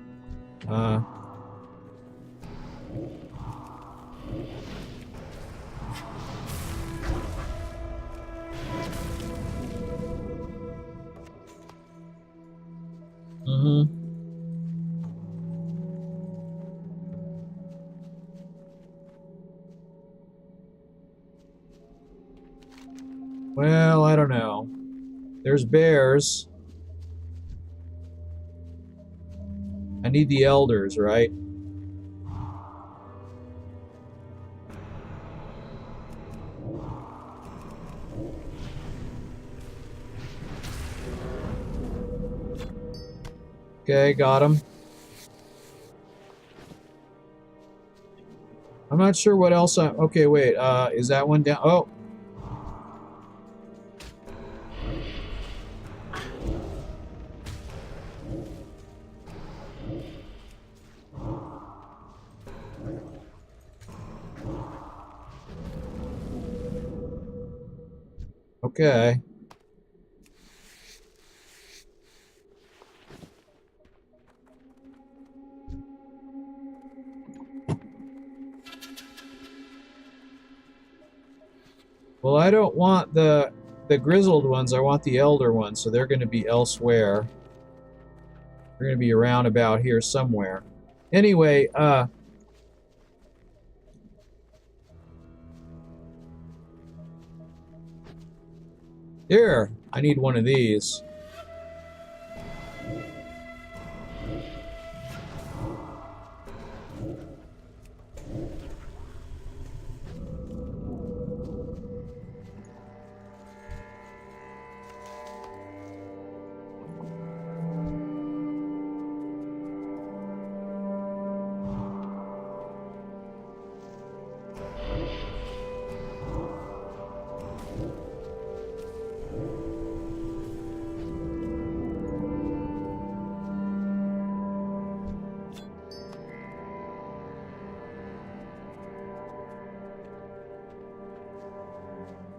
Well, I don't know. There's bears. I need the elders, right? Okay, got him. I'm not sure what else I... Okay, wait. Is that one down? Oh. Okay. Well, I don't want the grizzled ones. I want the elder ones, so they're going to be elsewhere. They're going to be around about here somewhere. Anyway, here, I need one of these.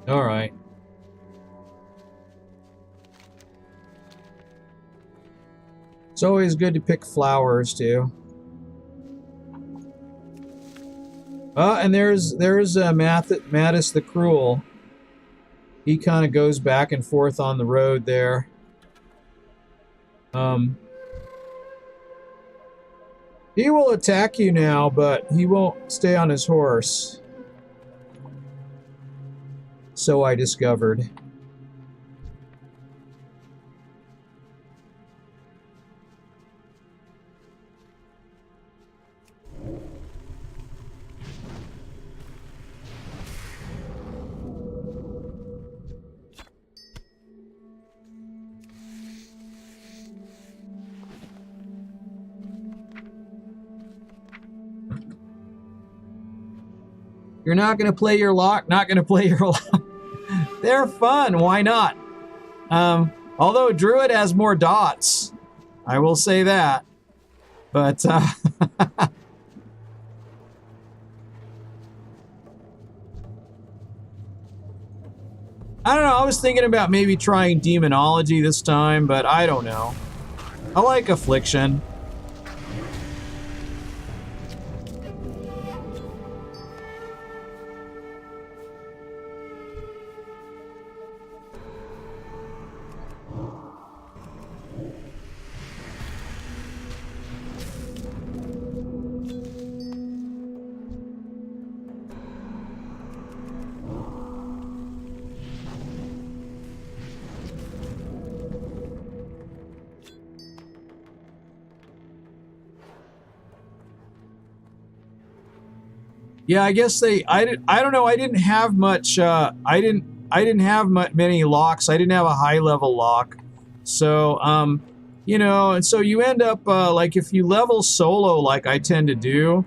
All right. It's always good to pick flowers too. And there's Mattis the Cruel. He kind of goes back and forth on the road there. He will attack you now, but he won't stay on his horse. So I discovered. You're not going to play your lock? Not going to play your lock. They're fun. Why not? Although Druid has more dots. I will say that. But, I don't know. I was thinking about maybe trying Demonology this time, but I don't know. I like Affliction. Yeah, I guess I don't know. I didn't have much. I didn't have many locks. I didn't have a high level lock. So, you know, and so you end up like if you level solo, like I tend to do,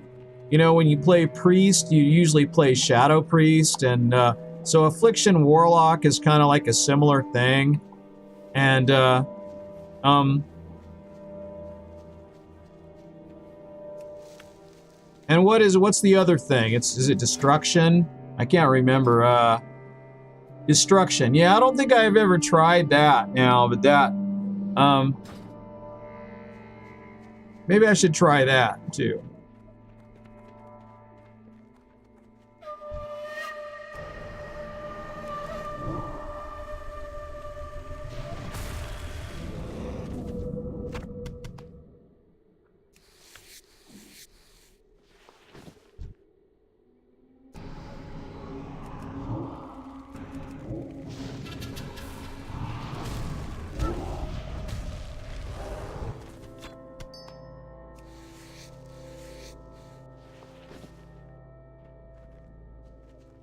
you know, when you play priest, you usually play shadow priest, and so Affliction Warlock is kind of like a similar thing, and And what's the other thing? Is it Destruction? I can't remember. Destruction. Yeah, I don't think I've ever tried that now, but that maybe I should try that too.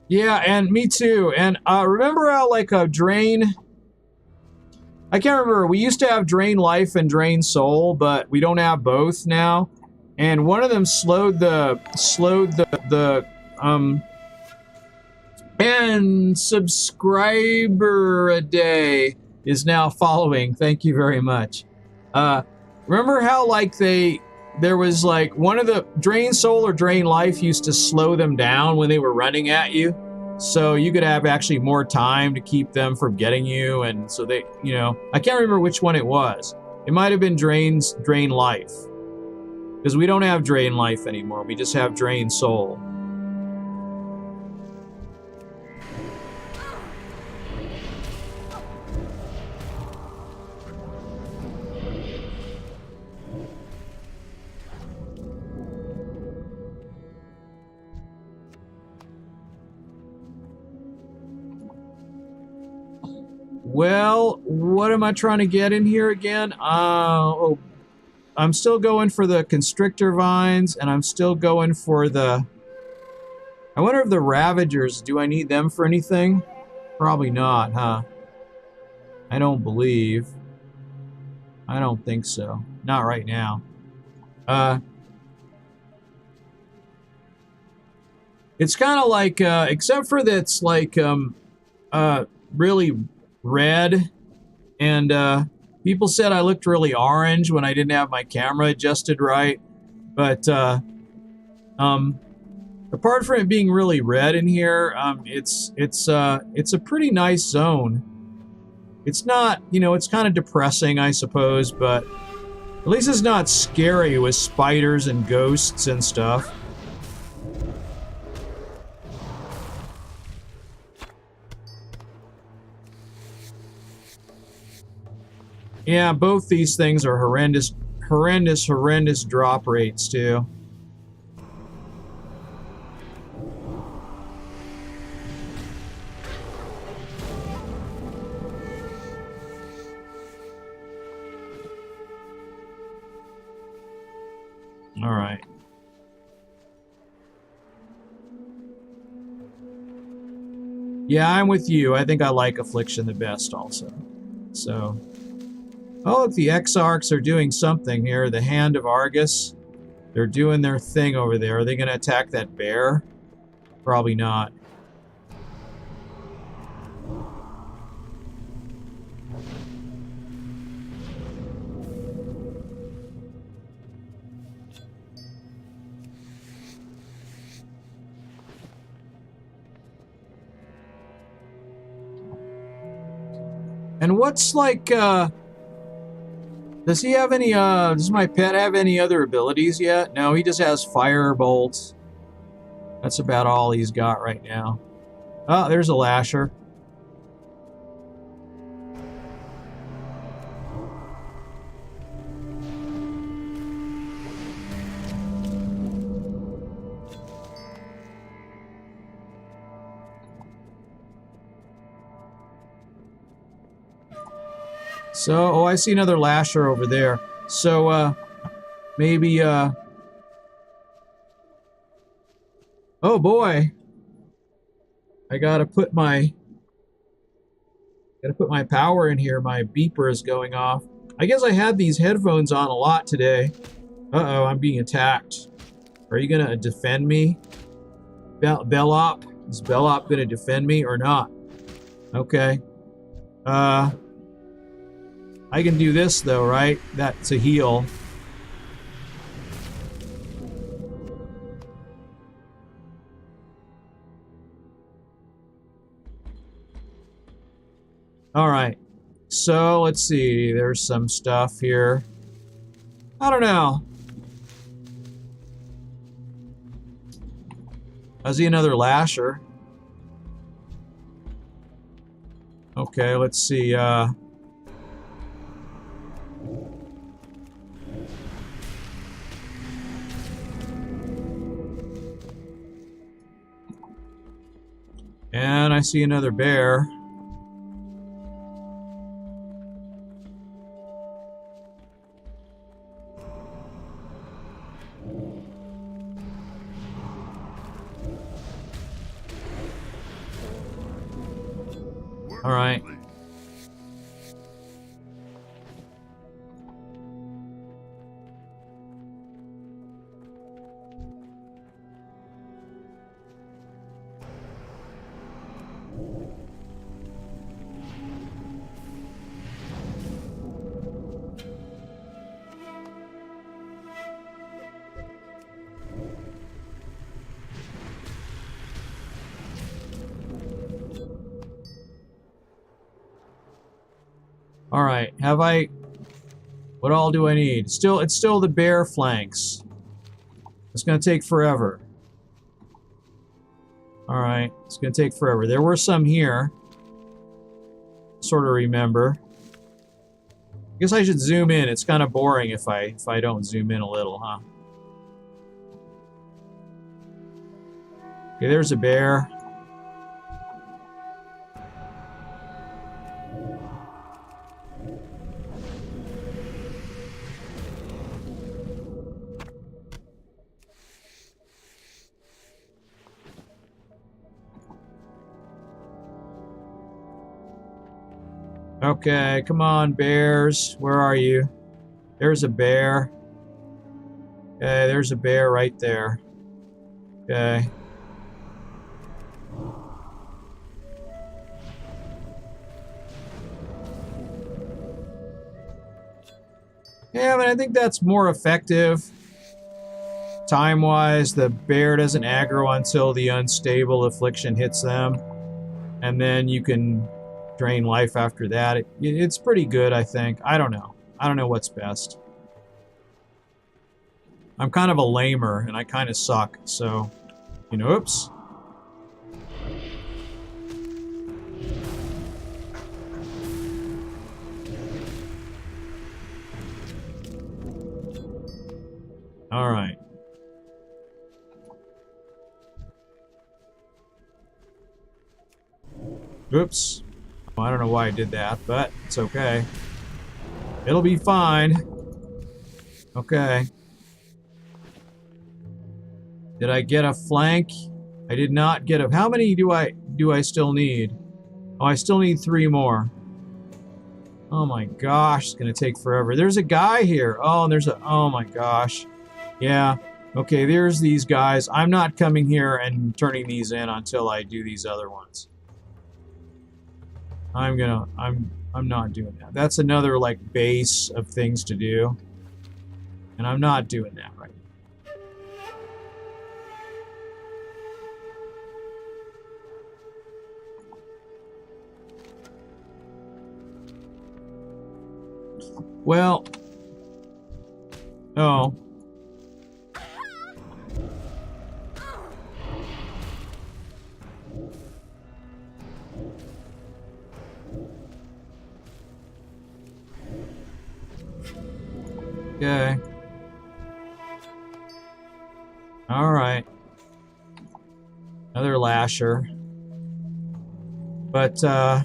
Yeah, and me too. And remember how like a drain... I can't remember. We used to have Drain Life and Drain Soul, but we don't have both now. And one of them slowed the and subscriber a day is now following. Thank you very much. Remember how like there was like one of the Drain Soul or Drain Life used to slow them down when they were running at you, so you could have actually more time to keep them from getting you, and so they, you know, I can't remember which one it was. It might have been Drain Life, because we don't have Drain Life anymore. We just have Drain Soul. Well, what am I trying to get in here again? I'm still going for the Constrictor Vines, and I'm still going for the... I wonder if the Ravagers, do I need them for anything? Probably not, huh? I don't believe. I don't think so. Not right now. It's kind of like, except for that's like, really red, and people said I looked really orange when I didn't have my camera adjusted right, but Apart from it being really red in here, it's a pretty nice zone. It's not, you know, it's kind of depressing, I suppose, but at least it's not scary with spiders and ghosts and stuff. Yeah, both these things are horrendous drop rates, too. All right. Yeah, I'm with you. I think I like Affliction the best also. So... Oh, look, the Exarchs are doing something here. The Hand of Argus. They're doing their thing over there. Are they going to attack that bear? Probably not. And what's like, does he have any, does my pet have any other abilities yet? No, he just has Firebolt. That's about all he's got right now. Oh, there's a Lasher. So, oh, I see another Lasher over there. So, maybe, oh boy. I gotta put my power in here. My beeper is going off. I guess I had these headphones on a lot today. Uh-oh, I'm being attacked. Are you gonna defend me? Bellop? Is Bellop gonna defend me or not? Okay. I can do this though, right? That's a heal. Alright. So, let's see. There's some stuff here. I don't know. I see another Lasher. Okay, let's see. And I see another bear. All right. All right, have I... What all do I need? It's still the bear flanks. It's gonna take forever. All right, it's gonna take forever. There were some here. Sort of remember. I guess I should zoom in. It's kind of boring if I don't zoom in a little, huh? Okay, there's a bear. Okay, come on, bears. Where are you? There's a bear. Okay, there's a bear right there. Okay. Yeah, but I think that's more effective. time-wise, the bear doesn't aggro until the unstable affliction hits them. And then you can drain life after that. It's pretty good, I think. I don't know. I don't know what's best. I'm kind of a lamer, and I kind of suck, so... You know, oops. All right. Oops. Well, I don't know why I did that, but it's okay. It'll be fine. Okay. Did I get a flank? I did not get a... How many do I still need? Oh, I still need 3 more. Oh my gosh, it's gonna take forever. There's a guy here. Oh, and there's a... Oh my gosh. Yeah. Okay, there's these guys. I'm not coming here and turning these in until I do these other ones. I'm not doing that. That's another, like, base of things to do. And I'm not doing that right now. Well... Oh... Okay. Alright. Another lasher. But, oh,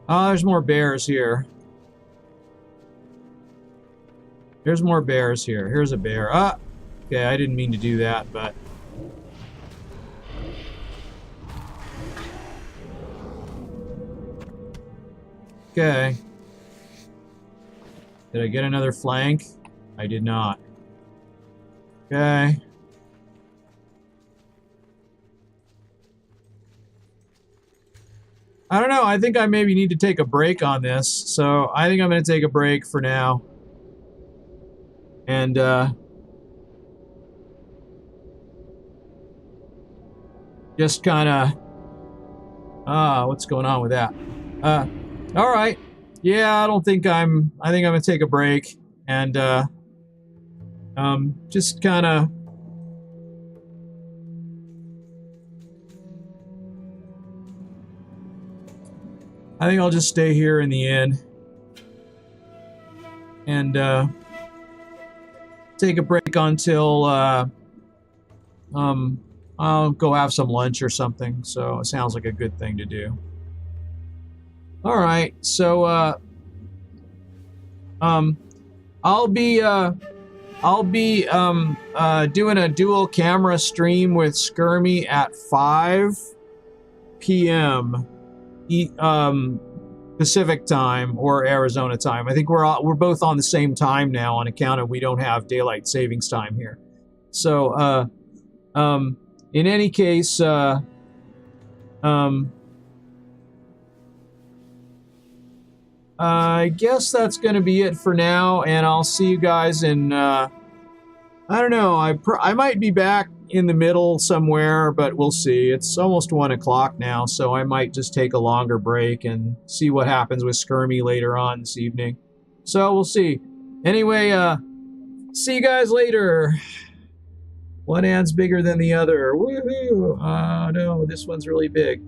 there's more bears here. There's more bears here. Here's a bear. Ah! Okay, I didn't mean to do that, but... Okay. Did I get another flank? I did not. Okay. I don't know. I think I maybe need to take a break on this. So I think I'm going to take a break for now. And, just kind of... what's going on with that? All right. Yeah, I think I'm going to take a break. And, just kind of... I think I'll just stay here in the inn and take a break until I'll go have some lunch or something. So it sounds like a good thing to do. All right, so I'll be doing a dual camera stream with Skirmy at 5 p.m. Pacific time or Arizona time. I think we're both on the same time now on account of we don't have daylight savings time here. So in any case, I guess that's going to be it for now, and I'll see you guys in I don't know, I might be back in the middle somewhere, but we'll see. It's almost 1 o'clock now, so I might just take a longer break and see what happens with Skirmy later on this evening. So we'll see. Anyway, see you guys later. One hand's bigger than the other. Woohoo! No, this one's really big.